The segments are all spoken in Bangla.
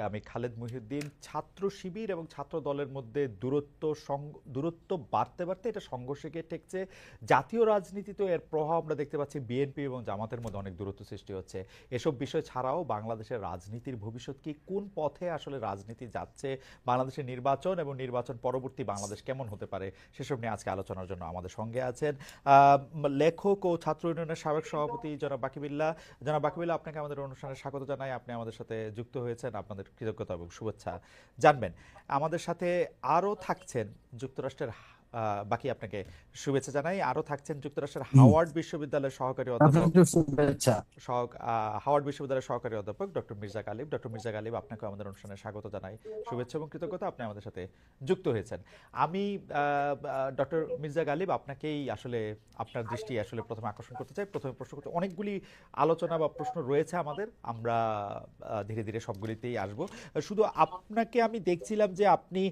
আমি খালেদ মহিউদ্দিন। ছাত্র শিবির এবং ছাত্র দলের মধ্যে দূরত্ব বাড়তে বাড়তে এটা সংঘর্ষে গিয়ে ঠেকছে। জাতীয় রাজনীতিতেও এর প্রভাব আমরা দেখতে পাচ্ছি। বিএনপি এবং জামাতের মধ্যে অনেক দূরত্ব সৃষ্টি হচ্ছে। এসব বিষয় ছাড়াও বাংলাদেশের রাজনীতির ভবিষ্যৎ কি, কোন পথে আসলে রাজনীতি যাচ্ছে, বাংলাদেশের নির্বাচন এবং নির্বাচন পরবর্তী বাংলাদেশ কেমন হতে পারে, সেসব নিয়ে আজকে আলোচনার জন্য আমাদের সঙ্গে আছেন লেখক ও ছাত্র ইউনিয়নের সাবেক সভাপতি জনাব বাকিবিল্লাহ। জনাব বাকিবিল্লাহ, আপনাকে আমাদের অনুষ্ঠানে স্বাগত জানাই। আপনি আমাদের সাথে যুক্ত হয়েছেন, আপনাদের কৃতজ্ঞতা এবং শুভেচ্ছা জানবেন। আমাদের সাথে আরও থাকছেন যুক্তরাষ্ট্রের বাকি আপনাকে শুভেচ্ছা জানাই। আরও থাকছেন যুক্তরাষ্ট্রের হাওয়ার্ড বিশ্ববিদ্যালয়ের সহকারী অধ্যাপক সহকারী অধ্যাপক ডক্টর মির্জা গালিব। ডক্টর মির্জা গালিব, আপনাকে আমাদের অনুষ্ঠানে স্বাগত জানাই, শুভেচ্ছা এবং কৃতজ্ঞতা, আপনি আমাদের সাথে যুক্ত হয়েছেন। আমি ডক্টর মির্জা গালিব, আপনাকেই আসলে আপনার দৃষ্টি আসলে প্রথমে আকর্ষণ করতে চাই। প্রথমে প্রশ্ন করতে, অনেকগুলি আলোচনা বা প্রশ্ন রয়েছে আমাদের, আমরা ধীরে ধীরে সবগুলিতেই আসব। শুধু আপনাকে আমি দেখছিলাম যে আপনি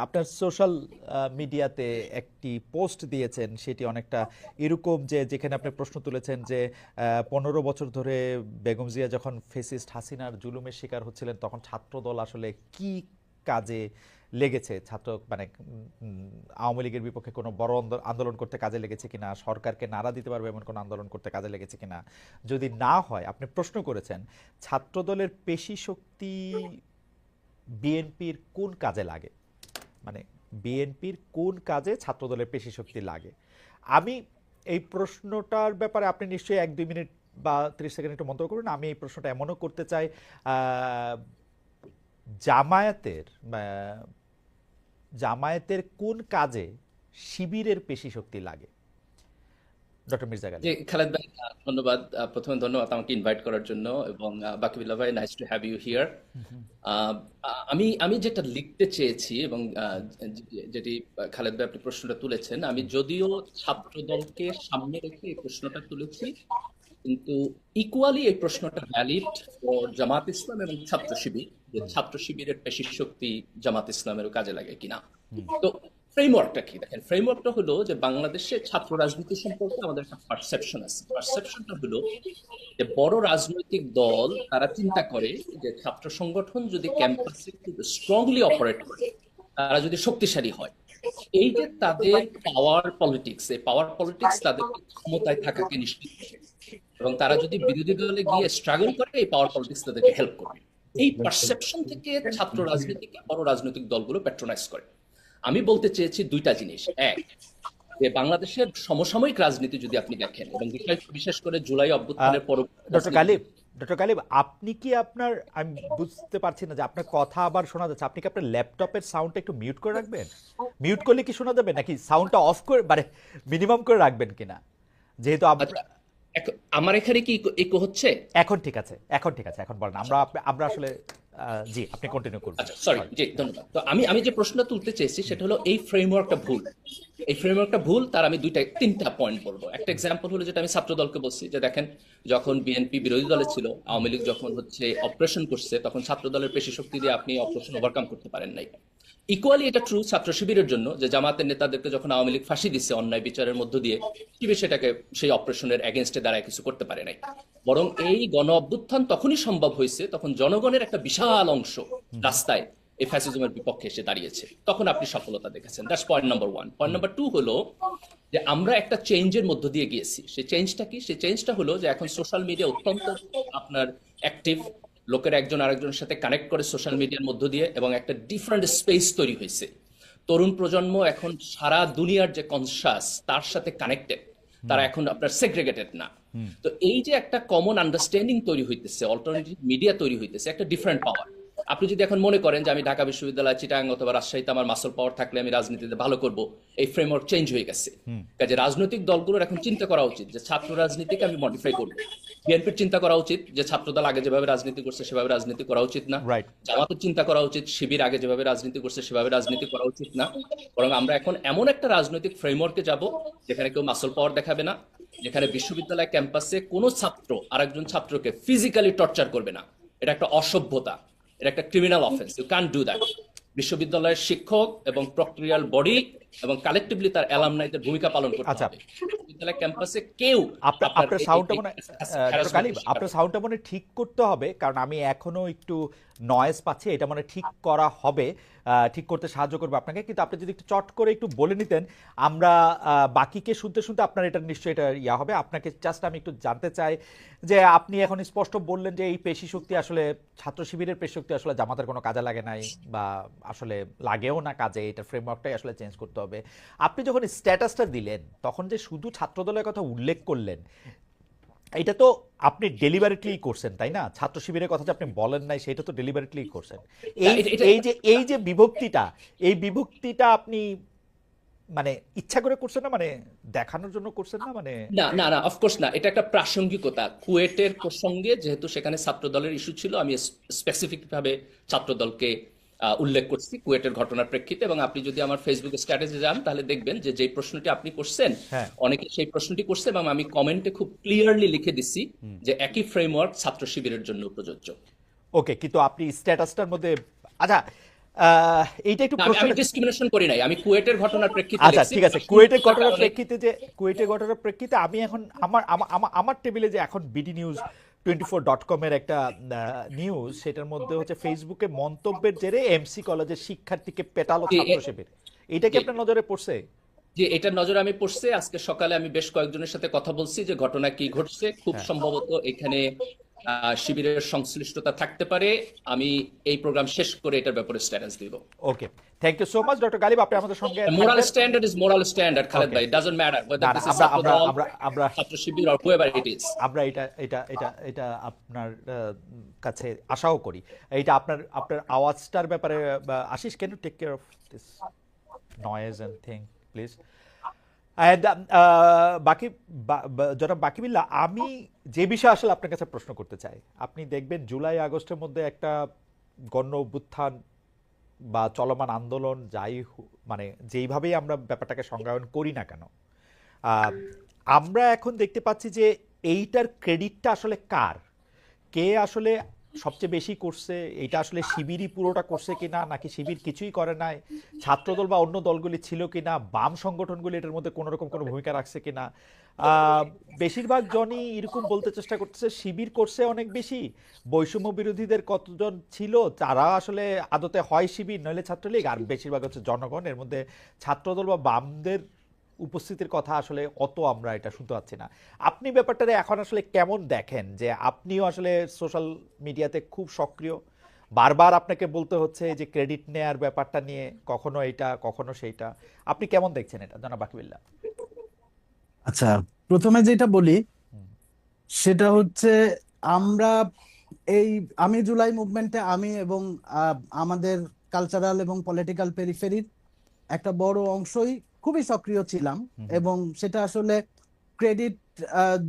আপনার সোশ্যাল মিডিয়াতে একটি পোস্ট দিয়েছেন, সেটি অনেকটা এরকম যে যেখানে আপনি প্রশ্ন তুলেছেন যে 15 বছর ধরে বেগম জিয়া যখন ফেসিস্ট হাসিনার জুলুমের শিকার হচ্ছিলেন, তখন ছাত্রদল আসলে কি কাজে লেগেছে, ছাত্র মানে আওয়ামী লীগের বিপক্ষে কোনো বড় আন্দোলন করতে কাজে লেগেছে কিনা, সরকারকে নাড়া দিতে পারবে এমন কোনো আন্দোলন করতে কাজে লেগেছে কিনা। যদি না হয়, আপনি প্রশ্ন করেছেন ছাত্রদলের পেশি শক্তি বিএনপির কোন কাজে লাগে, মানে বিএনপির কোন কাজে ছাত্রদলের পেশি শক্তি লাগে। আমি এই প্রশ্নটার ব্যাপারে আপনি নিশ্চয়ই 1-2 মিনিট বা 30 সেকেন্ড একটু মন্তব্য করুন। আমি এই প্রশ্নটা এমনও করতে চাই, জামায়াতের জামায়াতের কোন কাজে শিবিরের পেশি শক্তি লাগে, ডক্টর মির্জা গালিব। জি, খালেদ ভাই, ধন্যবাদ। প্রথমে ধন্যবাদ আমাকে ইনভাইট করার জন্য, এবং বাকিবিল্লাহ ভাই, nice to have you here. আমি আমি যেটা লিখতে চেয়েছি, এবং যেটি খালেদ ভাই আপনি প্রশ্নটা তুলেছেন, আমি যদিও ছাত্র দলকে সামনে রেখে এই প্রশ্নটা তুলেছি, কিন্তু ইকুয়ালি এই প্রশ্নটা ভ্যালিড ফর জামাত ইসলাম এবং ছাত্র শিবির, যে ছাত্র শিবিরের পেশি শক্তি জামাত ইসলামেরও কাজে লাগে কিনা। তো ফ্রেমওয়ার্কটা কি, দেখেন, ফ্রেমওয়ার্কটা হলো যে বাংলাদেশে ছাত্র রাজনীতি সম্পর্কে আমাদের একটা পারসেপশন আছে। পারসেপশনটা হলো যে বড় রাজনৈতিক দল তারা চিন্তা করে যে ছাত্র সংগঠন যদি ক্যাম্পাসে খুব স্ট্রংলি অপারেট করে, তারা যদি শক্তিশালী হয়, এই যে তাদের পাওয়ার পলিটিক্স, এই পাওয়ার পলিটিক্স তাদের ক্ষমতায় থাকাকে নিশ্চিত করে, এবং তারা যদি বিরোধী দলে গিয়ে স্ট্রাগল করে, এই পাওয়ার পলিটিক্স তাদেরকে হেল্প করবে। এই পারসেপশন থেকে ছাত্র রাজনীতিকে বড় রাজনৈতিক দলগুলো প্যাট্রোনাইজ করে। আমি বলতে চেয়েছি দুইটা জিনিস। এক, যে বাংলাদেশের সমসাময়িক রাজনীতি যদি আপনি দেখেন, এবং বিশেষ করে জুলাই অভ্যুত্থানের ডক্টর পরবর্তী। গালিব, ডক্টর গালিব, আপনি কি আপনার, আমি বুঝতে পারছি না যে আপনার কথা আবার শোনা যাচ্ছে, আপনি কি আপনার ল্যাপটপের সাউন্ডটা একটু মিউট করে রাখবেন? মিউট করলে কি শোনা যাবে, নাকি সাউন্ডটা অফ করে মানে মিনিমাম করে রাখবেন কিনা, যেহেতু আচ্ছা, আমার এখানে কি ইকো হচ্ছে? এখন ঠিক আছে, এখন ঠিক আছে, এখন বলেন। আমরা আমরা আসলে জি, আপনি কন্টিনিউ করবেন, আচ্ছা, সরি, সরি। জি, ধন্যবাদ। তো আমি যে প্রশ্নটা তুলতে চেয়েছি সেটা হলো এই ফ্রেমওয়ার্কটা ভুল। এই ফ্রেমওয়ার্কটা ভুল, তার আমি তিনটা পয়েন্ট বলবো। একটা এক্সাম্পল হলো যেটা আমি ছাত্র দলকে বলছি, যে দেখেন, যখন বিএনপি বিরোধী দলে ছিল, আওয়ামী লীগ যখন অপারেশন করছে, তখন ছাত্র দলের পেশি শক্তি দিয়ে আপনি অপারেশন ওভারকাম করতে পারেন নাই। ইকুয়ালি এটা ট্রু ছাত্র শিবিরের জন্য, যে জামাতের নেতাদেরকে যখন আওয়ামী লীগ ফাঁসি দিচ্ছে অন্যায় বিচারের মধ্য দিয়ে, শিবির সেটাকে সেই অপারেশনের এগেনস্টে দাঁড়ায় কিছু করতে পারে নাই। বরং এই গণ অভ্যুত্থান তখনই সম্ভব হয়েছে, তখন জনগণের একটা বিশাল অংশ রাস্তায় এই ফ্যাসিজমের বিপক্ষে এসে দাঁড়িয়েছে, তখন আপনি সফলতা দেখেছেন। That's point number one. Point number two হলো যে আমরা একটা চেঞ্জের মধ্য দিয়ে গিয়েছি। সেই চেঞ্জটা কি? সেই চেঞ্জটা হলো যে এখন সোশ্যাল মিডিয়া অত্যন্ত আপনার অ্যাক্টিভ, লোকের একজন আরেকজনের সাথে কানেক্ট করে সোশ্যাল মিডিয়ার মধ্য দিয়ে, এবং একটা ডিফারেন্ট স্পেস তৈরি হয়েছে। তরুণ প্রজন্ম এখন সারা দুনিয়ার যে কনসাস তার সাথে কানেক্টেড, তারা এখন আপনার সেগ্রেগেটেড না। তো এই যে একটা কমন আন্ডারস্ট্যান্ডিং তৈরি হইতেছে, অল্টারনেটিভ মিডিয়া তৈরি হইতেছে, একটা ডিফারেন্ট পাওয়ার। আপনি যদি এখন মনে করেন যে আমি ঢাকা বিশ্ববিদ্যালয়, চিটাগাং অথবা রাজশাহীতে আমার মাসল পাওয়ার থাকলে আমি রাজনীতিতে ভালো করব, এই ফ্রেমওয়ার্ক চেঞ্জ হয়ে গেছে। কাজে রাজনৈতিক দলগুলোর এখন চিন্তা করা উচিত যে ছাত্র রাজনীতিকে আমি মডিফাই করব। বিএনপির চিন্তা করা উচিত যে ছাত্রদল আগে যেভাবে রাজনীতি করছে সেভাবে রাজনীতি করা উচিত না। রাইট। জামাতের চিন্তা করা উচিত শিবির আগে যেভাবে রাজনীতি করছে সেভাবে রাজনীতি করা উচিত না। বরং আমরা এখন এমন একটা রাজনৈতিক ফ্রেমওয়ার্কে যাব যেখানে কেউ মাসল পাওয়ার দেখাবে না, যেখানে বিশ্ববিদ্যালয় ক্যাম্পাসে কোনো ছাত্র আরেকজন ছাত্রকে ফিজিক্যালি টর্চার করবে না। এটা একটা অসভ্যতা, এটা একটা criminal offence. You can do that. বিশ্ববিদ্যালয়ের শিক্ষক এবং প্রক্রিয়াল বডি এবং কালেক্টিভলি তার অ্যালামনাইদের ভূমিকা পালন করতে আচ্ছা, হবে। বিশ্ববিদ্যালয় ক্যাম্পাসে কেউ আপনার সাউন্ডটা মনে, ডক্টর গালিব, আপনার সাউন্ডটা মনে ঠিক করতে হবে, কারণ আমি এখনো একটু নয়েজ পাচ্ছি, এটা মানে ঠিক করা হবে, ঠিক করতে সাহায্য করবে আপনাকে। কিন্তু আপনি যদি একটু চট করে একটু বলে নিতেন, আমরা বাকিকে শুনতে শুনতে আপনার এটা নিশ্চয়ই এটা ইয়া হবে। আপনাকে জাস্ট আমি একটু জানতে চাই যে আপনি এখন স্পষ্ট বললেন যে এই পেশি শক্তি আসলে ছাত্র শিবিরের পেশি শক্তি আসলে জামাতের কোনো কাজে লাগে নাই, বা আসলে লাগেও না কাজে, এটা ফ্রেমওয়ার্কটাই আসলে চেঞ্জ করতে হবে। আপনি যখন স্ট্যাটাসটা দিলেন তখন যে শুধু ছাত্রদলের কথা উল্লেখ করলেন, এটা তো আপনি ডেলিভারেটলি করছেন, তাই না? ছাত্র শিবিরের কথা যে আপনি বলেন নাই সেটা তো ডেলিভারেটলি করছেন। না, এই এই যে বিভক্তিটা, এই বিভক্তিটা আপনি মানে ইচ্ছা করে করছেন না, মানে দেখানোর জন্য করছেন না, মানে না না না, অফকোর্স না, এটা একটা প্রাসঙ্গিকতা। কুয়েটের প্রসঙ্গে যেহেতু সেখানে ছাত্রদলের ইস্যু ছিল, আমি স্পেসিফিক ভাবে ছাত্রদলকে উল্লেখ করছি কুয়েটের ঘটনার প্রেক্ষিতে। এবং আপনি যদি আমার ফেসবুক স্ট্যাটাসে যান তাহলে দেখবেন যে যে প্রশ্নটি আপনি করছেন, হ্যাঁ। অনেকে সেই প্রশ্নটি করছে, এবং আমি কমেন্টে খুব ক্লিয়ারলি লিখে দিচ্ছি যে একই ফ্রেমওয়ার্ক ছাত্র শিবিরের জন্য প্রযোজ্য। ওকে, কিন্তু আপনি স্ট্যাটাসটার মধ্যে, আচ্ছা, এইটা একটু না, আমি প্রশ্ন। আমি ডিসক্রিমিনেশন করি নাই, আমি কুয়েটের ঘটনার প্রেক্ষিতে আচ্ছা লিখছি। ঠিক আছে, কুয়েটের ঘটনার প্রেক্ষিতে, যে কুয়েটের ঘটনার প্রেক্ষিতে আমি এখন আমার আমার আমার আমার টেবিলে যে এখন বিডি নিউজ 24.com এর একটা নিউজ, সেটার মধ্যে হচ্ছে ফেসবুকে মন্তব্যের জেরে এমসি কলেজের শিক্ষার্থীকে পেটালো যে ছাত্র শিবির। এটা কি যে আপনার নজরে পড়ছে? যে এটার নজরে আমি পড়ছে। আজকে সকালে আমি বেশ কয়েকজনের সাথে কথা বলছি যে ঘটনা কি ঘটছে। খুব হ্যাঁ। সম্ভবত এখানে শিবিরের সংশ্লিষ্টতা থাকতে পারে। আমি এই প্রোগ্রাম শেষ করে এটার ব্যাপারে স্ট্যাটাস দিব। Okay, thank you so much doctor Ghalib, আপনি আমাদের সঙ্গে মোরাল থাকবেন। Standard is moral standard, Khaled okay, ভাই। ডাজন্ট ম্যাটার না whether না, this is আমরা আমরা ছাত্রদল, আমরা আমরা ছাত্র শিবির or whoever it is. আমরা এটা এটা এটা এটা আপনার কাছে আশাও করি। এইটা আপনার আপনার আওয়াজটার ব্যাপারে, Ashish, can you take care of this noise and thing please? And বাকি জনাব বাকিবিল্লাহ, আমি যে বিষয়ে আসলে আপনার কাছে প্রশ্ন করতে চাই, আপনি দেখবেন জুলাই আগস্টের মধ্যে একটা গণ অভ্যুত্থান বা চলমান আন্দোলন মানে যেইভাবেই আমরা ব্যাপারটাকে সংজ্ঞায়ন করি না কেন, আহ, আমরা এখন দেখতে পাচ্ছি যে এইটার ক্রেডিটটা আসলে কার, কে আসলে সবচেয়ে বেশি করছে, এটা আসলে শিবিরই পুরোটা করছে কিনা, নাকি শিবির কিছুই করে নাই, ছাত্রদল বা অন্য দলগুলি ছিল কিনা, বাম সংগঠনগুলি এটার মধ্যে কোনো রকম কোনো ভূমিকা রাখছে কিনা। বেশিরভাগ জনই এরকম বলতে চেষ্টা করতেছে শিবির করছে অনেক বেশি, বৈষম্য বিরোধীদের কতজন ছিল তারা আসলে আদতে হয় শিবির নইলে ছাত্রলীগ, আর বেশিরভাগ হচ্ছে জনগণ। এর মধ্যে ছাত্রদল বা বামদের উপস্থিতির কথা আসলে অত আমরা এটা শুনতে পাচ্ছি না। আপনি ব্যাপারটারে এখন আসলে কেমন দেখেন, যে আপনিও আসলে সোশ্যাল মিডিয়াতে খুব সক্রিয়, বারবার আপনাকে বলতে হচ্ছে যে ক্রেডিট নেয়ার ব্যাপারটা নিয়ে, কখনো এইটা কখনো সেইটা, আপনি কেমন দেখছেন এটা জনাব বাকিবিল্লাহ? আচ্ছা, প্রথমে যেটা বলি সেটা হচ্ছে আমরা এই আমি জুলাই মুভমেন্টে আমি এবং আমাদের কালচারাল এবং পলিটিক্যাল পেরিফেরির একটা বড় অংশই খুবই সক্রিয় ছিলাম, এবং সেটা আসলে ক্রেডিট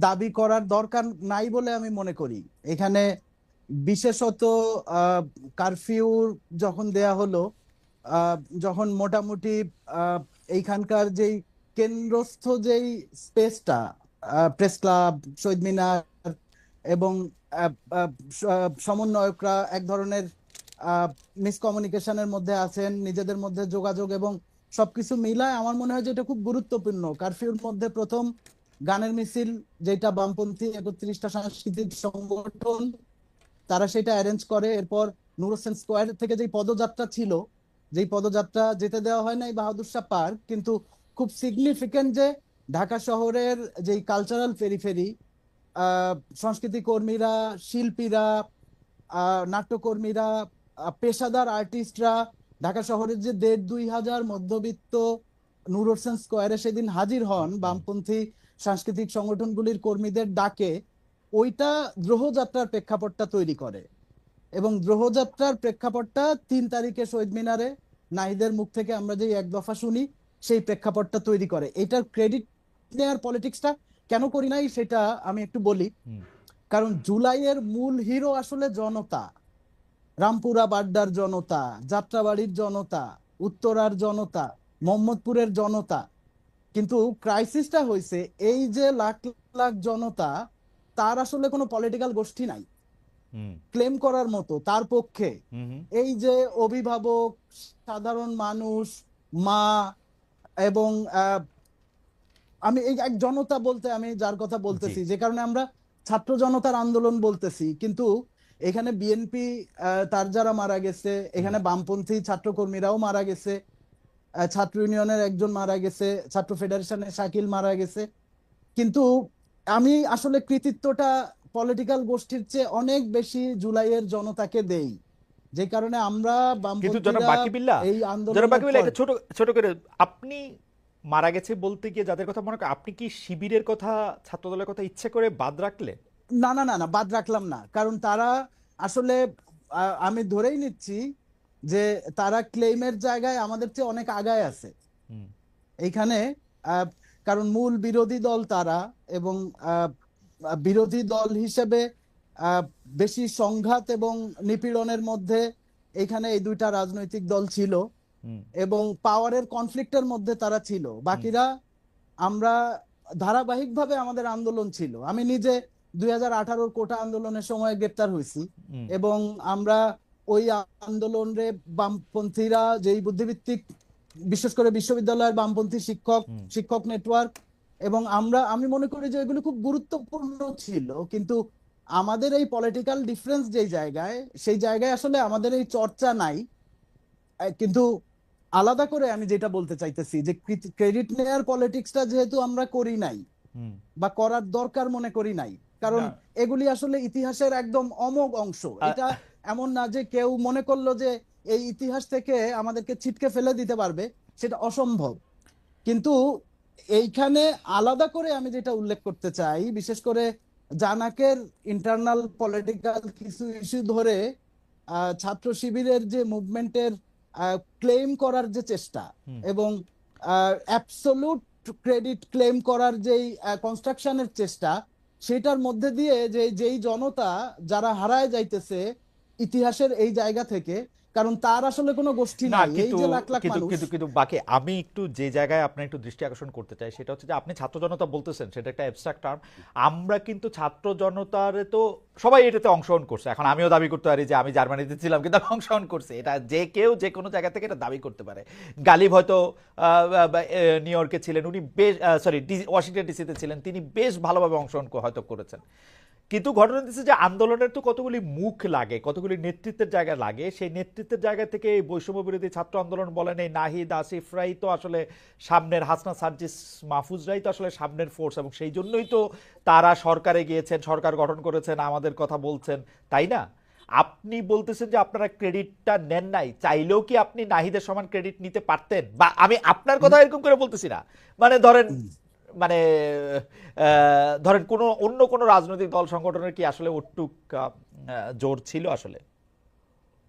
দাবি করার দরকার নাই বলে আমি মনে করি। এখানে বিশেষত কারফিউ যখন দেয়া হলো, যখন মোটামুটি এইখানকার যেই কেন্দ্রস্থ যেই স্পেসটা, প্রেস ক্লাব, শহীদ মিনার এবং সমন্বয়করা এক ধরনের মিসকমিউনিকেশনের মধ্যে আছেন, নিজেদের মধ্যে যোগাযোগ এবং সবকিছু মিলায় আমার মনে হয় যে এটা খুব গুরুত্বপূর্ণ। কারফিউর মধ্যে প্রথম গানের মিছিল, যেটা বামপন্থী 31টা সাংস্কৃতিক সংগঠন তারা সেটা অ্যারেঞ্জ করে। এরপর নূর হোসেন স্কোয়ার থেকে যেই পদযাত্রা ছিল, যেই পদযাত্রা যেতে দেওয়া হয় নাই বাহাদুর শাহ পার্ক, কিন্তু খুব সিগনিফিকেন্ট যে ঢাকা শহরের যেই কালচারাল পেরিফেরি, সংস্কৃতি কর্মীরা, শিল্পীরা, নাট্যকর্মীরা, পেশাদার আর্টিস্টরা, ঢাকা শহরের যে 1,500-2,000 মধ্যবিত্ত নূর হোসেন স্কোয়ারে সেদিন হাজির হন বামপন্থী সাংস্কৃতিক সংগঠনগুলির কর্মীদের ডাকে, ওইটা দ্রোহযাত্রার প্রেক্ষাপটটা তৈরি করে। এবং দ্রোহযাত্রার প্রেক্ষাপটটা 3 তারিখে শহীদ মিনারে নাহিদের মুখ থেকে আমরা যে এক দফা শুনি, সেই প্রেক্ষাপটটা তৈরি করে। এটার ক্রেডিট নেয়ার পলিটিক্সটা কেন করি নাই সেটা আমি একটু বলি। কারণ জুলাইয়ের মূল হিরো আসলে জনতা, রামপুরা বাড্ডার জনতা, যাত্রাবাড়ির জনতা, উত্তরার জনতা, মোহাম্মদপুরের জনতা। কিন্তু ক্রাইসিসটা হয়েছে এই যে লাখ লাখ জনতা, তার আসলে কোনো পলিটিক্যাল গোষ্ঠী নাই ক্লেম করার মতো তার পক্ষে। এই যে অভিভাবক, সাধারণ মানুষ, মা, এবং আমি এই এক জনতা বলতে আমি যার কথা বলতেছি, যে কারণে আমরা ছাত্র জনতার আন্দোলন বলতেছি, কিন্তু এখানে বিএনপি তার যারা মারা গেছে, এখানে বামপন্থী ছাত্রকর্মীরাও মারা গেছে, ছাত্র ইউনিয়নের একজন মারা গেছে, ছাত্র ফেডারেশনের শাকিল মারা গেছে। কিন্তু আমি আসলে কৃতিত্বটা পলিটিক্যাল গোষ্ঠীর চেয়ে অনেক বেশি জুলাইয়ের জনতাকে দেই, যে কারণে আমরা কিন্তু জনাব বামপন্থীরা বাকি বিল্লাহ, এই জনাব আন্দোলনের বাকি বিল্লাহ, পর এটা ছোট ছোট করে, আপনি মারা গেছে বলতে গিয়ে যাদের কথা মনে করেন, আপনি কি শিবিরের কথা, ছাত্রদলের কথা ইচ্ছে করে বাদ রাখলেন? না না না না, বাদ রাখলাম না, কারণ তারা আসলে আমি ধরেই নিচ্ছি যে তারা ক্লেইমের জায়গায় আমাদের চেয়ে অনেক আগায় আছে হুম, এইখানে। আহ, কারণ মূল বিরোধী দল তারা, এবং বিরোধী দল হিসেবে আহ, বেশি সংঘাত এবং নিপীড়নের মধ্যে এইখানে এই দুইটা রাজনৈতিক দল ছিল, হুম, এবং পাওয়ারের কনফ্লিক্টের মধ্যে তারা ছিল। বাকিরা আমরা ধারাবাহিকভাবে আমাদের আন্দোলন ছিল। আমি নিজে 2018 কোটা আন্দোলনের সময় গ্রেপ্তার হয়েছি, হুম, এবং আমরা ওই আন্দোলনে বামপন্থীরা যেই বুদ্ধিভিত্তিক, বিশেষ করে বিশ্ববিদ্যালয়ের বামপন্থী শিক্ষক হুম, শিক্ষক নেটওয়ার্ক, এবং আমি মনে করি যে এগুলো খুব গুরুত্বপূর্ণ ছিল। কিন্তু আমাদের এই পলিটিক্যাল ডিফারেন্স যেই জায়গায়, সেই জায়গায় আসলে আমাদের এই চর্চা নাই। কিন্তু আলাদা করে আমি যেটা বলতে চাইতেছি যে ক্রেডিট নেয়ার পলিটিক্সটা যেহেতু আমরা করি নাই হুম। বা করার দরকার মনে করি নাই, কারণ না, এগুলি আসলে ইতিহাসের একদম অমোঘ অংশ। এটা এমন না যে কেউ মনে করলো যে এই ইতিহাস থেকে আমাদেরকে ছিটকে ফেলে দিতে পারবে, সেটা অসম্ভব। কিন্তু এইখানে আলাদা করে আমি যেটা উল্লেখ করতে চাই, বিশেষ করে জানাকের ইন্টারনাল পলিটিক্যাল কিছু ইস্যু ধরে ছাত্র শিবিরের যে মুভমেন্টের ক্লেম করার যে চেষ্টা, হুম, এবং অ্যাবসোলুট ক্রেডিট ক্লেম করার যেই কনস্ট্রাকশনের চেষ্টা, সেটার মধ্যে দিয়ে যে যেই জনতা যারা হারায় যাইতেছে ইতিহাসের এই জায়গা থেকে, কারণ তার আসলে কোনো গোষ্ঠী না, নাই, এই কিন্তু যে লাখ লাখ কিন্তু মানুষ। কিন্তু কিন্তু বাকি, আমি একটু যে জায়গায় আপনার একটু দৃষ্টি আকর্ষণ করতে চাই সেটা হচ্ছে যে আপনি ছাত্র জনতা বলতেছেন, সেটা একটা অ্যাবস্ট্রাক্ট টার্ম। আমরা কিন্তু ছাত্র জনতার তো সবাই এটাতে অংশগ্রহণ করছে। এখন আমিও দাবি করতে পারি যে আমি জার্মানিতে ছিলাম কিন্তু আমি অংশগ্রহণ করছি, এটা যে কেউ যে কোনো জায়গা থেকে এটা দাবি করতে পারে। গালিব হয়তো নিউ ইয়র্কে ছিলেন, উনি বেশ, সরি, ওয়াশিংটন ডিসিতে ছিলেন, তিনি বেশ ভালোভাবে অংশগ্রহণ হয়তো করেছেন। কিন্তু ঘটনা হচ্ছে যে আন্দোলনের তো কতগুলি মুখ লাগে, কতগুলি নেতৃত্বের জায়গা লাগে। সেই নেতৃত্বের জায়গা থেকে এই বৈষম্য বিরোধী ছাত্র আন্দোলন বলেন, এই নাহিদ আসিফরাই তো আসলে সামনের, হাসনা সার্জিস মাহফুজরাই তো আসলে সামনের ফোর্স, এবং সেই জন্যই তো তারা সরকারে গিয়েছেন, সরকার গঠন করেছেন, আমাদের কথা বলছেন, তাই না? আপনি বলতেছেন যে আপনারা ক্রেডিটটা নেন নাই, চাইলেও কি আপনি নাহিদের সমান ক্রেডিট নিতে পারতেন? বা আমি আপনার কথা এরকম করে বলতেছি না, মানে ধরেন, মানে ধরেন কোনো অন্য কোনো রাজনৈতিক দল সংগঠনের কি আসলে ওটুক জোর ছিল আসলে?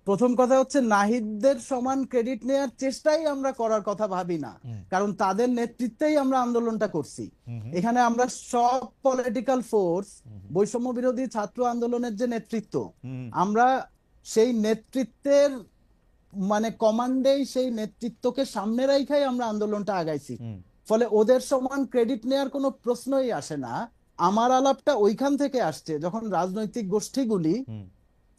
প্রথম কথা হচ্ছে, নাহিদদের সমান ক্রেডিট নেয়ার চেষ্টাই আমরা করার কথা ভাবি না, হুম, কারণ তাদের নেতৃত্বেই আমরা আন্দোলনটা করছি। হুম, হুম, এখানে আমরা সব পলিটিক্যাল ফোর্স, হুম, বৈষম্য বিরোধী ছাত্র আন্দোলনের যে নেতৃত্ব, হুম, আমরা সেই নেতৃত্বের মানে কমান্ডেই সেই নেতৃত্বকে সামনে রাখাই আমরা আন্দোলনটা আগাইছি। হুম, ফলে ওদের সমান ক্রেডিট নেয়ার কোনো প্রশ্নই আসে না। আমার আলাপটা ওইখান থেকে আসছে, যখন রাজনৈতিক গোষ্ঠীগুলি হুম,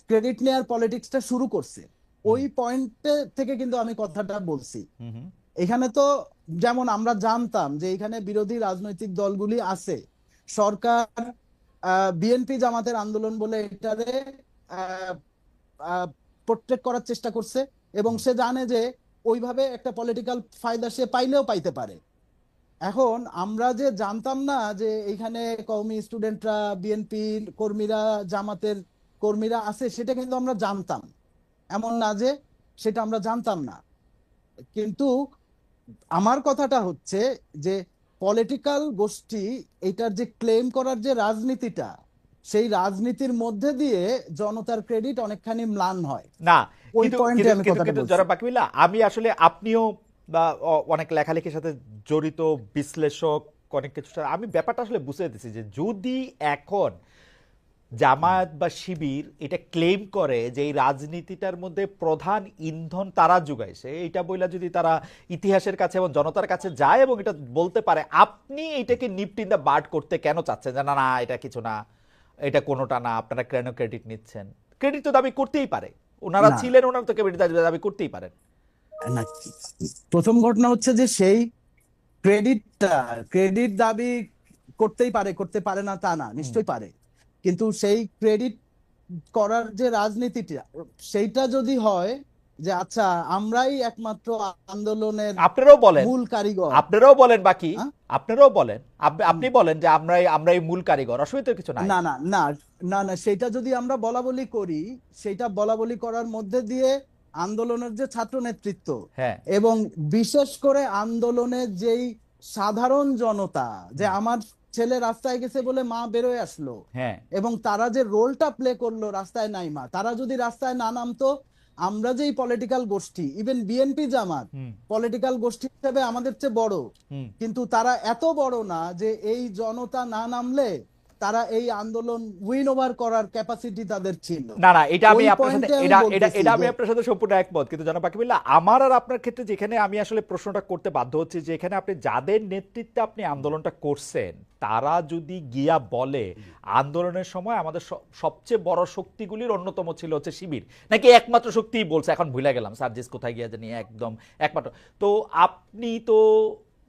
ক্রেডিট নেয়ার পলিটিক্সটা শুরু করছে, হুম, ওই পয়েন্টে থেকে কিন্তু আমি কথাটা বলছি। হুম, হুম, এখানে তো যেমন আমরা জানতাম যে এখানে বিরোধী রাজনৈতিক দলগুলি আছে, সরকার বিএনপি জামাতের আন্দোলন বলে এটারে প্রোটেক্ট করার চেষ্টা করছে, এবং হুম, সে জানে যে ওইভাবে একটা পলিটিক্যাল ফায়দা সে পাইলেও পাইতে পারে। এখন আমরা যে জানতাম না যে এইখানে কওমি স্টুডেন্টরা, বিএনপি কর্মীরা, জামাতের কর্মীরা আছে, সেটা কিন্তু আমরা জানতাম। এমন না যে সেটা আমরা জানতাম না। কিন্তু আমার কথাটা হচ্ছে যে পলিটিক্যাল গোষ্ঠী এটার যে ক্লেম করার যে রাজনীতিটা, সেই রাজনীতির মধ্যে দিয়ে জনতার ক্রেডিট অনেকখানি ম্লান হয়। না, ওই কিন্তু পয়েন্টে কিন্তু আমি কিন্তু কথাটা কিন্তু বলছি। যারা বাকিবিল্লা, আমি আসলে, আপনিও বা অনেক লেখালেখির সাথে জড়িত, বিশ্লেষক, অনেক কিছু, আমি ব্যাপারটা আসলে বুঝতে দিচ্ছি যে যদি এখন জামায়াত বা শিবির এটা ক্লেম করে যে এই রাজনীতিটার মধ্যে প্রধান ইন্ধন তারা যোগাইছে, এটা বইলা যদি তারা ইতিহাসের কাছে এবং জনতার কাছে যায় এবং এটা বলতে পারে, আপনি এটাকে নিপট ইন দ্য বার্ড করতে কেন চাচ্ছেন? যে না না, এটা কিছু না, এটা কোনোটা না, আপনারা কেন ক্রেডিট নিচ্ছেন? ক্রেডিট তো দাবি করতেই পারে, ওনারা না ছিলেন, ওনারা তো ক্রেডিট দাবি করতেই পারেন। না, প্রথম ঘটনা হচ্ছে যে সেই ক্রেডিট দাবি করতেই পারে, করতে পারে না তা না, হুম, নিশ্চয়ই পারে। কিন্তু সেই ক্রেডিট করার যে রাজনীতিটা, সেইটা যদি হয় যে আচ্ছা আমরাই একমাত্র আন্দোলনের আপনারাও বলেন, মূল কারিগর, আপনারাও বলেন বাকি, হ্যাঁ? আপনারাও বলেন, আপনি বলেন যে আমরাই মূল কারিগর, অসুবিধার কিছু নাই। না না না না না, সেটা যদি আমরা বলা বলি করি, সেটা বলা বলি করার মধ্যে দিয়ে আন্দোলনের যে ছাত্র নেতৃত্ব হ্যাঁ, এবং বিশেষ করে আন্দোলনের যেই সাধারণ জনতা, যে আমার ছেলে রাস্তায় গেছে বলে মা বেরোয় আসলো, হ্যাঁ, এবং তারা যে রোলটা প্লে করলো রাস্তায় নাই মা, তারা যদি রাস্তায় না নামতো, আমরা যেই পলিটিক্যাল গোষ্ঠী, ইভেন বিএনপি জামাত হুম, পলিটিক্যাল গোষ্ঠী হিসেবে আমাদের চেয়ে বড়, হুম। কিন্তু তারা এত বড় না যে এই জনতা না নামলে তারা এই আন্দোলন উইন ওভার করার ক্যাপাসিটি তাদের ছিল। না না, এটা আমি ওই আপনার সাথে, পয়েন্টে আমি এটা এটা বলতেছি এটা আমি যে আপনার সাথে সম্পূর্ণ একমত, কিন্তু জনাব বাকিবুল্লাহ, আমার আর আপনার ক্ষেত্রে যেখানে আমি আসলে প্রশ্নটা করতে বাধ্য হচ্ছি, যে এখানে আপনি যাদের নেতৃত্বে আপনি আন্দোলনটা করছেন, তারা যদি গিয়া বলে আন্দোলনের সময় আমাদের সবচেয়ে বড় শক্তিগুলির অন্যতম ছিল হচ্ছে শিবির, নাকি একমাত্র শক্তিই বলছে, এখন ভুলে গেলাম সার্জিস কোথায় গিয়া জানি, একদম একমাত্র, তো আপনি তো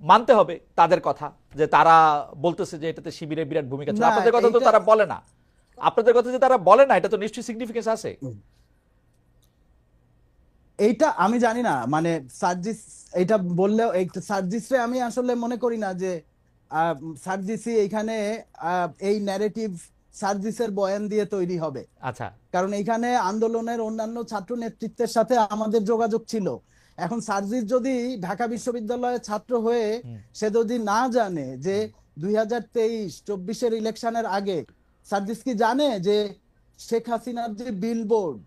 মানতে হবে তাদের কথা, যে তারা বলতেছে যে এটাতে শিবিরের বিরাট ভূমিকা ছিল। না, আপনাদের কথা তো এইটা তারা বলে না, আপনাদের কথা যে তারা বলে না, এটা তো নিশ্চয়ই সিগনিফিকেন্স আছে। এইটা আমি জানি না, মানে সার্জিস এটা বললেও, এই সার্জিসরে আমি আসলে মনে করি না যে আহ, সার্জিসই এইখানে এই ন্যারেটিভ সার্জিসের বয়ান দিয়ে তৈরি হবে, আচ্ছা, কারণ এইখানে আন্দোলনের অন্যান্য ছাত্র নেতৃত্বের সাথে আমাদের যোগাযোগ ছিল। এখন সার্জিস যদি ঢাকা বিশ্ববিদ্যালয়ের ছাত্র হয়ে হুম, সে যদি না জানে যে হুম। 2023-24 ইলেকশনের আগে সার্জিস কি জানে যে শেখ হাসিনার যে বিলবোর্ড,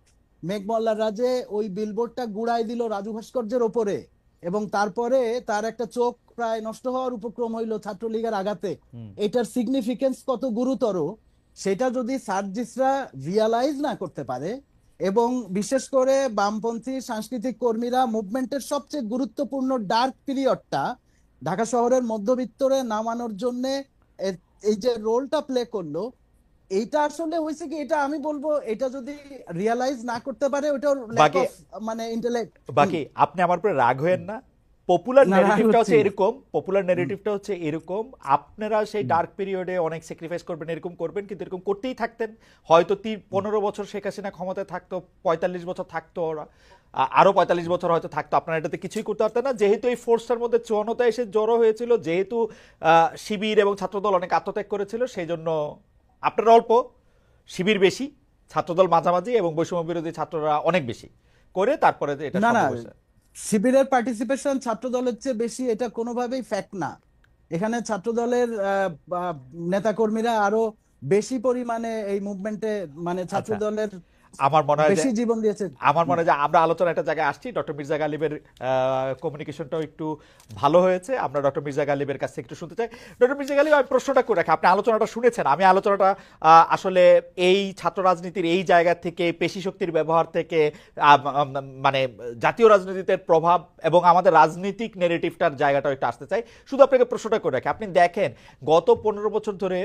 মেঘমল্লার রাজে ওই বিলবোর্ডটা গুড়াই দিল রাজু ভাস্কর্যের ওপরে, এবং তারপরে তার একটা চোখ প্রায় নষ্ট হওয়ার উপক্রম হইল ছাত্রলীগের আঘাতে, হুম। এটার সিগনিফিকেন্স কত গুরুতর সেটা যদি সার্জিসরা রিয়ালাইজ না করতে পারে, এবং বিশেষ করে বামপন্থী সাংস্কৃতিক কর্মীরা মুভমেন্টের সবচেয়ে গুরুত্বপূর্ণ ডার্ক পিরিয়ডটা ঢাকা শহরের মধ্যবিত্তরে নামানোর জন্য এই যে রোলটা প্লে করলো, এইটা আসলে হয়েছে কি, এটা আমি বলবো এটা যদি রিয়ালাইজ না করতে পারে, ওটা ল্যাক বাকি, অফ মানে ইন্টেলেক্ট। বাকি আপনি আমার উপরে রাগ হয়েন না। পপুলার না, রাগ নেরেটিভটা হচ্ছি হচ্ছে না। এরকম, পপুলার নেরেটিভটা হচ্ছে এরকম, আপনারা সেই ডার্ক পিরিয়ডে অনেক স্যাক্রিফাইস করবেন, এরকম করবেন, কিন্তু এরকম করতেই থাকতেন। হয়তো 15 বছর শেখ হাসিনা ক্ষমতায় থাকতো, 45 বছর থাকতো ওরা, আরো 45 বছর হয়তো থাকতো, আপনারা এটাতে কিছুই করতে পারতেন না, যেহেতু এই ফোর্সটার মধ্যে চূড়ান্ততা এসে জড়ো হয়েছিল, যেহেতু শিবির এবং ছাত্রদল অনেক আত্মত্যাগ করেছিল, সেই জন্য আপনারা অল্প, শিবির বেশি, ছাত্রদল মাঝামাঝি, এবং বৈষম্য বিরোধী ছাত্ররা অনেক বেশি করে তারপরে এটা না না, সম্ভব হয়েছে। শিবিরের পার্টিসিপেশন ছাত্র দলের চেয়ে বেশি, এটা কোনোভাবেই ফ্যাক্ট না। এখানে ছাত্র দলের নেতাকর্মীরা আরো বেশি পরিমাণে এই মুভমেন্টে, মানে ছাত্র আচ্ছা, দলের আমার মনে হয় যে বেশি জীবন দিয়েছে। আমার মনে হয় যে আমরা আলোচনা একটা জায়গায় আসছি, ডক্টর মির্জা গালিবের কমিউনিকেশনটাও একটু ভালো হয়েছে, আমরা ডক্টর মির্জা গালিবের কাছে একটু শুনতে চাই। ডক্টর মির্জা গালিব, আমি প্রশ্নটা করে রাখি, আপনি আলোচনাটা শুনেছেন, আমি আলোচনাটা আসলে এই ছাত্র রাজনীতির এই জায়গা থেকে, পেশি শক্তির ব্যবহার থেকে, মানে জাতীয় রাজনীতিতে প্রভাব এবং আমাদের রাজনৈতিক নেরেটিভটার জায়গাটাও একটু আসতে চাই। শুধু আপনাকে প্রশ্নটা করে রাখি, আপনি দেখেন গত 15 বছর ধরে,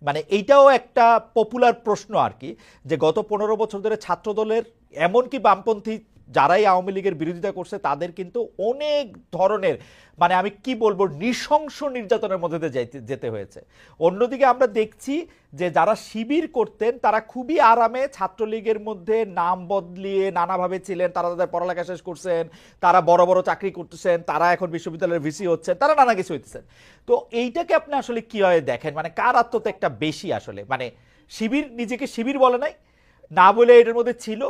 মানে এইটাও একটা পপুলার প্রশ্ন আর কি, যে গত 15 বছর ধরে ছাত্রদলের, এমনকি বামপন্থী যারাই আওয়ামী লীগের বিরোধিতা করছে, তাদের কিন্তু অনেক ধরনের, মানে আমি কি বলবো, নৃশংস নির্যাতনের মধ্যে দিয়ে যেতে হয়েছে। অন্যদিকে আমরা দেখছি যে যারা শিবির করতেন তারা খুবই আরামে ছাত্রলীগের মধ্যে নাম বদলিয়ে নানাভাবে ছিলেন, তারা তাদের পড়ালেখা শেষ করছেন, তারা বড় বড় চাকরি করতেছেন, তারা এখন বিশ্ববিদ্যালয়ের ভিসি হচ্ছেন, তারা নানা কিছু হইতেছেন। তো এইটাকে আপনি আসলে কিভাবে দেখেন, মানে কার আত্মত্যাগটা বেশি আসলে, মানে শিবির নিজেকে শিবির বলে নাই, না বলে এটার মধ্যে ছিল,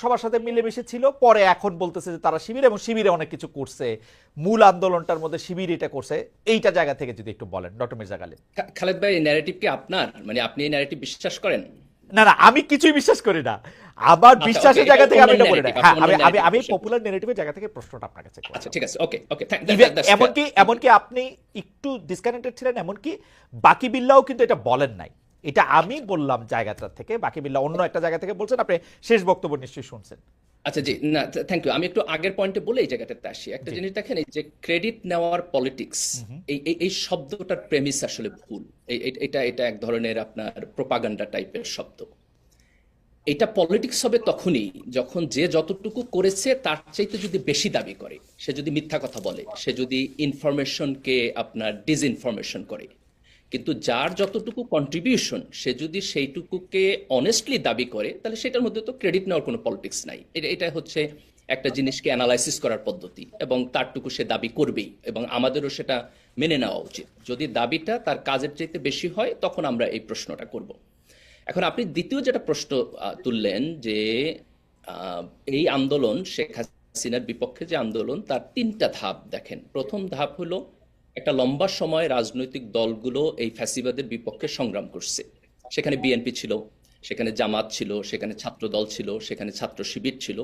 সবার সাথে মিলেমিশে ছিল, পরে এখন বলতেছে যে তারা শিবির, এবং শিবিরে অনেক কিছু করছে, মূল আন্দোলনটার মধ্যে শিবির এটা করছে, এইটা জায়গা থেকে যদি একটু বলেন ডক্টর মির্জা গালিব। খালেদ ভাই, এই ন্যারেটিভ কি আপনার, মানে আপনি এই ন্যারেটিভ বিশ্বাস করেন? না না, আমি কিছুই বিশ্বাস করি না, আবার আচ্ছা, বিশ্বাসের ওকে, জায়গা এটা থেকে আমি অন্য এটা বলি না। narrative, হ্যাঁ, আপনি অন্য আমি আমি narrative আমি বিশ্বাস করেন। পপুলার নেরেটিভের জায়গা থেকে প্রশ্নটা আপনার কাছে করলাম। আচ্ছা, ঠিক আছে, ওকে ওকে, এমনকি এমনকি আপনি একটু ডিসকানেক্টেড ছিলেন, এমনকি বাকি বিল্লাও কিন্তু এটা বলেন নাই, এটা আমি বললাম জায়গাটা থেকে, বাকি বিল্লাহ অন্য একটা জায়গা থেকে বলছেন, আপনি শেষ বক্তব্য নিশ্চয়ই শুনছেন। আচ্ছা, জি, না, থ্যাংক ইউ। আমি একটু আগের পয়েন্টে বলে এই জায়গাটাতে আসি। একটা জি। জিনিস দেখেন, এই যে ক্রেডিট নেওয়ার পলিটিক্স, এই শব্দটার প্রেমিস আসলে ভুল। এটা এটা এক ধরনের আপনার প্রোপাগান্ডা টাইপের শব্দ। এটা পলিটিক্স হবে তখনই যখন যে যতটুকু করেছে তার চাইতে যদি বেশি দাবি করে, সে যদি মিথ্যা কথা বলে, সে যদি ইনফরমেশনকে আপনার ডিসইনফরমেশন করে। কিন্তু যার যতটুকু কন্ট্রিবিউশন সে যদি সেইটুকুকে অনেস্টলি দাবি করে তাহলে সেটার মধ্যে তো ক্রেডিট নেওয়ার কোনো পলিটিক্স নাই। এটা হচ্ছে একটা জিনিসকে অ্যানালাইসিস করার পদ্ধতি, এবং তারটুকু সে দাবি করবেই, এবং আমাদেরও সেটা মেনে নেওয়া উচিত। যদি দাবিটা তার কাজের চাইতে বেশি হয় তখন আমরা এই প্রশ্নটা করব। এখন আপনি দ্বিতীয় যেটা প্রশ্ন তুললেন যে এই আন্দোলন, শেখ হাসিনার বিপক্ষে যে আন্দোলন, তার তিনটা ধাপ দেখেন। প্রথম ধাপ হলো একটা লম্বা সময় রাজনৈতিক দলগুলো এই ফ্যাসিবাদের বিপক্ষে সংগ্রাম করছে। সেখানে বিএনপি ছিল, সেখানে জামাত ছিল, সেখানে ছাত্র দল ছিল, সেখানে ছাত্র শিবির ছিল।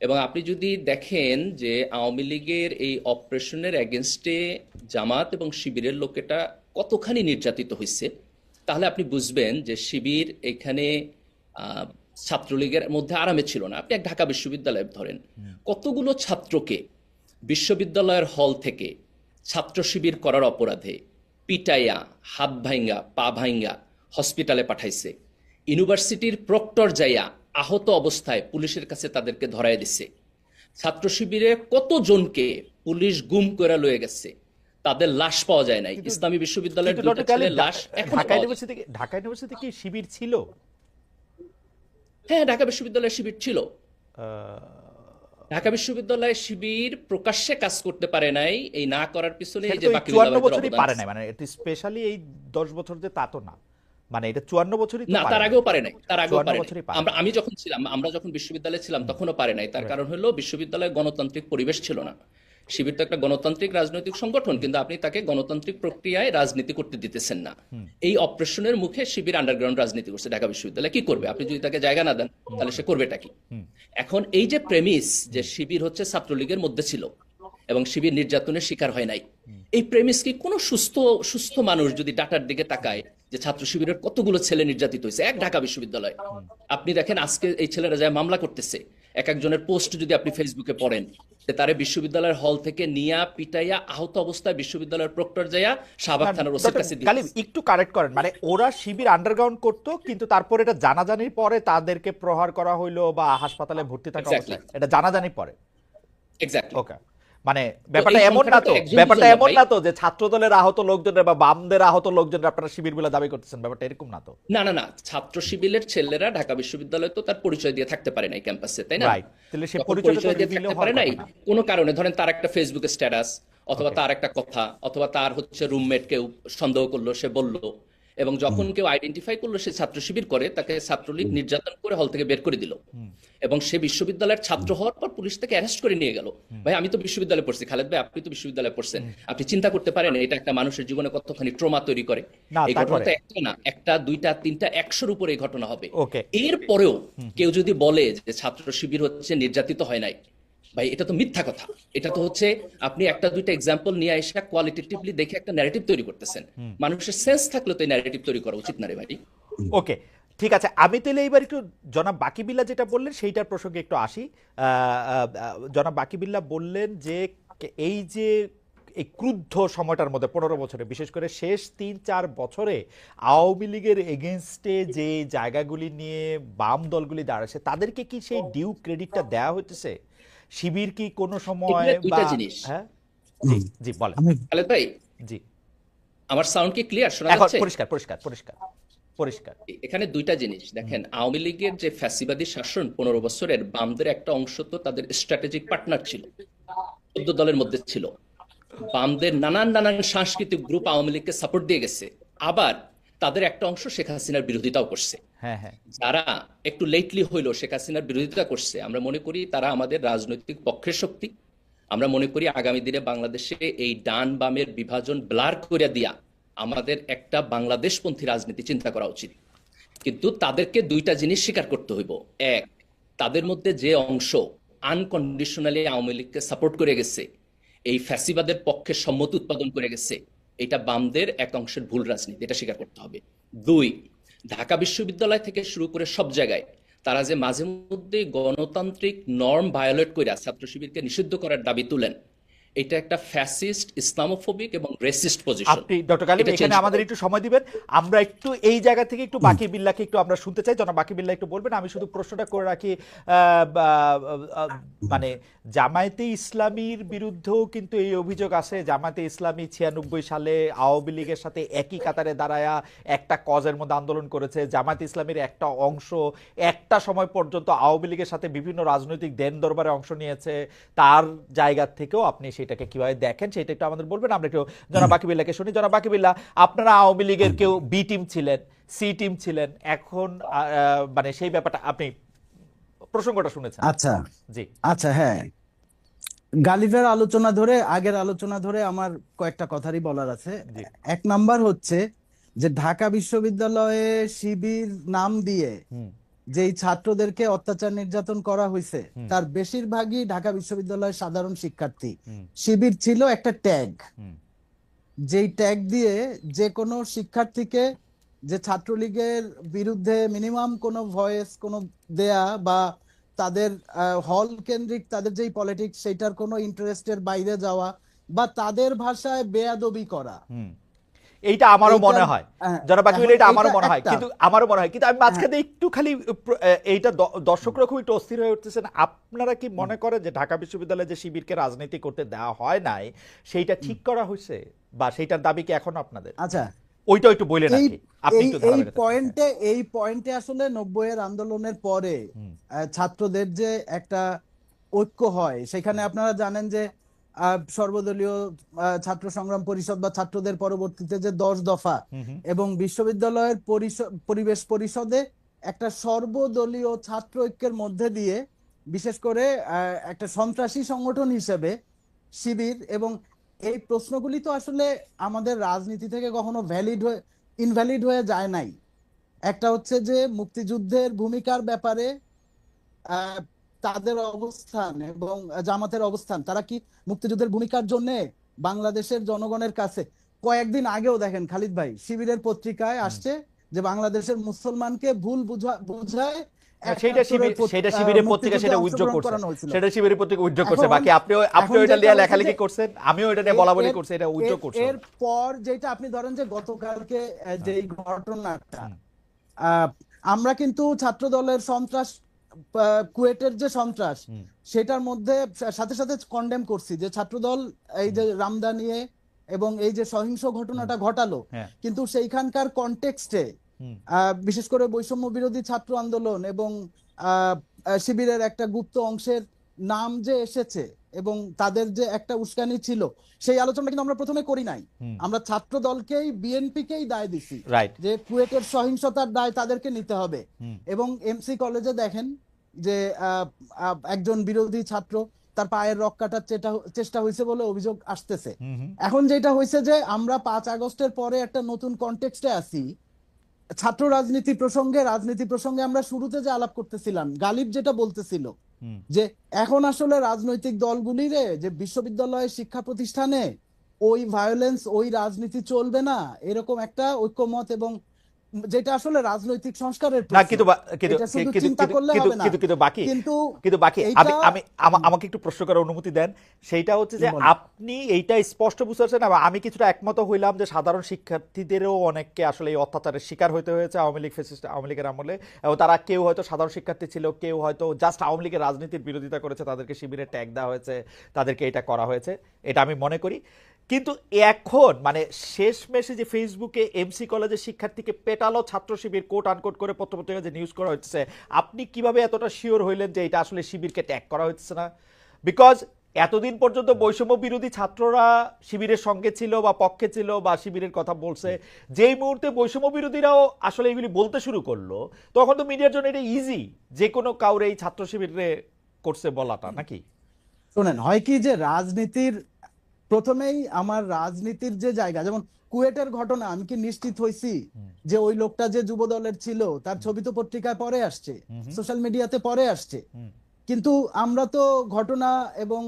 এবং আপনি যদি দেখেন যে আওয়ামী লীগের এই অপারেশনের এগেনস্টে জামাত এবং শিবিরের লোকেটা কতখানি নির্যাতিত হয়েছে, তাহলে আপনি বুঝবেন যে শিবির এখানে ছাত্রলীগের মধ্যে আরামে ছিল না। আপনি এক ঢাকা বিশ্ববিদ্যালয় ধরেন, কতগুলো ছাত্রকে বিশ্ববিদ্যালয়ের হল থেকে ছাত্র শিবির করার অপরাধে পিটাইয়া, হাত ভাঙ্গা, পা ভাঙ্গা হসপিটালে পাঠাইছে। ইউনিভার্সিটির প্রক্টর যাইয়া আহত অবস্থায় পুলিশের কাছে তাদেরকে ধরায় দিছে। ছাত্র শিবিরে কতজনকে পুলিশ গুম করে লয়ে গেছে, তাদের লাশ পাওয়া যায় নাই। ইসলামী বিশ্ববিদ্যালয়ের কিন্তু দুইটা ডক্টর গালিব, ছেলের লাশ এখনো ঢাকা পাওয়া যায়। ইউনিভার্সিটি কি শিবির ছিল? হ্যাঁ, ঢাকা বিশ্ববিদ্যালয়ে শিবির ছিল। আহ, ঢাকা বিশ্ববিদ্যালয়ে শিবির প্রকাশ্যে কাজ করতে পারে নাই, এই না করার পিছনে এই সেটা যে তো এই বাকি 54 উলামাদের বছরই অবদান পারে আছে। নাই, মানে এটা স্পেশালি এই 10 বছর যে তা তো না, মানে এটা 54 বছরই তো না, পারে তার নাই। আগেও পারে নাই, তার আগেও 54 পারে নাই। বছরই পারে আমি যখন ছিলাম, আমরা যখন বিশ্ববিদ্যালয়ে ছিলাম তখনও পারে নাই। তার Right. কারণ হলো বিশ্ববিদ্যালয়ে গণতান্ত্রিক পরিবেশ ছিল না। শিবির তো একটা গণতান্ত্রিক রাজনৈতিক সংগঠন, কিন্তু আপনি তাকে গণতান্ত্রিক প্রক্রিয়ায় রাজনীতি করতে দিতেছেন না। এই অপারেশনের মুখে শিবির আন্ডারগ্রাউন্ড রাজনীতি করছে ঢাকা বিশ্ববিদ্যালয়ে। কি করবে? আপনি যদি তাকে জায়গা না দেন তাহলে সে করবেটা কি? এখন এই যে প্রেমিস যে শিবির হচ্ছে ছাত্রলীগের মধ্যে ছিল এবং শিবির নির্যাতনের শিকার হয় নাই, এই প্রেমিস কি কোনো সুস্থ সুস্থ মানুষ যদি ডাটার দিকে তাকায় যে ছাত্র শিবিরের কতগুলো ছেলে নির্যাতিত হয়েছে এক ঢাকা বিশ্ববিদ্যালয়ে, আপনি দেখেন আজকে এই ছেলেরা যায় মামলা করতেছে। এক একজনের পোস্ট যদি আপনি ফেসবুকে পড়েন, যে তারে বিশ্ববিদ্যালয়ের হল থেকে নিয়া পিটাইয়া আহত অবস্থায় বিশ্ববিদ্যালয়ের প্রক্টর যাইয়া শাহবাগ থানার ওসির কাছে দিয়ে গালিব একটু কারেক্ট করেন, মানে ওরা শিবির আন্ডারগ্রাউন্ড করতো, কিন্তু তারপর এটা জানাজানির পরে তাদেরকে প্রহার করা হইলো বা হাসপাতালে ভর্তি থাকা Exactly. অবস্থায়, এটা জানাজানির পরে। এক্স্যাক্টলি। ওকে, মানে ব্যাপারটা এই এমন না সংখ্যাটা তো, তো একজন ব্যাপারটা দুজন না এমন ভাই। না তো যে ছাত্র দলের আহত লোকজনের বা বামদের আহত লোকজনের আপনারা শিবির বলে দাবি করতেছেন, ব্যাপারটা এরকম না তো। না না না, ছাত্র শিবিরের ছেলেরা ঢাকা বিশ্ববিদ্যালয়ে তো তার পরিচয় দিয়ে থাকতে পারে নাই ক্যাম্পাসে, তাই না? রাইট, তাহলে সে যখন পরিচয়টা তো পরিচয় দিয়ে রিভিল থাকতে হওয়ার পারে নাই কথা না। কোনো কারণে, ধরেন তার একটা ফেসবুকে স্ট্যাটাস অথবা Okay. তার একটা কথা অথবা তার হচ্ছে রুমমেট কেউ সন্দেহ করলো, সে বলল, এবং যখন কেউ আইডেন্টিফাই করলো সে ছাত্র শিবির করে, তাকে ছাত্রলীগ নির্যাতন করে হল থেকে বের করে দিল। এবং সে বিশ্ববিদ্যালয়ের ছাত্র হওয়ার পর পুলিশ তাকে অ্যারেস্ট করে নিয়ে গেল। ভাই আমি তো বিশ্ববিদ্যালয়ে পড়ছি, খালেদ ভাই আপনি তো বিশ্ববিদ্যালয়ে পড়ছেন, আপনি চিন্তা করতে পারেন এটা একটা মানুষের জীবনে কতখানি ট্রমা তৈরি করে। না, এই ঘটনা তারপরে তো একটা না, একটা দুইটা তিনটা 100-র উপরে এই ঘটনা হবে। ওকে, এরপরেও কেউ যদি বলে যে ছাত্র শিবির হচ্ছে নির্যাতিত হয় নাই, ভাই এটা তো মিথ্যা কথা। এটা তো হচ্ছে আপনি একটা দুইটা এক্সাম্পল নিয়ে এসে কোয়ালিটেটিভলি দেখে একটা ন্যারেটিভ তৈরি করতেছেন। মানুষের সেন্স থাকলে তো এই ন্যারেটিভ তৈরি করা উচিত না রে ভাই। ওকে, ঠিক আছে। আমি তাহলে এইবার একটু জনাব বাকিবিল্লাহ যেটা বললেন সেইটার প্রসঙ্গে একটু আসি। জনাব বাকিবিল্লাহ বললেন যে এই যে এই ক্রুদ্ধ সময়টার মধ্যে 15 বছরে, বিশেষ করে শেষ 3-4 বছরে আওয়ামী লীগের এগেনস্টে যে জায়গাগুলি নিয়ে বাম দলগুলি দাঁড়াচ্ছে, তাদেরকে কি সেই ডিউ ক্রেডিটটা দেওয়া হইতেছে? শিবির কি কোনো সময় এখানে বা দুইটা জিনিস। হ্যাঁ, জি জি বলেন। আমি খালেদ ভাই, জি, আমার সাউন্ড কি ক্লিয়ার শোনা এখন যাচ্ছে? পরিষ্কার পরিষ্কার পরিষ্কার পরিষ্কার। এখানে দুইটা জিনিস দেখেন। আওয়ামী লীগের যে ফ্যাসিবাদী শাসন 15 বছরের, বামদের একটা অংশ তো তাদের স্ট্র্যাটেজিক পার্টনার ছিল, 14 দলের মধ্যে ছিল। বামদের নানান নানান সাংস্কৃতিক গ্রুপ আওয়ামী লীগকে সাপোর্ট দিয়ে গেছে, আবার তাদের একটা অংশ শেখ হাসিনার বিরোধিতাও করছে। হ্যাঁ হ্যাঁ, যারা একটু লেটলি হইলো শেখ হাসিনার বিরোধিতা করছে, আমরা মনে করি তারা আমাদের রাজনৈতিক পক্ষের শক্তি। আমরা মনে করি আগামী দিনে বাংলাদেশে এই ডান বামের বিভাজন ব্লার করে দিয়া আমাদের একটা বাংলাদেশপন্থী রাজনীতি চিন্তা করা উচিত। কিন্তু তাদেরকে দুইটা জিনিস স্বীকার করতে হইব। এক, তাদের মধ্যে যে অংশ আনকন্ডিশনালি আওয়ামী লীগকে সাপোর্ট করে গেছে, এই ফ্যাসিবাদের পক্ষে সম্মতি উৎপাদন করে গেছে, এটা বামদের এক অংশের ভুল রাজনীতি, এটা স্বীকার করতে হবে। দুই, ঢাকা বিশ্ববিদ্যালয় থেকে শুরু করে সব জায়গায় তারা যে মাঝে মধ্যে গণতান্ত্রিক নর্ম ভায়োলেট করে ছাত্র শিবিরকে নিষিদ্ধ করার দাবি তুলেন, এটা একটা ফ্যাসিস্ট, ইসলামোফোবিক এবং রেসিস্ট পজিশন। আপনি ডক্টর গালিব এটা চেঞ্জ এখানে আমাদের একটু সময় দিবেন, আমরা একটু এই জায়গা থেকে একটু বাকি বিল্লাহকে একটু আমরা শুনতে চাই, জনাব বাকি বিল্লাহ একটু বলবেন। আমি শুধু প্রশ্নটা করে রাখি, মানে জামায়াতে ইসলামীর বিরুদ্ধেও কিন্তু এই অভিযোগ আছে, জামায়াতে ইসলামী 96 সালে আওয়ামী লীগের সাথে একই কাতারে দাঁড়ায়া একটা কজের মধ্যে আন্দোলন করেছে। জামায়াতে ইসলামীর একটা অংশ একটা সময় পর্যন্ত আওয়ামী লীগের সাথে বিভিন্ন রাজনৈতিক দেন দরবারে অংশ নিয়েছে। তার জায়গা থেকেও আপনি সেটাকে কিভাবে দেখেন সেটা একটু আমাদের বলবেন। আমরা একটু জনাব বাকি বিল্লাহকে শুনি। জনাব বাকি বিল্লাহ, আপনারা আওয়ামী লীগের কেউ বি টিম ছিলেন, সি টিম ছিলেন, এখন মানে সেই ব্যাপারটা আপনি প্রসঙ্গটা শুনেছেন। আচ্ছা জি আচ্ছা, হ্যাঁ, আগের আলোচনা ধরে আমার কয়েকটা কথারই বলার আছে। জি এক নাম্বার হচ্ছে যে ঢাকা বিশ্ববিদ্যালয়ে শিবির নাম দিয়ে হুম যেই ছাত্রদেরকে অত্যাচার নির্যাতন করা হয়েছে হুম তার বেশিরভাগই ঢাকা বিশ্ববিদ্যালয়ের সাধারণ শিক্ষার্থী। হুম শিবির ছিল একটা ট্যাগ, হুম যেই ট্যাগ দিয়ে যে কোনো শিক্ষার্থীকে, যে ছাত্রলীগের বিরুদ্ধে মিনিমাম কোনো ভয়েস কোনো দেয়া বা তাদের হল কেন্দ্রিক তাদের যেই পলিটিক্স সেইটার কোনো ইন্টারেস্টের বাইরে যাওয়া বা তাদের ভাষায় বেয়াদবি করা, হুম এইটা আমারও এইটার মনে হয়, জনাব বাকি এখন বিল্লাহ, এটা এইটা আমারও মনে হয়, একটা। কিন্তু আমারও মনে হয়, কিন্তু আমি হ্যাঁ, মাঝখানে একটু খালি এইটা দর্শকরা খুব একটু অস্থির হয়ে উঠতেছেন। আপনারা কি মনে করেন যে ঢাকা বিশ্ববিদ্যালয়ে যে শিবিরকে রাজনীতি করতে দেওয়া হয় নাই সেইটা ঠিক করা হয়েছে, বা সেইটার দাবি কি এখন আপনাদের? আচ্ছা, ওইটা একটু বললেন আর এই কি, আপনি এই একটু এই ধারাবাহিকতা। পয়েন্টে আসলে 90-এর আন্দোলনের পরে হুম ছাত্রদের যে একটা ঐক্য হয়, সেখানে আপনারা জানেন যে সর্বদলীয় ছাত্র সংগ্রাম পরিষদ বা ছাত্রদের পরবর্তীতে যে 10 দফা হুম হুম এবং বিশ্ববিদ্যালয়ের পরিবেশ পরিষদে একটা সর্বদলীয় ছাত্র ঐক্যের মধ্যে দিয়ে বিশেষ করে একটা সন্ত্রাসী সংগঠন হিসেবে শিবির, এবং এই প্রশ্নগুলি তো আসলে আমাদের রাজনীতি থেকে কখনো ইনভ্যালিড হয়ে যায় নাই। একটা হচ্ছে যে মুক্তিযুদ্ধের ভূমিকার ব্যাপারে আহ, তাদের অবস্থান এবং জামাতের অবস্থান, তারা কি মুক্তিযুদ্ধের ভূমিকার জন্য বাংলাদেশের জনগণের কাছে, কয়েকদিন আগেও দেখেন খালিদ ভাই শিবিরের পত্রিকায় হুম। আসছে যে বাংলাদেশের মুসলমানকে ভুল বুঝায় সেটা শিবিরের পত্রিকা মুক্তিযুদ্ধে সেটা উদ্যোগ অংশগ্রহণ করছে, করানো হয়েছিল। সেটা শিবিরের পত্রিকা উদ্যোগ করছে, এখন বাকি আপনিও এখন এটা যেটা নিয়ে হয়েছে লেখালেখি যে করছেন, আমিও এটা নিয়ে বলা বলি এর করছি, এটা উদ্যোগ করছে এর ওরা। পর যেটা আপনি ধরেন যে গতকালকে হ্যাঁ, যেই ঘটনাটা, হুম আহ, আমরা কিন্তু ছাত্র দলের সন্ত্রাস, কুয়েটের যে সন্ত্রাস হুম সেটার মধ্যে সাথে সাথে কন্ডেম করছি যে ছাত্রদল এই হুম যে রামদা নিয়ে এবং এই যে সহিংস হুম, ঘটনাটা ঘটালো, হ্যাঁ কিন্তু সেইখানকার কনটেক্সটে হুম বিশেষ করে বৈষম্য বিরোধী ছাত্র আন্দোলন এবং আহ, শিবিরের একটা গুপ্ত অংশের নাম যে এসেছে এবং তাদের যে একটা উস্কানি ছিল, সেই আলোচনাটা কিন্তু আমরা প্রথমে করি নাই। হুম আমরা ছাত্র দলকেই বিএনপিকেই দায় দিছি রাইট যে কুয়েটের সহিংসতার দায় তাদেরকে নিতে হবে। হুম এবং এমসি কলেজে দেখেন যে একজন বিরোধী ছাত্র তার পায়ের রক কাটার চেষ্টা হয়েছে বলে অভিযোগ আসতেছে। হুম হুম এখন যেটা হয়েছে যে আমরা 5 আগস্টের পরে একটা নতুন কনটেক্সটে আছি। ছাত্র রাজনীতি প্রসঙ্গে আমরা শুরুতে যে আলাপ করতেছিলাম, গালিব যেটা বলতেছিল হুম যে এখন আসলে রাজনৈতিক দলগুলিরে যে বিশ্ববিদ্যালয় শিক্ষা প্রতিষ্ঠানে ওই ভায়োলেন্স ওই রাজনীতি চলবে না, এরকম একটা ঐক্যমত, এবং যেটা আসলে রাজনৈতিক সংস্কারের না, প্রশ্ন, কিন্তু কিন্তু এটা শুধু কিন্তু চিন্তা করলে কিন্তু হবে না। কিন্তু কিন্তু বাকি কিন্তু কিন্তু বাকি এইটা আমি আমি আমাকে একটু প্রশ্ন করার অনুমতি দেন। সেইটা হচ্ছে যে বলেন। আপনি এইটা স্পষ্ট বুঝতে আমি কিছুটা একমত হইলাম যে সাধারণ শিক্ষার্থীদেরও অনেককে আসলে এই অত্যাচারের শিকার হতে হয়েছে আওয়ামী লীগ ফ্যাসিস্ট আওয়ামী লীগের আমলে, এবং তারা কেউ হয়তো সাধারণ শিক্ষার্থী ছিল, কেউ হয়তো জাস্ট আওয়ামী লীগের রাজনীতির বিরোধিতা করেছে, তাদেরকে শিবিরে ট্যাগ দেওয়া হয়েছে, তাদেরকে এটা করা হয়েছে, এটা আমি মনে করি। কিন্তু এখন মানে শেষমেশে যে ফেসবুকে এমসি কলেজের শিক্ষার্থীকে পেটালো ছাত্র শিবির কোট আনকোট করে পত্রপত্রিকা যে নিউজ করা হচ্ছে, আপনি কিভাবে এতটা শিওর হইলেন যে এটা আসলে শিবিরকে ট্যাগ করা হচ্ছে না? বিকজ এতদিন পর্যন্ত বৈষম্য বিরোধী ছাত্ররা শিবিরের সঙ্গে ছিল বা পক্ষে ছিল বা শিবিরের কথা বলছে, যেই মুহূর্তে বৈষম্য বিরোধীরাও আসলে এগুলি বলতে শুরু করলো, তখন তো মিডিয়ার জন্য এটা ইজি যে কোনো কাউরে এই ছাত্র শিবিরে করছে বলাটা, নাকি? শোনেন, হয় কি যে প্রথমেই আমার রাজনীতির যে জায়গা, যেমন কুয়েটের ঘটনা, আমি কি নিশ্চিত হইছি যে ওই লোকটা যে যুব দলের ছিল তার ছবি তো পত্রিকায় পরে আসছে, সোশ্যাল মিডিয়াতে পরে আসছে, কিন্তু আমরা তো ঘটনা এবং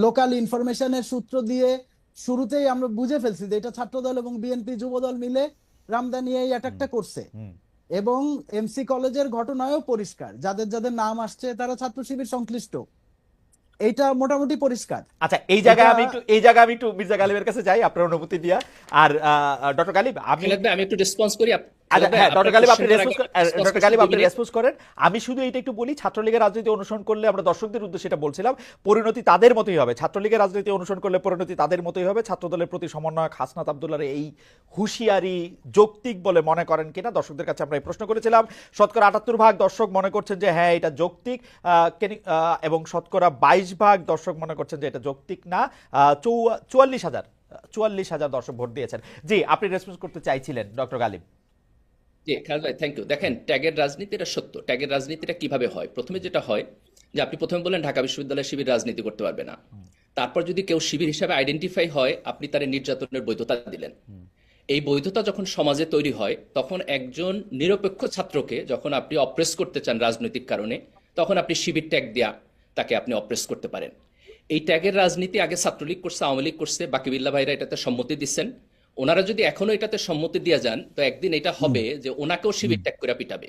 লোকাল ইনফরমেশনের সূত্র দিয়ে শুরুতেই আমরা বুঝে ফেলছি যে এটা ছাত্রদল এবং বিএনপি যুবদল মিলে রামদা নিয়ে এই অ্যাটাকটা করছে। এবং এমসি কলেজের ঘটনায়ও পরিষ্কার যাদের যাদের নাম আসছে তারা ছাত্র শিবির সংশ্লিষ্ট। এইটা মোটামুটি পরিষ্কার। আচ্ছা, এটা এই জায়গায় আমি একটু মির্জা গালিবের কাছে যাই আপনার অনুমতি দিয়া। আর ডক্টর গালিব, আমি খালেদ ভাই আমি একটু রেসপন্স করি আচ্ছা, খালেদ ভাই হ্যাঁ আপনার ডক্টর গালিব আপনি কোশ্চেনটার রেসপন্স আগে রেসপন্স ডক্টর করছি গালিব 2 আপনি মিনিট। রেসপন্স করেন। আমি শুধু এইটা একটু বলি, ছাত্রলীগের রাজনীতি অনুসরণ করলে, আমরা দর্শকদের উদ্দেশ্যে এটা বলছিলাম, পরিণতি তাদের মতোই হবে। ছাত্রলীগের রাজনীতি অনুসরণ করলে পরিণতি তাদের মতোই হবে। ছাত্রদলের প্রতি সমন্বয়ক হাসনাত আব্দুল্লাহর এই হুঁশিয়ারি যৌক্তিক বলে মনে করেন কিনা, দর্শকদের কাছে আমরা এই প্রশ্ন করেছিলাম। শতকরা 78% দর্শক মনে করছেন যে হ্যাঁ এটা যৌক্তিক, এবং শতকরা 22% দর্শক মনে করছেন যে এটা যৌক্তিক না। 44,000 দর্শক ভোট দিয়েছেন। জি, আপনি রেসপন্স করতে চাইছিলেন ডক্টর গালিব। জি খালেদ ভাই থ্যাংক ইউ। দেখেন ট্যাগের রাজনীতি এটা সত্য। ট্যাগের রাজনীতিটা কিভাবে হয়? প্রথমে যেটা হয় যে আপনি প্রথমে বললেন ঢাকা বিশ্ববিদ্যালয়ে শিবির রাজনীতি করতে পারবে না। তারপর যদি কেউ শিবির হিসাবে আইডেন্টিফাই হয়, আপনি তার নির্যাতনের বৈধতা দিলেন। এই বৈধতা যখন সমাজে তৈরি হয়, তখন একজন নিরপেক্ষ ছাত্রকে যখন আপনি অপ্রেস করতে চান রাজনৈতিক কারণে, তখন আপনি শিবির ট্যাগ দিয়া তাকে আপনি অপ্রেস করতে পারেন। এই ট্যাগের রাজনীতি আগে ছাত্রলীগ করছে, আওয়ামী লীগ করছে, বাকিবিল্লাহ ভাইরা এটাতে সম্মতি দিচ্ছেন। ওনারা যদি এখনো এটাতে সম্মতি দিয়ে যান, তো একদিন এটা হবে যে ওনাকেও শিবির ট্যাগ করে পিটাবে।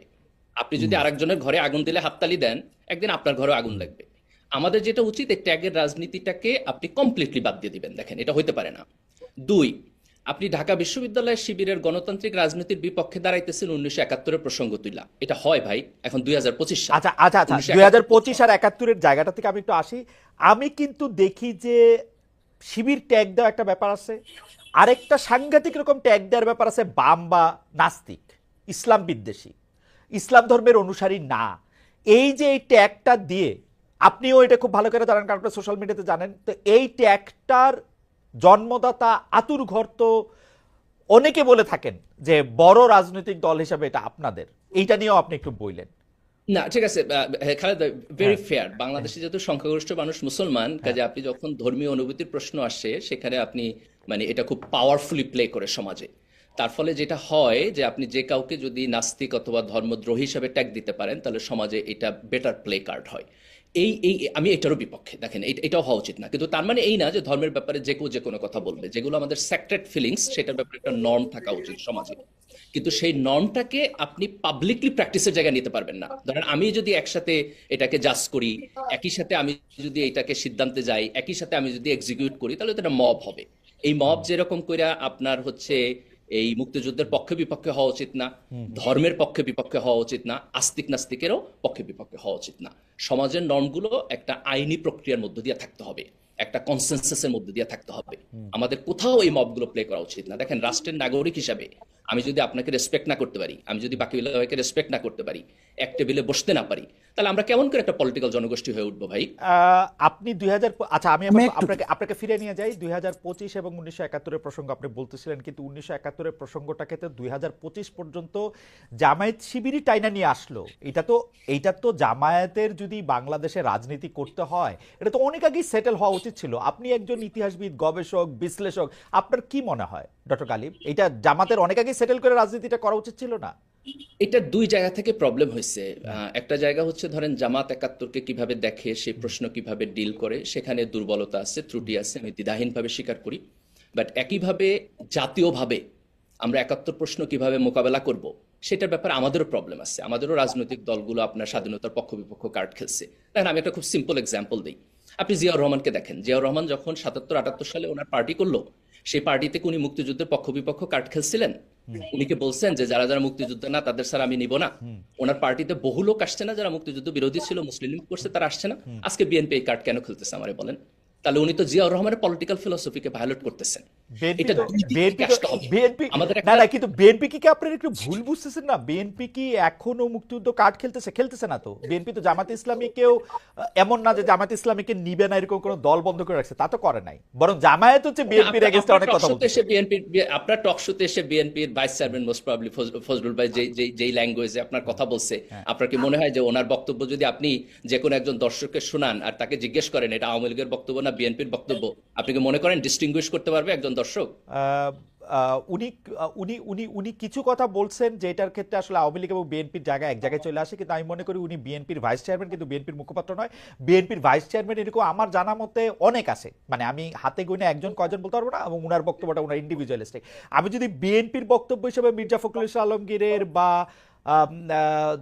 আপনি যদি আরেকজনের ঘরে আগুন দিলে হাততালি দেন, একদিন আপনার ঘরে আগুন লাগবে। আমাদের যেটা উচিত, এই ট্যাগের রাজনীতিটাকে আপনি কমপ্লিটলি বাদ দিয়ে দিবেন। দেখেন এটা হইতে পারে না। 2, আপনি ঢাকা বিশ্ববিদ্যালয়ের শিবিরের গণতান্ত্রিক রাজনীতির বিপক্ষে দাঁড়াইতেছেন 1971-এর প্রসঙ্গ তুইলা। এটা হয় ভাই, এখন 2025 সাল। আচ্ছা আচ্ছা আচ্ছা, 1971 2025 আর 71-এর জায়গাটা থেকে আমি একটু আসি। আমি কিন্তু দেখি যে শিবির ট্যাগ দেওয়া একটা ব্যাপার আছে, আরেকটা সাংঘাতিক রকম ট্যাগ দেওয়ার ব্যাপার আছে বাম বা নাস্তিক, ইসলাম বিদ্বেষী, ইসলাম ধর্মের অনুসারী না। এই যে এই ট্যাগটা দিয়ে, আপনিও এটা খুব ভালো করে জানেন কারণ আপনি সোশ্যাল মিডিয়াতে জানেন, তো এই ট্যাগটার জন্মদাতা আতুর ঘর তো অনেকে বলে থাকেন যে বড় রাজনৈতিক দল হিসাবে এটা আপনাদের, এইটা নিয়েও আপনি একটু বললেন। না ঠিক আছে খালেদ ভেরি হ্যাঁ ফেয়ার। বাংলাদেশে যেহেতু সংখ্যাগরিষ্ঠ মানুষ মুসলমান, কাজে আপনি যখন ধর্মীয় অনুভূতির প্রশ্ন আসে সেখানে আপনি মানে এটা খুব পাওয়ারফুলি প্লে করে সমাজে। তার ফলে যেটা হয় যে আপনি যে কাউকে যদি নাস্তিক অথবা ধর্মদ্রোহী হিসাবে ট্যাগ দিতে পারেন, তাহলে সমাজে এটা বেটার প্লে কার্ড হয়। এই এই আমি এটারও বিপক্ষে। দেখেন এটাও হওয়া উচিত না, কিন্তু তার মানে এই না যে ধর্মের ব্যাপারে যে কেউ যে কোনো কথা বলবে। যেগুলো আমাদের স্যাক্রেড ফিলিংস, সেটার ব্যাপারে একটা নর্ম থাকা উচিত সমাজে। কিন্তু সেই নর্মটাকে আপনি পাবলিকলি প্র্যাকটিসের জায়গায় নিতে পারবেন না। ধরেন আমি যদি একসাথে এটাকে জাজ করি, একই সাথে আমি যদি এটাকে সিদ্ধান্তে যাই, একই সাথে আমি যদি এক্সিকিউট করি, তাহলে তো এটা মব হবে। এই মব যেরকম কইরা আপনার হচ্ছে এই মুক্তিযুদ্ধের পক্ষে বিপক্ষে হওয়া উচিত না, ধর্মের পক্ষে বিপক্ষে হওয়া উচিত না, আস্তিক নাস্তিকেরও পক্ষে বিপক্ষে হওয়া উচিত না। সমাজের নর্মগুলো একটা আইনি প্রক্রিয়ার মধ্য দিয়ে থাকতে হবে, একটা কনসেনসাসের মধ্যে দিয়ে থাকতে হবে। আমাদের কোথাও এই মবগুলো প্লে করা উচিত না। দেখেন রাষ্ট্রের নাগরিক হিসাবে আমি যদি আপনাকে রেসপেক্ট না করতে পারি, আমি যদি বাকি ভাইকে রেসপেক্ট না করতে পারি, এক টেবিলে বসতে না পারি, তাহলে আমরা কেমন করে একটা পলিটিক্যাল জনগোষ্ঠী হয়ে উঠবো ভাই? আপনি 2000, আচ্ছা আমি আমি আবার একটু আপনাকে ফিরে নিয়ে যাই। 2025 এবং 1971-এর প্রসঙ্গ আপনি বলতেছিলেন, কিন্তু 1971-এর প্রসঙ্গটাকে তো 2025 পর্যন্ত জামায়াত শিবিরই টাইনা নিয়ে আসলো। এইটা তো জামায়াতের যদি বাংলাদেশে রাজনীতি করতে হয়, এটা তো অনেক আগেই সেটেল হওয়া উচিত ছিল। আপনি একজন ইতিহাসবিদ, গবেষক, বিশ্লেষক, আপনার কি মনে হয় ডক্টর গালিব, এটা জামাতের অনেক আগেই সেটেল করে রাজনীতিটা করা উচিত ছিল না? এটা দুই জায়গা থেকে প্রবলেম হয়েছে। একটা জায়গা হচ্ছে ধরেন জামাত 71-কে কিভাবে দেখে, সেই প্রশ্ন কিভাবে ডিল করে, সেখানে দুর্বলতা আছে, ত্রুটি আছে, আমি দ্বিধাহীনভাবে স্বীকার করি। বাট একইভাবে জাতীয়ভাবে আমরা 71 প্রশ্ন কিভাবে মোকাবেলা করব, সেটার ব্যাপারে আমাদেরও প্রবলেম আছে। আমাদেরও রাজনৈতিক দলগুলো আপনার স্বাধীনতার পক্ষ বিপক্ষ কার্ড খেলছে। দেখেন আমি একটা খুব সিম্পল এক্সাম্পল দিই। আপনি জিয়াউর রহমানকে দেখেন। জিয়াউর রহমান যখন 77-78 সালে ওনার পার্টি করলো, সেই পার্টিতে উনি মুক্তিযুদ্ধের পক্ষ বিপক্ষ কার্ড খেলছিলেন? উনি কি বলছেন যে যারা যারা মুক্তিযুদ্ধ না তাদের স্যার আমি নিব না? ওনার পার্টিতে বহু লোক আসছে না যারা মুক্তিযুদ্ধ বিরোধী ছিল, মুসলিম লীগ করছে, তারা আসছে না? আজকে বিএনপি এই কার্ড কেন খেলতেছে আমারে বলেন? তাহলে উনি তো জিয়াউর রহমানের পলিটিক্যাল ফিলোসফিকে ভায়োলেট করতেছেন। এটা দুই দিক থেকে আসতে হবে। আমাদের না একটা না, কিন্তু বিএনপি কি আপনারা একটু ভুল বুঝতেছেন না? বিএনপি কি এখনো মুক্তিযুদ্ধ কার্ড খেলতেছে না তো। বিএনপি তো জামাত ইসলামীকেও এমন না যে জামাত ইসলামীকে নিবে না এরকম কোনো দল বন্ধ করে রাখছে, তা তো করে নাই। বরং জামায়াত হচ্ছে বিএনপির এগেইনস্টে অনেক কথা বলছে। আপনার টক শোতে এসে বিএনপির vice chairman most probably Fazlul ভাই যেই ল্যাঙ্গুয়েজে আপনার কথা বলছে, আপনার কি মনে হয় যে ওনার বক্তব্য যদি আপনি যে কোনো একজন দর্শককে শোনান আর তাকে জিজ্ঞেস করেন এটা আওয়ামী লীগের বক্তব্য না বিএনপির বক্তব্য, আপনি কি মনে করেন ডিস্টিংগুইশ করতে পারবে একজন দর্শক? উনি উনি উনি উনি কিছু কথা বলছেন যে এটার ক্ষেত্রে আসলে আওয়ামী লীগ এবং বিএনপির জায়গায় এক জায়গায় চলে আসে, কিন্তু আমি মনে করি উনি বিএনপির ভাইস চেয়ারম্যান, কিন্তু বিএনপির মুখপাত্র নয়। বিএনপির ভাইস চেয়ারম্যান এরকম আমার জানা মতে অনেক আছে, মানে আমি হাতে গুনে একজন কয়জন বলতে পারবো না, এবং উনার বক্তব্যটা উনার ইন্ডিভিজুয়ালিস্টিক। আমি যদি বিএনপির বক্তব্য হিসেবে মির্জা ফখরুল ইসলাম আলমগীরের বা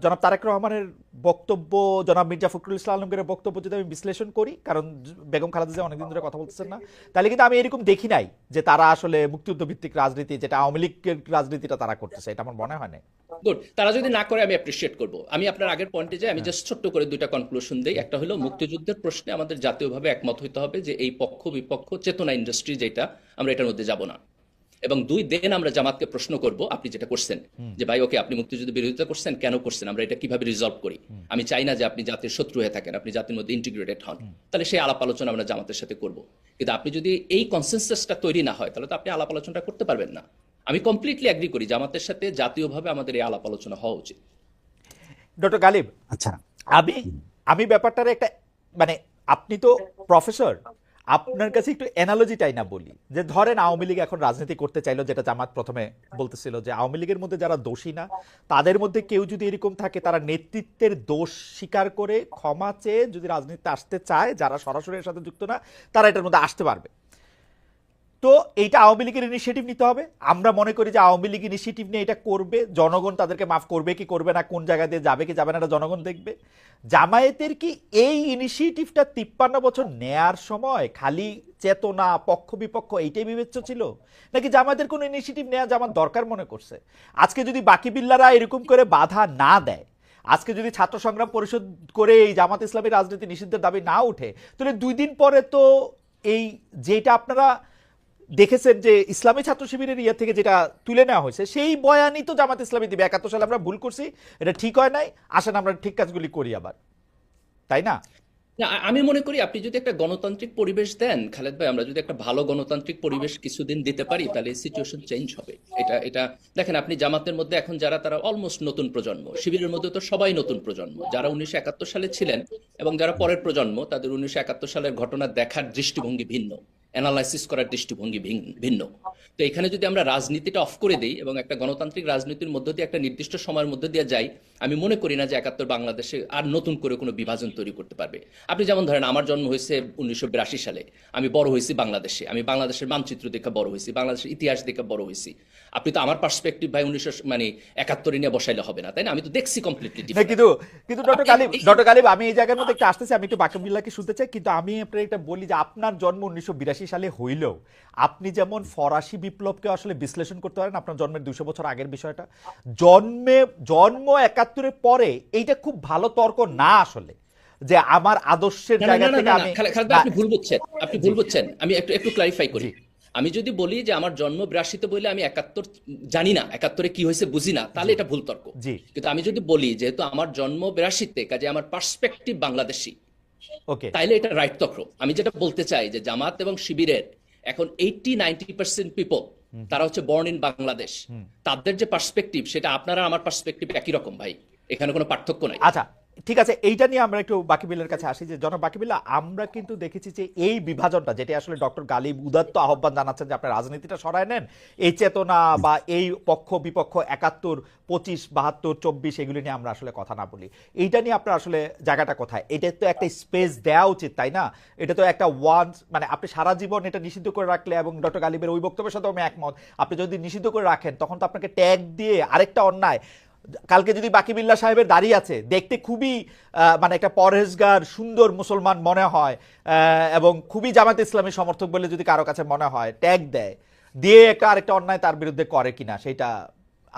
জনাব তারেক রহমানের বক্তব্য, জনাব মির্জা ফখরুল ইসলাম আলমগীরের বক্তব্য যদি আমি বিশ্লেষণ করি, কারণ বেগম খালেদা জিয়া অনেকদিন ধরে কথা বলতেছেন না, তাহলে কিন্তু আমি এরকম দেখি নাই যে তারা আসলে মুক্তিযুদ্ধ ভিত্তিক রাজনীতি, যেটা আওয়ামী লীগের রাজনীতিটা তারা করতেছে, এটা আমার মনে হয় না। গুড, তারা যদি না করে আমি অ্যাপ্রিসিয়েট করব। আমি আপনার আগের পয়েন্টে যাই, আমি জাস্ট ছোট্ট করে দুইটা কনক্লুশন দেই। একটা হলো মুক্তিযুদ্ধের প্রশ্নে আমাদের জাতীয়ভাবে একমত হইতে হবে যে এই পক্ষ বিপক্ষ চেতনা ইন্ডাস্ট্রি যেটা, আমরা এটার মধ্যে যাব না। এবং দুই, দেন আমরা জামাতকে প্রশ্ন করব, আপনি যেটা করছেন যে ভাই ওকে আপনি মুক্তিযুদ্ধ বিরোধিতা করছেন, কেন করছেন, আমরা এটা কিভাবে রিজলভ করি। আমি চাই না যে আপনি জাতির শত্রু হয়ে থাকেন, আপনি জাতির মধ্যে ইন্টিগ্রেটেড হন। তাহলে সেই আলাপ আলোচনা আমরা জামাতের সাথে করব। কিন্তু আপনি যদি এই কনসেনসাসটা তৈরি না হয়, তাহলে তো আপনি আলাপ আলোচনাটা করতে পারবেন না। আমি কমপ্লিটলি এগ্রি করি, জামাতের সাথে জাতীয়ভাবে আমাদের এই আলাপ আলোচনা হওয়া উচিত। ডক্টর গালিব, আচ্ছা, আমি আমি ব্যাপারটার একটা, মানে আপনি তো প্রফেসর, আপনার কাছে একটু অ্যানালজিটাই না বলি, যে ধরেন আওয়ামী লীগ এখন রাজনীতি করতে চাইলো, যেটা জামাত প্রথমে বলতেছিল যে আওয়ামী লীগের মধ্যে যারা দোষী না, তাদের মধ্যে কেউ যদি এরকম থাকে তারা নেতৃত্বের দোষ স্বীকার করে ক্ষমা চেয়ে যদি রাজনীতিতে আসতে চায়, যারা সরাসরি এর সাথে যুক্ত না, তারা এটার মধ্যে আসতে পারবে। তো এইটা আওয়ামী লীগের ইনিশিয়েটিভ নিতে হবে। আমরা মনে করি যে আওয়ামী লীগ ইনিশিয়েটিভ নিয়ে এটা করবে, জনগণ তাদেরকে মাফ করবে কি করবে না, কোন জায়গা দিয়ে যাবে কি যাবে না, এটা জনগণ দেখবে। জামায়াতের কি এই ইনিশিয়েটিভটা 53 বছর নেয়ার সময় খালি চেতনা, পক্ষ বিপক্ষ এইটাই বিবেচ্য ছিল, নাকি জামায়াতের কোনো ইনিশিয়েটিভ নেওয়া জামাত দরকার মনে করছে? আজকে যদি বাকি বিল্লারা এরকম করে বাধা না দেয়, আজকে যদি ছাত্র সংগ্রাম পরিষদ করে এই জামাত ইসলামী রাজনীতি নিষিদ্ধের দাবি না উঠে, তাহলে 2 দিন পরে তো এই যেটা আপনারা দেখেছেন যে ইসলামী ছাত্র শিবিরের ইয়ে থেকে যেটা তুলে নেওয়া হয়েছে, সেই বয়ানই তো জামাত ইসলামী দিবে 71 সালে আমরা ভুল করছি, এটা ঠিক হয় নাই, আসেন আমরা ঠিক কাজগুলি করি আবার, তাই না? না, আমি মনে করি আপনি যদি একটা গণতান্ত্রিক পরিবেশ দেন খালেদ ভাই, আমরা যদি একটা ভালো গণতান্ত্রিক পরিবেশ কিছুদিন দিতে পারি, তাহলে সিচুয়েশন চেঞ্জ হবে। এটা এটা দেখেন, আপনি জামাতের মধ্যে এখন যারা, তারা অলমোস্ট নতুন প্রজন্ম, শিবিরের মধ্যে তো সবাই নতুন প্রজন্ম, যারা 1971 সালে ছিলেন এবং যারা পরের প্রজন্ম, তাদের 1971 সালের ঘটনা দেখার দৃষ্টিভঙ্গি ভিন্ন, অ্যানালাইসিস করার দৃষ্টিভঙ্গি ভিন্ন। তো এখানে যদি আমরা রাজনীতিটা অফ করে দিই এবং একটা গণতান্ত্রিক রাজনীতির মধ্য দিয়ে একটা নির্দিষ্ট সময়ের মধ্যে দিয়ে যাই, আমি মনে করি না যে 71 বাংলাদেশে আর নতুন করে কোনো বিভাজন তৈরি করতে পারবে। আপনি যেমন ধরেন, আমার জন্ম হয়েছে 1982 সালে, আমি বড় হয়েছি বাংলাদেশে, আমি বাংলাদেশের মানচিত্র দেখে বড় হয়েছি, বাংলাদেশের ইতিহাস দেখে বড় হয়েছি। আপনি তো আমার পার্সপেক্টিভ ভাই 1971 নিয়ে বসাইলে হবে না, তাই না? আমি তো দেখছি কমপ্লিটলি না, ডিফারেন্ট। কিন্তু ডক্টর গালিব আমি এই জায়গার মধ্যে একটু আসতেছি, আমি একটু বাকিবিল্লাহকে শুনতে চাই, কিন্তু আমি আপনার একটা বলি যে আপনার জন্ম 1982 সালে হইলেও আপনি যেমন ফরাসি বিপ্লবকে আসলে বিশ্লেষণ করতে পারেন, আপনার জন্মের 200 বছর আগের বিষয়টা, জন্ম 71-এর পরে এইটা খুব ভালো তর্ক না আসলে, যে আমার আদর্শের না না জায়গা না না থেকে না, আমি খালেদ ভাই আপনি ভুল বুঝছেন, আপনি ভুল বুঝছেন। আমি একটু একটু ক্লারিফাই করি। জি আমি যদি বলি যে আমার জন্ম 82-তে বলে আমি 71 জানি না, 71-এ কি হয়েছে বুঝি না, তাহলে এটা ভুল তর্ক। জি কিন্তু আমি যদি বলি যেহেতু আমার জন্ম 82-তে, কাজে আমার পার্সপেক্টিভ বাংলাদেশী, ওকে তাইলে এটা রাইট তর্ক। আমি যেটা বলতে চাই যে জামাত এবং শিবিরের এখন 80-90% পিপল, তারা হচ্ছে বর্ন ইন বাংলাদেশ। তাদের যে পার্সপেক্টিভ, সেটা আপনারা আমার পার্সপেক্টিভ একই রকম ভাই, এখানে কোনো পার্থক্য নাই। আচ্ছা ঠিক আছে, এইটা নিয়ে আমরা একটু বাকিবিল্লার কাছে আসি। যে জনাব বাকিবিল্লাহ, আমরা কিন্তু দেখেছি যে এই বিভাজনটা, যেটা আসলে ডক্টর গালিব উদাত্ত আহ্বান জানাচ্ছেন যে আপনার রাজনীতিটা সরায় নেন, এই চেতনা বা এই পক্ষ বিপক্ষ 71, 25, 72, 24 এগুলি নিয়ে আমরা আসলে কথা না বলি, এইটা নিয়ে আপনার আসলে জায়গাটা কোথায়? এটা তো একটা স্পেস দেওয়া উচিত, তাই না? এটা তো একটা ওয়ান্স, মানে আপনি সারা জীবন এটা নিষিদ্ধ করে রাখলে, এবং ডক্টর গালিবের ওই বক্তব্যের সাথে আমি একমত, আপনি যদি নিষিদ্ধ করে রাখেন তখন তো আপনাকে ট্যাগ দিয়ে আরেকটা অন্যায়, কালকে যদি বাকিবিল্লাহ সাহেবের দাঁড়িয়ে আছে, দেখতে খুবই মানে একটা পরহেজগার সুন্দর মুসলমান মনে হয়, এবং খুবই জামাত ইসলামী সমর্থক বলে যদি কারো কাছে মনে হয়, ট্যাগ দেয়, দিয়ে একটা আরেকটা অন্যায় তার বিরুদ্ধে করে কিনা, সেটা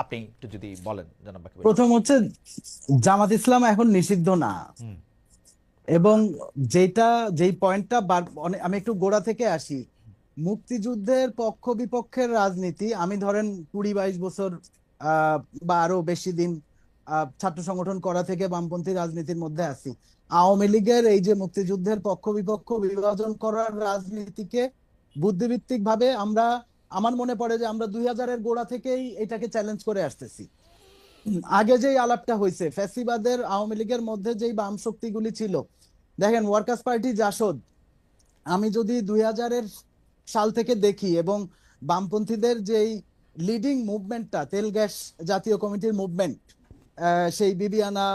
আপনি একটু যদি বলেন জনাব বাকিবিল্লাহ। প্রথম হচ্ছে জামাত ইসলাম এখন নিষিদ্ধ না, এবং যেই পয়েন্টটা আমি একটু গোড়া থেকে আসি, মুক্তিযুদ্ধের পক্ষ বিপক্ষের রাজনীতি, আমি ধরেন 20-22 বছর বা আরো বেশি দিন ছাত্র সংগঠন করা থেকে বামপন্থী রাজনীতির মধ্যে আছি। আওয়ামী লীগের এই যে মুক্তিযুদ্ধের পক্ষ বিপক্ষ বিভাজন করার রাজনীতিকে বুদ্ধিভিত্তিক ভাবে আমার মনে পড়ে যে আমরা 2000-এর গোড়া থেকেই এটাকে চ্যালেঞ্জ করে আসতেছি। আগে যেই আলাপটা হয়েছে ফ্যাসিবাদের আওয়ামী লীগের মধ্যে যেই বাম শক্তিগুলি ছিল, দেখেন ওয়ার্কার্স পার্টি জাসদ, আমি যদি 2000-এর সাল থেকে দেখি, এবং বামপন্থীদের যেই লিডিং মুভমেন্টটা, তেল গ্যাস জাতীয় কমিটির মুভমেন্ট, সেই বিবিয়ানা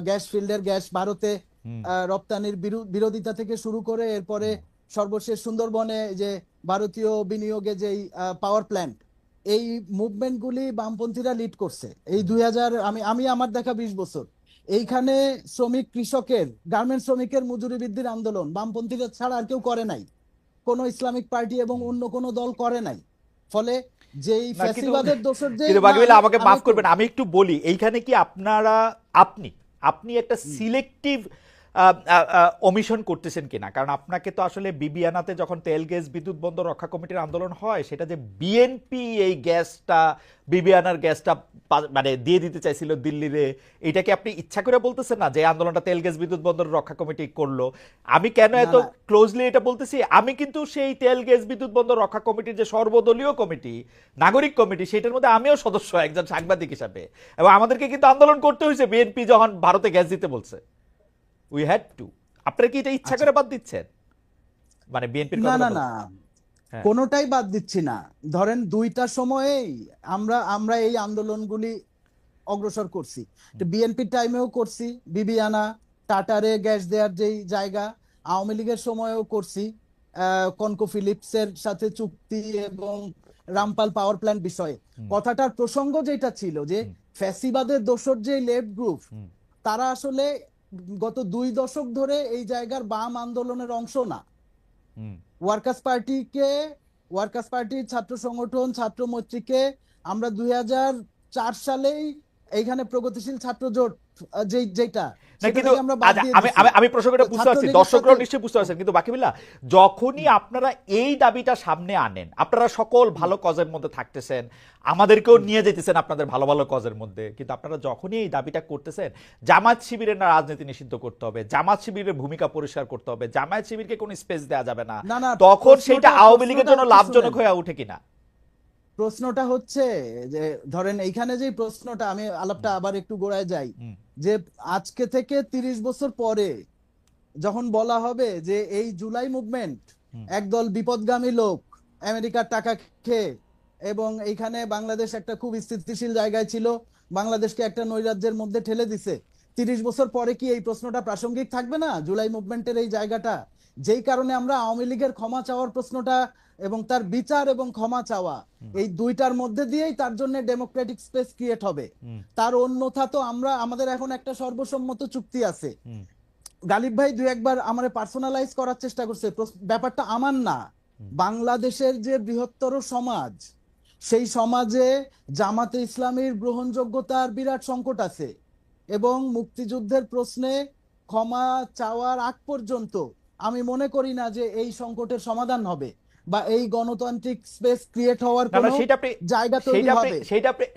গ্যাস ফিল্ডের গ্যাস ভারতে রপ্তানির বিরোধিতা থেকে শুরু করে, এরপরে সর্বশেষ সুন্দরবনে যে ভারতীয় বিনিয়োগে যেই পাওয়ার প্ল্যান্ট, এই মুভমেন্টগুলি বামপন্থীরা লিড করছে এই 2000 আমি আমি আমার দেখা 20 বছর এইখানে শ্রমিক কৃষকের গার্মেন্টস শ্রমিকের মজুরি বৃদ্ধির আন্দোলন বামপন্থীরা ছাড়া আর কেউ করে নাই, কোনো ইসলামিক পার্টি এবং অন্য কোনো দল করে নাই। ফলে যেই না, কিন্তু ফ্যাসিবাদের দোষর যে কিন্তু না, বাকিবিল্লাহ আমাকে আমি মাফ একটু- করবেন, আমি একটু বলি এইখানে কি আপনি আপনি একটা সিলেক্টিভ ওমিশন করতেছেন কিনা, কারণ আপনাকে তো আসলে বিবিয়ানাতে যখন তেল গ্যাস বিদ্যুৎ বন্ধ রক্ষা কমিটির আন্দোলন হয়, সেটা যে বিএনপি এই গ্যাসটা বিবিয়ানার গ্যাসটা মানে দিয়ে দিতে চাইছিল দিল্লিরে, এটাকে আপনি ইচ্ছা করে বলতেছেন না যে এই আন্দোলনটা তেল গ্যাস বিদ্যুৎ বন্ধ রক্ষা কমিটি করলো? আমি কেন না, এত না। ক্লোজলি এটা বলতেছি, আমি কিন্তু সেই তেল গ্যাস বিদ্যুৎ বন্ধ রক্ষা কমিটির যে সর্বদলীয় কমিটি, নাগরিক কমিটি, সেটার মধ্যে আমিও সদস্য একজন সাংবাদিক হিসাবে, এবং আমাদেরকে কিন্তু আন্দোলন করতে হয়েছে বিএনপি যখন ভারতে গ্যাস দিতে বলছে। We had to. আপনারা কি এটা ইচ্ছা করে বাদ দিচ্ছেন, মানে বিএনপির না কথা না না, হ্যাঁ। কোনোটাই বাদ দিচ্ছি না। ধরেন দুইটার সময়েই আমরা আমরা এই আন্দোলনগুলি অগ্রসর করছি, বিএনপির টাইমেও করছি, বিবিয়ানা টাটারে গ্যাস দেওয়ার যেই জায়গা, আওয়ামী লীগের সময়ও করছি, কনকো ফিলিপসের সাথে চুক্তি এবং রামপাল পাওয়ার প্ল্যান্ট বিষয়ে। কথাটার প্রসঙ্গ যেটা ছিল যে ফ্যাসিবাদের দোসর যে লেফট গ্রুপ, তারা আসলে গত 2 দশক ধরে এই জায়গার বাম আন্দোলনের অংশ না। ওয়ার্কার্স পার্টিকে, ওয়ার্কার্স পার্টির ছাত্র সংগঠন ছাত্র মৈত্রীকে আমরা 2004 সালেই এইখানে প্রগতিশীল ছাত্র জোট যেটা না, সেটা কিন্তু থেকে আমরা বাদ আচ্ছা, দিয়ে আমি দিছি। আমি আমি প্রসঙ্গটা বুঝতে পারছি, ছাত্রলীগের দর্শকরাও সাথে- নিশ্চয়ই বুঝতে পারছেন, কিন্তু বাকিবিল্লাহ যখনই আপনারা এই দাবিটা সামনে আনেন, আপনারা সকল ভালো কজের মধ্যে থাকতেছেন, আমাদেরকেও নিয়ে যেতেছেন আপনাদের ভালো ভালো কজের মধ্যে, কিন্তু আপনারা যখনই এই দাবিটা করতেছেন জামাত শিবিরের না রাজনীতি নিষিদ্ধ করতে হবে, জামাত শিবিরের ভূমিকা পরিষ্কার করতে হবে, জামাত শিবিরকে কোনো স্পেস দেওয়া যাবে না, না, না, তখন সেটা প্রশ্নটা- আওয়ামী লীগের জন্য প্রশ্নটা লাভজনক শুনেন। হয়ে উঠে কিনা? প্রশ্নটা হচ্ছে যে ধরেন এইখানে যে প্রশ্নটা, আমি আলাপটা আবার একটু গোড়ায় যাই, হুম। যে আজকে থেকে 30 বছর পরে যখন বলা হবে যে এই জুলাই মুভমেন্ট একদল বিপদগামী লোক আমেরিকার টাকা খেয়ে, এবং এইখানে বাংলাদেশ একটা খুব স্থিতিশীল জায়গায় ছিল, বাংলাদেশকে একটা নৈরাজ্যের মধ্যে ঠেলে দিছে, 30 বছর পরে কি এই প্রশ্নটা প্রাসঙ্গিক থাকবে না? জুলাই মুভমেন্টের এই জায়গাটা, যেই কারণে আমরা আওয়ামী লীগের ক্ষমা চাওয়ার প্রশ্নটা এবং তার বিচার এবং ক্ষমা চাওয়া, এই দুইটার মধ্যে দিয়েই তার জন্য ডেমোক্রেটিক স্পেস ক্রিয়েট হবে। তার অন্যথা তো আমরা, আমাদের এখন একটা সর্বসম্মত চুক্তি আছে। গালিব ভাই দুই একবার আমারে পার্সোনালাইজ করার চেষ্টা করছে, ব্যাপারটা আমার না, বাংলাদেশের যে বৃহত্তর সমাজ, সেই সমাজে জামাতে ইসলামীর গ্রহণযোগ্যতার বিরাট সংকট আছে, এবং মুক্তিযুদ্ধের প্রশ্নে ক্ষমা চাওয়ার আগ পর্যন্ত আমি মনে করি না যে এই সংকটের সমাধান হবে বা এই গণতান্ত্রিক স্পেস ক্রিয়েট হওয়ার না, না, কোনো সেটা আপনি জায়গা তৈরি সেটা আপনি হবে।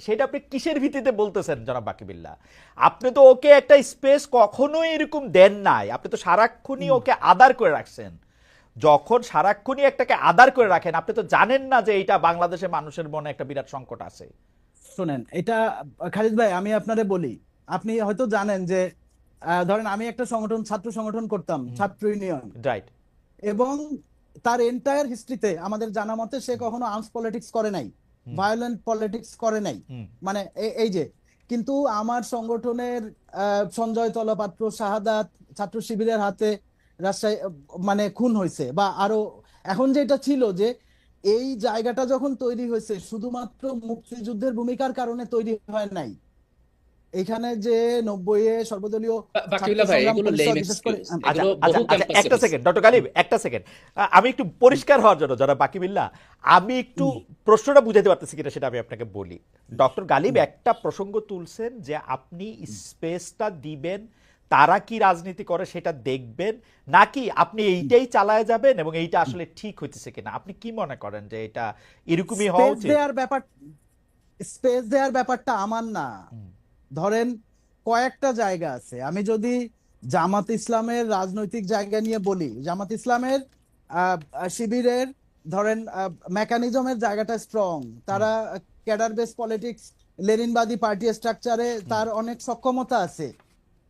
সেটা আপনি কিসের ভিত্তিতে বলতেছেন জনাব বাকিবিল্লাহ? আপনি তো ওকে একটা স্পেস কখনোই এরকম দেন নাই, আপনি তো সারাক্ষণই ওকে আদার করে রাখছেন। যখন সারাক্ষণই একটাকে আদার করে রাখেন, আপনি তো জানেন না যে এইটা বাংলাদেশের মানুষের মনে একটা বিরাট সংকট আছে। শোনেন, এটা খালিদ ভাই আমি আপনারে বলি, আপনি হয়তো জানেন যে ধরেন আমি একটা সংগঠন, ছাত্র সংগঠন করতাম, ছাত্র ইউনিয়ন, রাইট। এবং তার এন্টায়ার হিস্ট্রিতে আমাদের জানা মতে সে কখনো আর্মস পলিটিক্স করে নাই, ভায়োলেন্ট পলিটিক্স করে নাই, মানে এই যে, কিন্তু আমার সংগঠনের সঞ্জয় তলাপাত্র শাহাদাত ছাত্র শিবিরের হাতে রাজশাহী মানে খুন হয়েছে, বা আরো এখন যেটা ছিল যে এই জায়গাটা যখন তৈরি হয়েছে শুধুমাত্র মুক্তিযুদ্ধের ভূমিকার কারণে তৈরি হয় নাই। এখানে যে 90-এ সর্বদলীয় বাকিবিল্লাহ ভাই, এগুলো লেম এক্সকিউজ, আচ্ছা এগুলো আচ্ছা বহু আচ্ছা, ক্যাম্পাসে একটা সেকেন্ড ডক্টর গালিব, একটা সেকেন্ড, আমি একটু পরিষ্কার হওয়ার জন্য যারা বাকিবিল্লাহ, আমি একটু প্রশ্নটা বুঝাতে পারতেছি কিনা সেটা আমি আপনাকে বলি। ডক্টর গালিব একটা প্রসঙ্গ তুলছেন যে আপনি স্পেসটা দিবেন, তারা কি রাজনীতি করে সেটা দেখবেন, নাকি আপনি এইটাই চালায় যাবেন এবং এইটা আসলে ঠিক হইতেছে কিনা? আপনি কি মনে করেন যে এটা এরকমই হওয়া স্পেস উচিত? দেওয়ার ব্যাপার, স্পেস দেওয়ার ব্যাপারটা আমার না। ধরেন কয়েকটা জায়গা আছে, আমি যদি জামাত ইসলামের রাজনৈতিক জায়গা নিয়ে বলি, জামাত ইসলামের শিবিরের ধরেন মেকানিজমের জায়গাটা স্ট্রং, তারা ক্যাডার বেস পলিটিক্স, লেনিনবাদী পার্টি স্ট্রাকচারে তার অনেক সক্ষমতা আছে,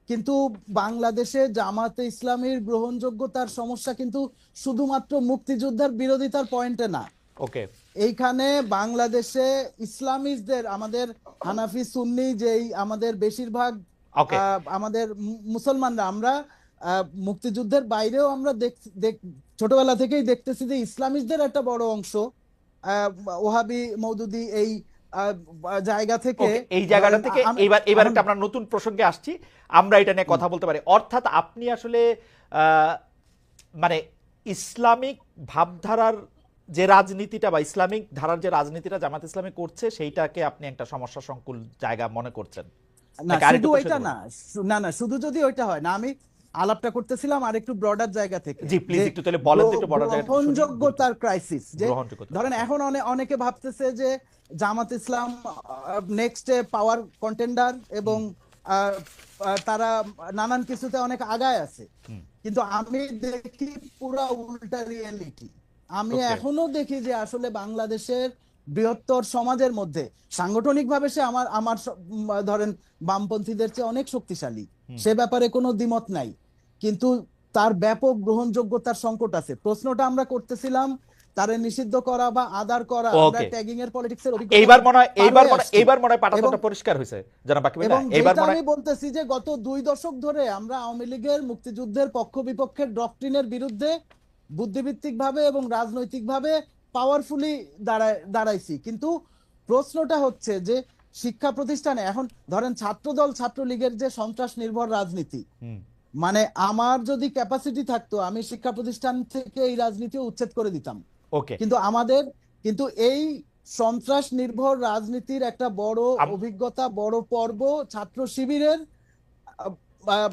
কিন্তু বাংলাদেশে জামাতে ইসলামীর গ্রহণযোগ্যতার সমস্যা কিন্তু শুধুমাত্র মুক্তিযুদ্ধের বিরোধিতার পয়েন্টে না। ওকে, এইখানে বাংলাদেশে ইসলামিস্টদের, আমাদের হানাফি সুন্নি যেই আমাদের বেশিরভাগ ওকে, আমাদের মুসলমানরা, আমরা মুক্তিযুদ্ধের বাইরেও আমরা ছোটবেলা থেকেই দেখতেছি যে ইসলামিস্টদের একটা বড় অংশ আহ, ওহাবি মওদুদি এই আহ, জায়গা থেকে ওকে, এই জায়গাটা ধরেন থেকে আমি এবার এখন একটা আমরা নতুন প্রসঙ্গে আসছি, আমরা এটা নিয়ে কথা বলতে পারি। অর্থাৎ আপনি আসলে আহ, মানে ইসলামিক ভাবধারার যে রাজনীতিটা বা ইসলামিক ধারার যে রাজনীতিটা জামাত ইসলামী করছে সেইটাকে আপনি একটা সমস্যা সংকুল জায়গা মনে করছেন, না নাকি আরেকটু শুধু প্রসারিত ওইটা করবেন? না, না না শুধু যদি ওইটা হয় না, আমি আলাপটা করতেছিলাম আর একটু ব্রডার জায়গা থেকে, জি প্লিজ যে একটু তাহলে বলেন তো, একটু বড় জায়গা থেকে শুনি, দ্রুত। গ্রহণযোগ্যতার ক্রাইসিস, যে গ্রহণযোগ্যতা, ধরেন আচ্ছা। এখন অনেকে ভাবতেছে যে জামাত ইসলাম নেক্সটে পাওয়ার কন্টেন্ডার এবং আহ, তারা নানান কিছুতে অনেক আগায় আছে, হুম। কিন্তু আমি দেখি পুরা উল্টা রিয়েলিটি। আমি ওকে। এখনো দেখি যে আসলে বাংলাদেশের বৃহত্তর সমাজের মধ্যে সাংগঠনিকভাবে সে আমার আমার ধরেন বামপন্থীদের চেয়ে অনেক শক্তিশালী, সে ব্যাপারে কোনো দ্বিমত নাই, কিন্তু তার ব্যাপক গ্রহণযোগ্যতার সংকট আছে। প্রশ্নটা আমরা করতেছিলাম তারে নিষিদ্ধ করা বা আদার করা, আমরা ওকে, ট্যাগিং এর পলিটিক্সের অভিজ্ঞতা এইবার মনে হয় পার হয়ে আসছি। এইবার মনে হয় এবং পাটাতনটা পরিষ্কার হয়েছে জানাব বাকিবিল্লাহ, এবং এইবার যেটা মনে আমি হয়। বলতেছি যে গত 2 দশক ধরে আমরা আওয়ামী লীগের মুক্তিযুদ্ধের পক্ষ বিপক্ষের ডক্ট্রিনের বিরুদ্ধে বুদ্ধিভিত্তিক ভাবে এবং রাজনৈতিক ভাবে পাওয়ারফুলি দাঁড়াইছি, কিন্তু প্রশ্নটা হচ্ছে যে শিক্ষা প্রতিষ্ঠানে এখন ধরেন ছাত্রদল ছাত্রলীগের যে সন্ত্রাস নির্ভর রাজনীতি, হুম। মানে আমার যদি ক্যাপাসিটি থাকতো আমি শিক্ষা প্রতিষ্ঠান থেকে এই রাজনীতি উচ্ছেদ করে দিতাম, ওকে, কিন্তু কিন্তু এই সন্ত্রাস নির্ভর রাজনীতির একটা বড় অভিজ্ঞতা, বড় পর্ব ছাত্র শিবিরের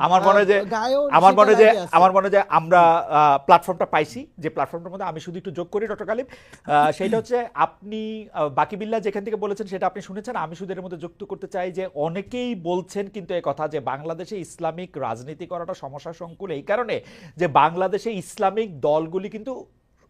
আমার মনে হয় যে গায়েও আমার সেটা মনে হয় যে লাগে আছে। আমার মনে হয় যে আমরা প্ল্যাটফর্মটা পাইছি, যে প্ল্যাটফর্মটার মধ্যে আমি শুধু একটু যোগ করি ডক্টর গালিব, সেটা হচ্ছে আপনি বাকিবিল্লাহ যেখান থেকে বলেছেন সেটা আপনি শুনেছেন, আমি শুধু এর মধ্যে যুক্ত করতে চাই যে অনেকেই বলছেন কিন্তু এই কথা যে বাংলাদেশে ইসলামিক রাজনীতি করাটা সমস্যা সংকুল এই কারণে যে বাংলাদেশে ইসলামিক দলগুলি কিন্তু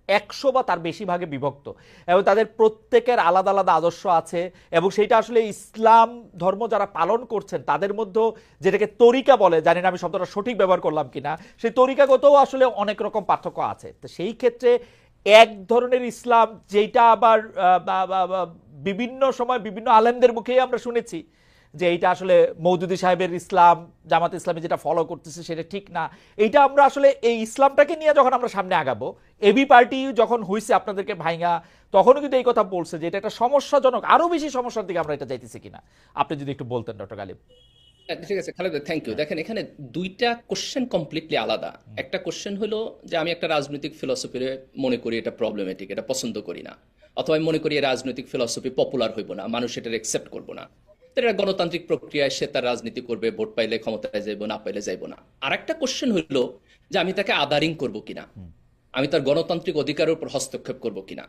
100 বা তার বেশি ভাগে বিভক্ত, এবং তাদের প্রত্যেকের আলাদা আলাদা আদর্শ আছে, এবং সেইটা আসলে ইসলাম ধর্ম যারা পালন করছেন তাদের মধ্যে যেটাকে তরিকা বলে, জানি না আমি শব্দটা সঠিক ব্যবহার করলাম কিনা, সেই তরিকাগতও আসলে অনেক রকম পার্থক্য আছে। তো সেই ক্ষেত্রে এক ধরনের ইসলাম যেটা আবার বিভিন্ন সময় বিভিন্ন আলেমদের মুখেই আমরা শুনেছি যে এইটা আসলে মওদুদি সাহেবের ইসলাম, জামাত ইসলামী যেটা ফলো করতেছে সেটা ঠিক না, এইটা আমরা আসলে এই ইসলামটাকে নিয়ে যখন আমরা সামনে আগাবো, এবি পার্টি যখন হইছে আপনাদেরকে ভাইঙ্গা, তখনও কিন্তু এই কথা বলছে যে এটা একটা সমস্যাজনক, আরো বেশি সমস্যার দিকে আমরা এটা যাইতেছি কিনা, আপনি যদি একটু বলতেন ডক্টর গালিব। ঠিক আছে খালেদ, থ্যাংক ইউ। দেখেন এখানে দুইটা কোশ্চেন কমপ্লিটলি আলাদা। একটা কোশ্চেন হলো যে আমি একটা রাজনৈতিক ফিলসফিরে মনে করি এটা প্রবলেমেটিক, এটা পছন্দ করি না, অথবা আমি মনে করি এই রাজনৈতিক ফিলসফি পপুলার হইব না, মানুষ এটার একসেপ্ট করবো না, এটা গণতান্ত্রিক প্রক্রিয়ায় সে তার রাজনীতি করবে, ভোট পাইলে ক্ষমতায় যাইব, না পাইলে যাইব না। আর একটা কোশ্চেন হইলো যে আমি তাকে আদারিং করব কিনা, আমি তার গণতান্ত্রিক অধিকারের উপর হস্তক্ষেপ করব কিনা।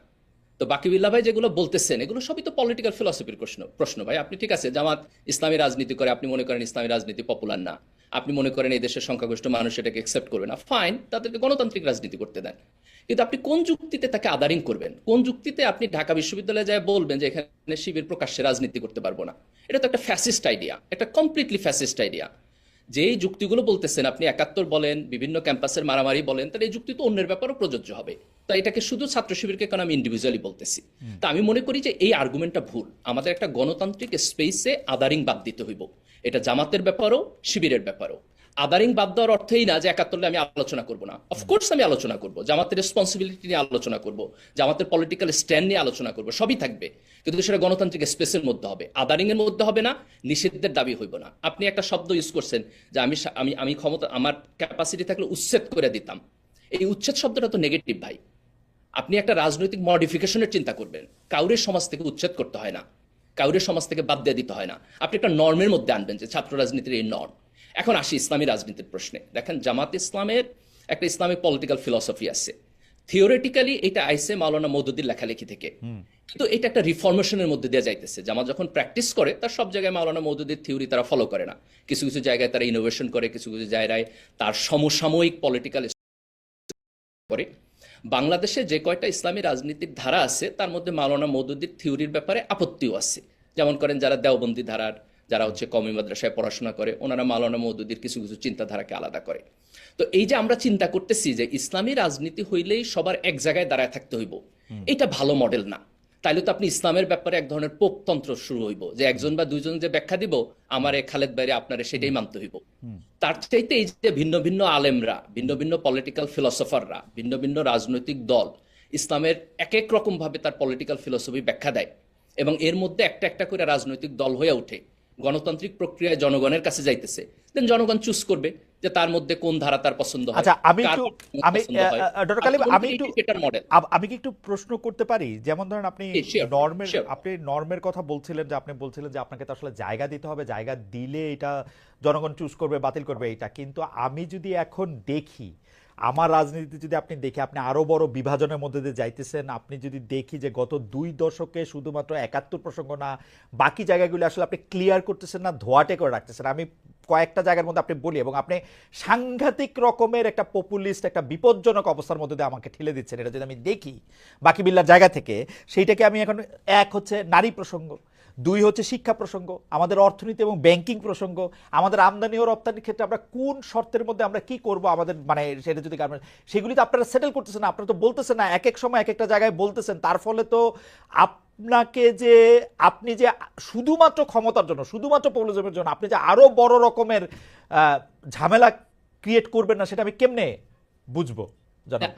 তো বাকিবিল্লাহ ভাই যেগুলো বলতেছেন এগুলো সবই তো পলিটিক্যাল ফিলসফির প্রশ্ন ভাই। আপনি ঠিক আছে জামাত ইসলামী রাজনীতি করে, আপনি মনে করেন ইসলামী রাজনীতি পপুলার না, আপনি মনে করেন এই দেশের সংখ্যাগরিষ্ঠ মানুষ এটাকে একসেপ্ট করবে না, ফাইন, তাদেরকে গণতান্ত্রিক রাজনীতি করতে দেন। কিন্তু আপনি কোন যুক্তিতে তাকে আদারিং করবেন, কোন যুক্তিতে আপনি ঢাকা বিশ্ববিদ্যালয়ে যায় বলবেন যে এখানে শিবির প্রকাশ্যে রাজনীতি করতে পারবো না? এটা তো একটা ফ্যাসিস্ট আইডিয়া, একটা কমপ্লিটলি ফ্যাসিস্ট আইডিয়া। যেই যুক্তিগুলো বলতেছেন আপনি, 71 বলেন, বিভিন্ন ক্যাম্পাসের মারামারি বলেন, তাহলে এই যুক্তি তো অন্যের ব্যাপারও প্রযোজ্য হবে। তো এটাকে শুধু ছাত্র শিবিরকে কেন আমি ইন্ডিভিজুয়ালি বলতেছি? তা আমি মনে করি যে এই আর্গুমেন্টটা ভুল। আমাদের একটা গণতান্ত্রিক স্পেসে আদারিং বাদ দিতে হইব। এটা জামাতের ব্যাপারও শিবিরের ব্যাপারও। আদারিং বাদ দেওয়ার অর্থই না যে 71 আমি আলোচনা করব না, অফকোর্স আমি আলোচনা করব, জামাতের রেসপন্সিবিলিটি নিয়ে আলোচনা করব, জামাতের পলিটিক্যাল স্ট্যান্ড নিয়ে আলোচনা করব, সবই থাকবে, কিন্তু সেটা গণতান্ত্রিক স্পেসের মধ্যে হবে, আদারিং এর মধ্যে হবে না, নিষিদ্ধের দাবি হইব না। আপনি একটা শব্দ ইউজ করছেন যে আমি ক্ষমতা, আমার ক্যাপাসিটি থাকলে উচ্ছেদ করে দিতাম। এই উচ্ছেদ শব্দটা তো নেগেটিভ ভাই। আপনি একটা রাজনৈতিক মডিফিকেশনের চিন্তা করবেন, কাউরের সমাজ থেকে উচ্ছেদ করতে হয় না, কাউরের সমাজ থেকে বাদ দিয়ে দিতে হয় না, আপনি একটা নর্মের মধ্যে আনবেন যে ছাত্র রাজনীতির এই নর্ম। এখন আসি ইসলামী রাজনীতির প্রশ্নে। দেখেন জামাত ইসলামের একটা ইসলামিক পলিটিক্যাল ফিলসফি আছে, থিওরিটিক্যালি এটা আইসে মাওলানা মওদুদির লেখালেখি থেকে, কিন্তু এটা একটা রিফরমেশনের মধ্যে দিয়ে যাইতেছে। জামাত যখন প্র্যাকটিস করে তার সব জায়গায় মাওলানা মওদুদির থিওরি তারা ফলো করে না, কিছু কিছু জায়গায় তারা ইনোভেশন করে, কিছু কিছু জায়গায় তার সমসাময়িক পলিটিক্যাল করে। বাংলাদেশে যে কয়টা ইসলামী রাজনীতির ধারা আছে তার মধ্যে মাওলানা মওদুদির থিওরির ব্যাপারে আপত্তিও আছে। যেমন করেন যারা দেওবন্দি ধারার, যারা হচ্ছে কওমি মাদ্রাসায় পড়াশোনা করে, ওনারা মাওলানা মওদুদির কিছু কিছু চিন্তাধারাকে আলাদা করে। তো এই যে আমরা চিন্তা করতেছি যে ইসলামী রাজনীতি হইলেই সবার এক জায়গায় দাঁড়ায় থাকতে হইব, এটা ভালো মডেল না। তাইলে তো আপনি ইসলামের ব্যাপারে এক ধরনের পোপতন্ত্র শুরু হইব যে একজন বা দুইজন যে ব্যাখ্যা দিব আমার খালেদ বাইরে আপনারা সেটাই মানতে হইব। তার চাইতে এই যে ভিন্ন ভিন্ন আলেমরা, ভিন্ন ভিন্ন পলিটিক্যাল ফিলসফাররা, ভিন্ন ভিন্ন রাজনৈতিক দল ইসলামের এক এক রকম ভাবে তার পলিটিক্যাল ফিলোসফি ব্যাখ্যা দেয় এবং এর মধ্যে একটা একটা করে রাজনৈতিক দল হয়ে ওঠে, গণতান্ত্রিক প্রক্রিয়ায় জনগণের কাছে যাইতেছে, দেন জনগণ চুজ করবে যে তার মধ্যে কোন ধারা তার পছন্দ হয়, আচ্ছা আমি কার একটু মতামত আমি পছন্দ হয়। ডক্টর কালিম আমি একটু এটার মডেল। আমি কি একটু প্রশ্ন করতে পারি? যেমন ধরেন আপনি নর্মের কথা বলছিলেন, যে আপনি বলছিলেন যে আপনাকে তো আসলে জায়গা দিতে হবে, জায়গা দিলে এটা জনগণ চুজ করবে, বাতিল করবে এটা। কিন্তু আমি যদি এখন দেখি আমার রাজনীতি, যদি আপনি দেখি আপনি আরো বড় বিভাজনের মধ্যে দিয়ে যাইতেছেন, আপনি যদি দেখি যে গত 2 দশকে শুধুমাত্র 71 প্রসঙ্গ না, বাকি জায়গাগুলো আসলে আপনি ক্লিয়ার করতেছেন না, ধোয়াটে করে রাখতেছেন। আমি কয়েকটা জায়গার মধ্যে আপনি বলি, এবং আপনি সাংঘাতিক রকমের একটা পপুলিস্ট, একটা বিপজ্জনক অবস্থার মধ্যে দিয়ে আমাকে ঠেলে দিচ্ছেন। এটা যদি আমি দেখি বাকি বিল্লার জায়গা থেকে, সেইটাকে আমি এখন, এক হচ্ছে নারী প্রসঙ্গ, 2 হচ্ছে শিক্ষা প্রসঙ্গ, আমাদের অর্থনীতি এবং ব্যাংকিং প্রসঙ্গ, আমাদের আমদানি ও রপ্তানির ক্ষেত্রে আমরা কোন শর্তের মধ্যে আমরা কি করব, আমাদের মানে সেটা যদি সেগুলি তো আপনারা সেটেল করতেছেন না, আপনারা তো বলতেছেন না, এক এক সময় এক একটা জায়গায় বলতেছেন। তার ফলে তো আপনাকে যে আপনি যে শুধুমাত্র ক্ষমতার জন্য, শুধুমাত্র পপুলিজমের জন্য আপনি যে আরো বড় রকমের ঝামেলা ক্রিয়েট করবেন না, সেটা আমি কেমনে বুঝবো?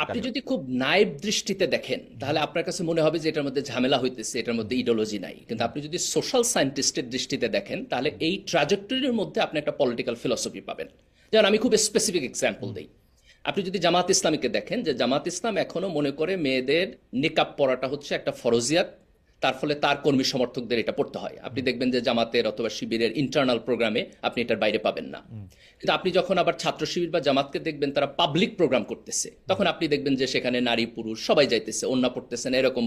আপনি যদি খুব নাইব দৃষ্টিতে দেখেন তাহলে আপনার কাছে মনে হবে যে এটার মধ্যে ঝামেলা হইতেছে, এটার মধ্যে ইডিওলজি নাই। কিন্তু আপনি যদি সোশ্যাল সায়েন্টিস্টের দৃষ্টিতে দেখেন তাহলে এই ট্রাজেক্টরির মধ্যে আপনি একটা পলিটিক্যাল ফিলসফি পাবেন। যেমন আমি খুব স্পেসিফিক এক্সাম্পল দিই, আপনি যদি জামাত ইসলামীকে দেখেন, যে জামাত ইসলাম এখনো মনে করে মেয়েদের নিকাব পরাটা হচ্ছে একটা ফরজিয়াত, তার ফলে তার কর্মী সমর্থকদের এটা পড়তে হয়। আপনি দেখবেন যে জামাতের অথবা শিবিরের ইন্টারনাল প্রোগ্রামে আপনি এটার বাইরে পাবেন না। কিন্তু আপনি যখন আবার ছাত্র শিবির বা জামাতকে দেখবেন তারা পাবলিক প্রোগ্রাম করতেছে, তখন আপনি দেখবেন যে সেখানে নারী পুরুষ সবাই যাইতেছে, ওন্না পড়তেছেন, এরকম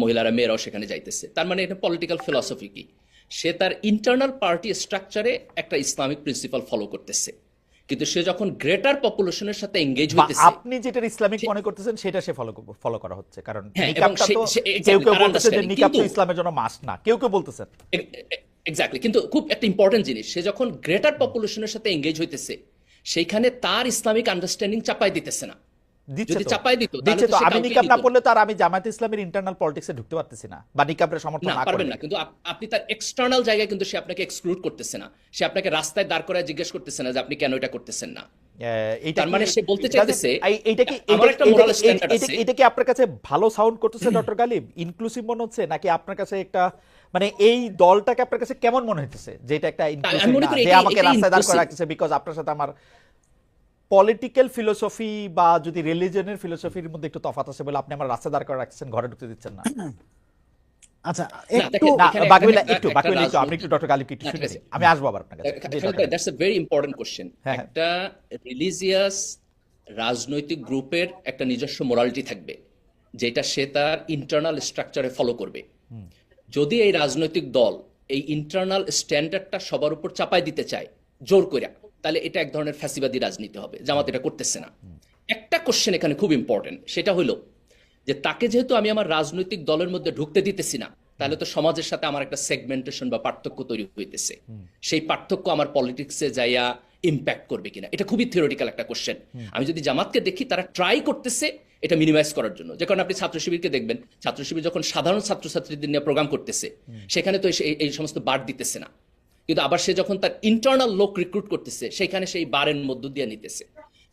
মহিলারা মেয়েরাও সেখানে যাইতেছে। তার মানে এটা পলিটিক্যাল ফিলসফি কি? সে তার ইন্টারনাল পার্টি স্ট্রাকচারে একটা ইসলামিক প্রিন্সিপাল ফলো করতেছে, কিন্তু সে যখন গ্রেটার পপুলেশনের সাথে এঙ্গেজ হইতেছে, আপনি যেটা ইসলামিক মনে করতেছেন সেটা সে ফলো করা হচ্ছে। কারণ হ্যাঁ, নিকাবটা তো কেউ কেউ বলতেছে যে নিকাব তো ইসলামের জন্য মাস্ট না, কেউ কেউ বলতেছেন। এক্স্যাক্টলি, কিন্তু খুব একটা ইম্পর্টেন্ট জিনিস, সে যখন গ্রেটার পপুলেশনের সাথে এঙ্গেজ হইতেছে সেইখানে তার ইসলামিক আন্ডারস্ট্যান্ডিং চাপাই দিতেছে না। যদি চাপাই দিত তাহলে তো আমি নিকাব না পড়লে তার আমি জামায়াত ইসলামের ইন্টারনাল পলিটিক্সে ঢুকতে পারতেছি না, বা নিকাবের সমর্থন না না পারবেন করলে। না। কিন্তু আপনি তার এক্সটার্নাল জায়গায় কিন্তু সে আপনাকে এক্সক্লুড করতেছে না, সে আপনাকে রাস্তায় দাঁড় করায় জিজ্ঞেস করতেছে না যে আপনি কেন এটা করতেছেন না। তার মানে সে বলতে চাইতেছে এটা কি আপনার কাছে ভালো সাউন্ড করতেছে ডক্টর গালিব? ইনক্লুসিভ মনে হচ্ছে নাকি আপনার কাছে একটা, মানে এই দলটাকে আপনার কাছে কেমন মনে হইতেছে যে এটা একটা ইনক্লুসিভ না, যে আমাকে রাস্তায় দাঁড় করে রাখতেছে বিকজ আপনার সাথে আমার পলিটিক্যাল ফিলোসফি বা যদি রিলিজনের ফিলোসফির মধ্যে একটু তফাৎ আছে বলে আপনি আমার রাস্তায় দাঁড় করে রাখছেন, ঘরে ঢুকতে দিচ্ছেন না? আচ্ছা আমি একটু ডক্টর গালিবকে একটু শুনে নিই, আমি আসবো আবার আপনার কাছে। That's a very important question. একটা রিলিজিয়াস রাজনৈতিক গ্রুপের একটা নিজস্ব মোরালিটি থাকবে যেটা সে তার ইন্টারনাল স্ট্রাকচারে ফলো করবে। যদি এই রাজনৈতিক দল এই ইন্টারনাল স্ট্যান্ডার্ডটা সবার উপর চাপাই দিতে চায় জোর করে, তাহলে এটা এক ধরনের ফ্যাসিবাদী রাজনীতি হবে। জামাত এটা করতেছে না। একটা কোশ্চেন এখানে খুব ইম্পর্টেন্ট, সেটা হলো যে তাকে যেহেতু আমি আমার রাজনৈতিক দলের মধ্যে ঢুকতে দিতেছি না, তাহলে তো সমাজের সাথে আমার একটা সেগমেন্টেশন বা পার্থক্য তৈরি হইতেছে। সেই পার্থক্য আমার পলিটিক্সে যাইয়া ইম্প্যাক্ট করবে কিনা, এটা খুবই থিওরিটিক্যাল একটা কোশ্চেন। আমি যদি জামাতকে দেখি তারা ট্রাই করতেছে এটা মিনিমাইজ করার জন্য। যে কারণে আপনি ছাত্র শিবিরকে দেখবেন, ছাত্র শিবির যখন সাধারণ ছাত্রছাত্রীদের নিয়ে প্রোগ্রাম করতেছে সেখানে তো এই সমস্ত বার দিতেছে না, কিন্তু আবার সে যখন তার ইন্টারনাল লোক রিক্রুট করতেছে সেখানে সেই বারের মধ্য দিয়ে নিতেছে।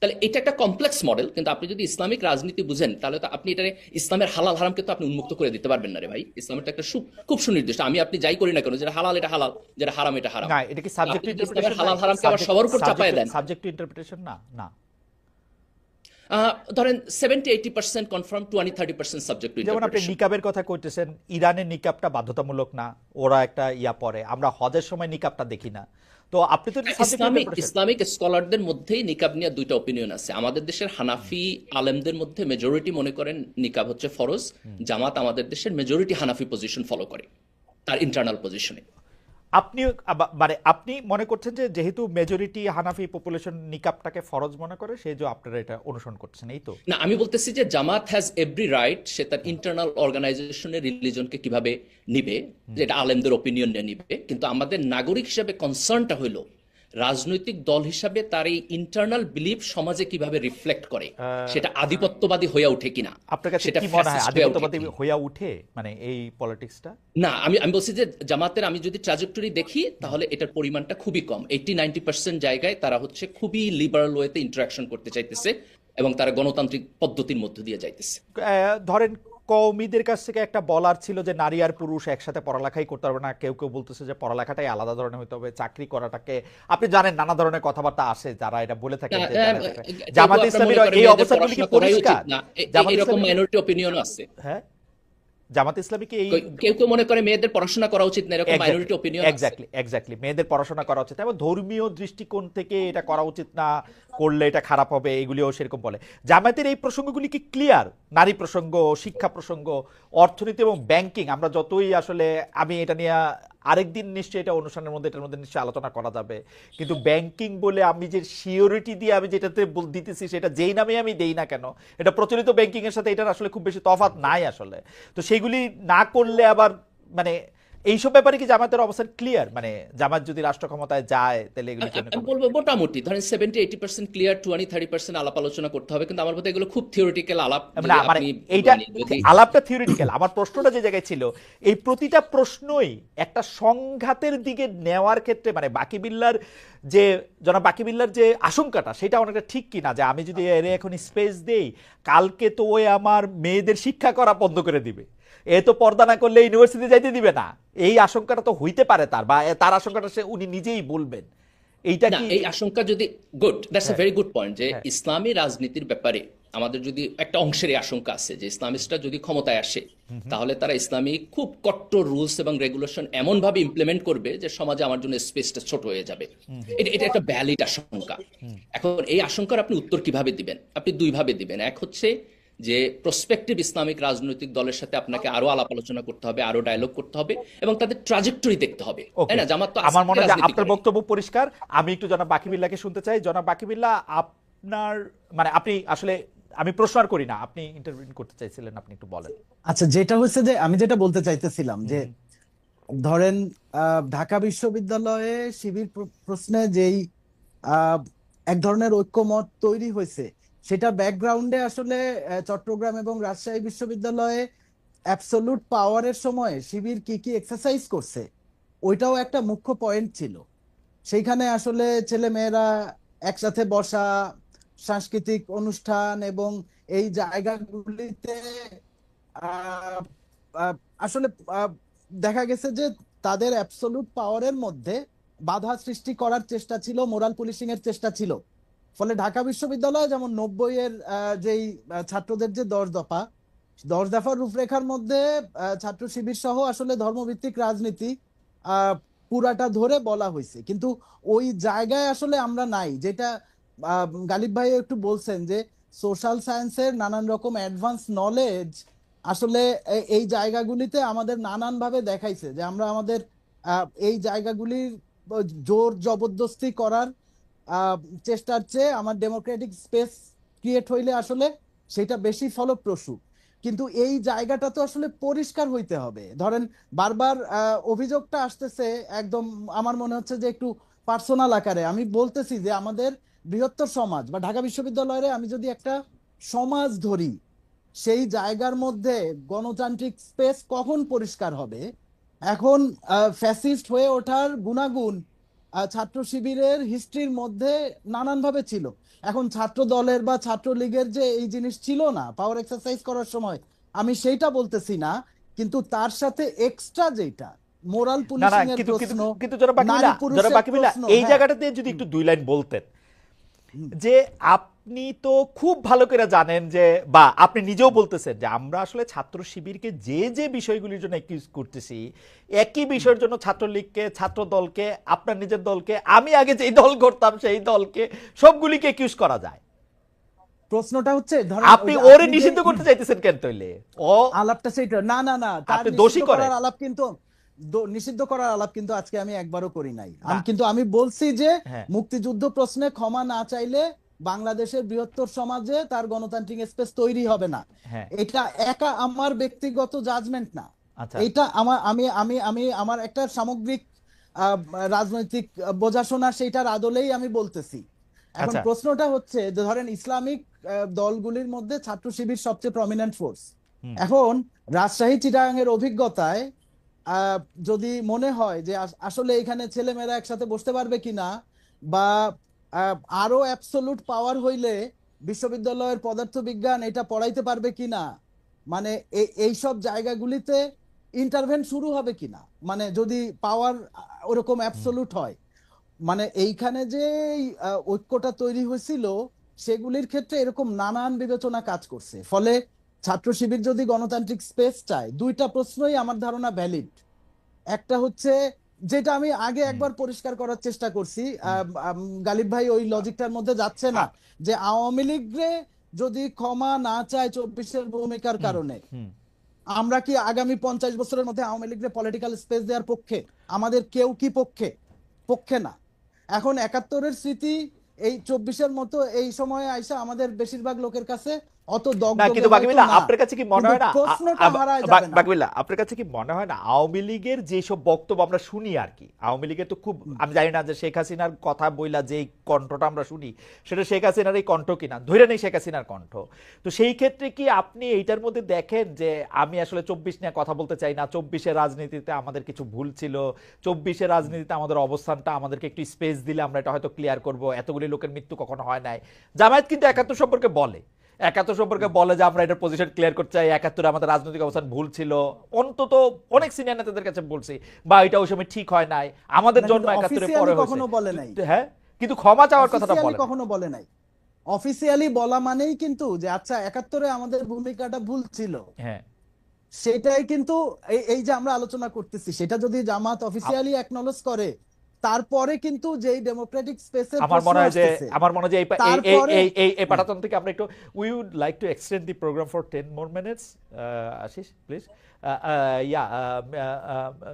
তাহলে এটা একটা কমপ্লেক্স মডেল। কিন্তু আপনি যদি ইসলামিক রাজনীতি বুঝেন তাহলে তো আপনি এটা ইসলামের হালাল হারামকে তো আপনি উন্মুক্ত করে দিতে পারবেন না রে ভাই। ইসলামের তো একটা খুব সুনির্দিষ্ট, আপনি যাই করি না কেন, যেটা হালাল এটা হালাল, যেটা হারাম এটা হারাম। না, এটা কি সাবজেক্ট টু ইন্টারপ্রিটেশন? হালাল হারামকে আবার সবার উপর চাপায় দেন। সাবজেক্ট টু ইন্টারপ্রিটেশন না, না ধরেন 70-80% কনফার্ম, 20-30% সাবজেক্ট টু যেমন আপনি নিকাবের কথা কইতেছেন, ইরানের নিকাবটা বাধ্যতামূলক না, ওরা একটা পরে, আমরা হজের সময় নিকাবটা দেখি না। তো আপনি তো ইসলামিক স্কলারদের মধ্যেই নিকাব নিয়ে দুইটা অপিনিয়ন আছে। আমাদের দেশের হানাফি আলেমদের মধ্যে মেজরিটি মনে করেন নিকাব হচ্ছে ফরজ। জামাত আমাদের দেশের মেজরিটি হানাফি পজিশন ফলো করে তার ইন্টারনাল পজিশনে। আপনি মনে করছেন যে যেহেতু মেজরিটি হানাফি পপুলেশন নিকাবটাকে ফরজ মনে করে, সেই যে আপনারা এটা অনুসরণ করছেন, এই তো? না, আমি বলতেছি যে জামাত হ্যাজ এভরি রাইট সে তার ইন্টারনাল অর্গানাইজেশনের রিলিজনকে কিভাবে নিবে, যেটা আলেমদের অপিনিয়ন নিয়ে নিবে। কিন্তু আমাদের নাগরিক হিসাবে কনসার্নটা হলো রাজনৈতিক দল হিসাবে তার এই ইন্টারনাল বিলিফ সমাজে কিভাবে রিফ্লেক্ট করে, সেটা আধিপত্যবাদী হয়ে ওঠে কিনা। আপনার কাছে কি মনে হয় আধিপত্যবাদী হয়ে ওঠে মানে এই পলিটিক্সটা? না, আমি বলছি যে জামাতের আমি যদি ট্র্যাজেক্টরি দেখি তাহলে এটার পরিমাণটা খুবই কম। 80-90% জায়গায় তারা হচ্ছে খুবই লিবারাল ওয়েতে ইন্টারাকশন করতে চাইতেছে, এবং তারা গণতান্ত্রিক পদ্ধতির মধ্য দিয়ে যাইতেছে। ধরেন কওমিদের কাছ থেকে একটা বলার ছিল যে নারী আর পুরুষ একসাথে পড়ালেখাই করতে পারবে না, কেউ কেউ বলতেছে যে পড়ালেখাটাই আলাদা ধরনের হতে হবে, চাকরি করাটাকে আপনি জানেন নানা ধরনের কথাবার্তা আসে যারা এটা বলে থাকেন যে কেউ জামাত আপনার ইসলামীর মনে করে এই মেয়েদের অবস্থানগুলি কি পড়াশোনা করাই উচিত পরিষ্কার? না, জামাত এরকম ইসলামী মাইনরিটি অপিনিয়নও আছে। হ্যাঁ, জামাত ইসলামী কি এই কেউ কেউ মনে করে মেয়েদের পড়াশোনা করা উচিত না, এরকম মাইনরিটি অপিনিয়ন আছে। এক্স্যাক্টলি মেয়েদের পড়াশোনা করা উচিত এবং ধর্মীয় দৃষ্টিকোণ থেকে এটা করা উচিত না, করলে এটা খারাপ হবে, এগুলিও সেরকম বলে। জামায়াতের এই প্রসঙ্গগুলি কি ক্লিয়ার? নারী প্রসঙ্গ, শিক্ষা প্রসঙ্গ, অর্থনীতি এবং ব্যাংকিং, আমরা যতই আসলে আমি এটা নিয়ে আরেকদিন নিশ্চয়ই এটা অনুষ্ঠানের মধ্যে এটার মধ্যে নিশ্চয়ই আলোচনা করা যাবে, কিন্তু ব্যাংকিং বলে আমি যে সিওরিটি দিয়ে আমি যেটাতে দিতেছি সেটা যেই নামে আমি দেই না কেন, এটা প্রচলিত ব্যাংকিং এর সাথে এটার আসলে খুব বেশি তফাৎ নাই আসলে। তো সেইগুলি না করলে আবার মানে এইসব ব্যাপারে কি জামাতের অবস্থান ক্লিয়ার? মানে জামাত যদি রাষ্ট্র ক্ষমতায় যায় তাহলে এগুলি কেন আমি বলবো মোটামুটি ধরেন 70-80% ক্লিয়ার, 20-30% আলাপ আলোচনা করতে হবে, কিন্তু আমার মতে এগুলো খুব থিওরিটিক্যাল আলাপ। মানে মানে এইটা আলাপটা থিওরিটিক্যাল। আমার প্রশ্নটা যে জায়গায় ছিল, এই প্রতিটা প্রশ্নই একটা সংঘাতের দিকে নেওয়ার ক্ষেত্রে মানে বাকি বিল্লার যে জনাব বাকি বিল্লার যে আশঙ্কাটা সেটা অনেকটা ঠিক কিনা, যে আমি যদি এর এখন স্পেস দেই কালকে তো ওই আমার মেয়েদের শিক্ষা করা বন্ধ করে দিবে, এ তো পর্দা না করলে ইউনিভার্সিটি যাইতে দিবে না, এই আশঙ্কাটা তো হইতে পারে তার, বা তার আশঙ্কাটা সে উনি নিজেই বলবেন। এইটা না, কি এই আশঙ্কা যদি good, that's a very good point, যে হ্যাঁ। ইসলামী রাজনীতির ব্যাপারে আমাদের যদি একটা অংশের এই আশঙ্কা আছে যে ইসলামিস্টরা যদি ক্ষমতায় আসে তাহলে তারা ইসলামী খুব কট্টর রুলস এবং রেগুলেশন এমন ভাবে ইমপ্লিমেন্ট করবে যে সমাজে আমার জন্য স্পেসটা ছোট হয়ে যাবে। এটা একটা ভ্যালিড আশঙ্কা। এখন এই আশঙ্কার আপনি উত্তর কিভাবে দিবেন? আপনি দুই ভাবে দিবেন। এক হচ্ছে যে প্রসপেক্টিভ ইসলামিক রাজনৈতিক দলের সাথে আপনাকে আরো আলাপ আলোচনা করতে হবে, আরো ডায়লগ করতে হবে এবং তাদের ট্রাজেক্টরি দেখতে হবে, ওকে, তাই না? জামাত তো আমার মনে হয় যে রাজনীতি আপনার করে। বক্তব্য পরিষ্কার। আমি একটু জনাব বাকিবিল্লাহকে শুনতে চাই। জনাব বাকিবিল্লাহ, আপনার মানে আপনি আসলে আমি প্রশ্ন আর করি না, আপনি ইন্টারভিউ করতে চাইছিলেন, আপনি একটু বলেন। আচ্ছা, যেটা হচ্ছে যে আমি যেটা বলতে চাইতেছিলাম যে ধরেন ঢাকা বিশ্ববিদ্যালয়ে শিবির প্রশ্নে যেই আহ, এক ধরনের ঐক্যমত তৈরি হয়েছে, সেটা ব্যাকগ্রাউন্ডে আসলে চট্টগ্রাম এবং রাজশাহী বিশ্ববিদ্যালয়ে অ্যাবসলিউট পাওয়ারের সময় শিবির কি কি এক্সারসাইজ করছে ওইটাও একটা মুখ্য পয়েন্ট ছিল। সেইখানে আসলে ছেলে মেয়েরা একসাথে বসা, সাংস্কৃতিক অনুষ্ঠান এবং এই জায়গাগুলিতে আহ, আহ, আসলে দেখা গেছে যে তাদের অ্যাবসলিউট পাওয়ারের মধ্যে বাধা সৃষ্টি করার চেষ্টা ছিল, মোরাল পুলিশিং এর চেষ্টা ছিল। ফলে ঢাকা বিশ্ববিদ্যালয় যেমন 90-এর যেই ছাত্রদের যে 10 দফার রূপরেখার মধ্যে ছাত্র শিবির সহ আসলে ধর্মভিত্তিক রাজনীতি আহ, পুরাটা ধরে বলা হয়েছে, কিন্তু ওই জায়গায় আসলে আমরা নাই। যেটা গালিব ভাই একটু বলছেন যে সোশ্যাল সায়েন্সের নানান রকম অ্যাডভান্স নলেজ আসলে এই জায়গাগুলিতে আমাদের নানান ভাবে দেখাইছে যে আমরা আমাদের এই জায়গাগুলির জোর জবরদস্তি করার আহ, চেষ্টার চেয়ে আমার ডেমোক্রেটিক স্পেস ক্রিয়েট হইলে আসলে সেটা বেশি ফলপ্রসূ। কিন্তু এই জায়গাটা তো আসলে পরিষ্কার হইতে হবে। ধরেন বারবার অভিযোগটা আসতেছে একদম, আমার মনে হচ্ছে যে একটু পার্সোনাল আকারে। আমি বলতেছি যে আমাদের বৃহত্তর সমাজ বা ঢাকা বিশ্ববিদ্যালয়ে আমি যদি একটা সমাজ ধরি, সেই জায়গার মধ্যে গণতান্ত্রিক স্পেস কখন পরিষ্কার হবে? এখন ফ্যাসিস্ট হয়ে ওঠার গুণাগুণ ছাত্র শিবিরের হিস্ট্রির মধ্যে নানানভাবে ছিল। এখন ছাত্র দলের বা ছাত্র লীগের যে এই জিনিস ছিল না পাওয়ার এক্সারসাইজ করার সময়, আমি সেইটা বলতেছি না, কিন্তু তার সাথে এক্সট্রা যেটা মোরাল না না, পুলিশিং এর কিন্তু প্রশ্ন, কিন্তু কিন্তু জনাব নারী বাকিবিল্লাহ, জনাব পুরুষের বাকিবিল্লাহ, প্রশ্ন, এই হ্যাঁ। জায়গাটাতে যদি একটু দুই লাইন বলতেন, যে আপনি তো খুব ভালো করে জানেন যে, বা আপনি নিজেও বলতেছেন যে আমরা আসলে ছাত্র শিবিরকে যে যে বিষয়গুলির জন্য একিউজ করতেছি, একই বিষয়ের জন্য ছাত্রলীগকে, ছাত্র দলকে, আপনার নিজের দলকে, আমি আগে যেই দল করতাম সেই দলকে, সবগুলিকে একিউজ করা যায়। প্রশ্নটা হচ্ছে ধরেন আপনি ওই যে ওরে আপনি যে নিষিদ্ধ করতে চাইতেছেন কেন তাইলে? ও আলাপটা সেইটা না না না, তার আপনি দোষী নিষিদ্ধ করেন করার আলাপ কিন্তু নিষিদ্ধ করার আলাপ কিন্তু আজকে আমি একবারও করি নাই। না। আমি বলছি যে হ্যাঁ মুক্তিযুদ্ধ প্রশ্নে ক্ষমা না চাইলে বাংলাদেশের বৃহত্তর সমাজে তার গণতান্ত্রিক স্পেস তৈরি হবে না। হ্যাঁ, এটা একা আমার ব্যক্তিগত জাজমেন্ট না, আচ্ছা এটা আমার আমি আমি আমি আমার একটা সামগ্রিক আহ, রাজনৈতিক বোঝাশোনা, সেইটার আদলেই আমি বলতেছি। এখন আচ্ছা প্রশ্নটা হচ্ছে যে ধরেন ইসলামিক দলগুলির মধ্যে ছাত্র শিবির সবচেয়ে প্রমিনেন্ট ফোর্স। হুম এখন রাজশাহী চিটাগাং এর অভিজ্ঞতায় আহ, যদি মনে হয় যে আসলে এখানে ছেলেমেয়েরা একসাথে বসতে পারবে কিনা, বা আরো অ্যাবসলিউট পাওয়ার হইলে বিশ্ববিদ্যালয়ের পদার্থবিজ্ঞান এটা পড়াইতে পারবে কিনা, মানে এইসব জায়গাগুলিতে ইন্টারভেন শুরু হবে কিনা, মানে যদি পাওয়ার ওরকম অ্যাবসলিউট হয়, মানে এইখানে যে ঐক্যটা তৈরি হয়েছিল সেগুলির ক্ষেত্রে এরকম নানান বিবেচনা কাজ করছে। ফলে ছাত্র শিবির যদি গণতান্ত্রিক স্পেস চায়, দুইটা প্রশ্নই আমার ধারণা ভ্যালিড। একটা হচ্ছে যেটা আমি আগে একবার পরিষ্কার করার চেষ্টা করছি, গালিব ভাই ওই লজিকটার মধ্যে যাচ্ছে না, যে আওয়ামী লীগরে যদি ক্ষমা না চায় 24-এর ভূমিকার কারণে, আমরা কি আগামী 50 বছরের মধ্যে আওয়ামী লীগরে পলিটিক্যাল স্পেস দেওয়ার পক্ষে? আমাদের কেউ কি পক্ষে? পক্ষে না। এখন 71-এর স্মৃতি এই 24-এর মতো এই সময়ে আইসা আমাদের বেশিরভাগ লোকের কাছে অত না, দগদগে কিন্তু হয়তো বাকিবিল্লাহ না, আপনার কাছে কি মনে কিন্তু হয় না প্রশ্নটা হারায় যাবে না। বাকিবিল্লাহ আপনার কাছে কি মনে হয় না আওয়ামী লীগের যেসব বক্তব্য আমরা শুনি আর কি, আওয়ামী লীগের তো খুব, আমি জানি না যে শেখ হাসিনার কথা বইলা যে কণ্ঠটা আমরা শুনি সেটা শেখ হাসিনার এই কণ্ঠ কিনা, ধরে নেই শেখ হাসিনার কণ্ঠ, তো সেই ক্ষেত্রে কি আপনি এইটার মধ্যে দেখেন যে আমি আসলে 24 নিয়ে কথা বলতে চাই না, 24-এর রাজনীতিতে আমাদের কিছু ভুল ছিল, 24-এর রাজনীতিতে আমাদের অবস্থানটা আমাদেরকে একটু স্পেস দিলে আমরা এটা হয়তো ক্লিয়ার করব, এতগুলি লোকের মৃত্যু কখনো হয় নাই। জামায়াত কিন্তু 71 সম্পর্কে বলে, 71 সম্পর্কে বলে যে আমরা এটার পজিশন ক্লিয়ার করতে চাই, 71-এ আমাদের রাজনৈতিক অবস্থান ভুল ছিল, অন্তত অনেক সিনিয়র নেতাদের কাছে বলছি, বা এটা ওই সময় ঠিক হয় নাই, আমাদের না, জন্ম কিন্তু 71-এর পরে অফিসিয়ালি হয়েছে। কখনো বলে নাই, হ্যাঁ, কিন্তু ক্ষমা চাওয়ার কথাটা অফিসিয়ালি বলে কখনো বলে নাই। অফিসিয়ালি বলা মানেই কিন্তু যে আচ্ছা 71-এ আমাদের ভূমিকাটা ভুল ছিল, হ্যাঁ, সেটাই কিন্তু এই যে আমরা আলোচনা করতেছি, সেটা যদি জামাত অফিসিয়ালি অ্যাকনলেজ করে, তারপরে কিন্তু যেই ডেমোক্রেটিক স্পেসের আমার প্রশ্ন মনে হয় যে আসতেছে, এই তারপরে এই এই এই পাঠাতন থেকে আমরা একটু we would like to extend the programme for 10 more minutes. Ashish please, yeah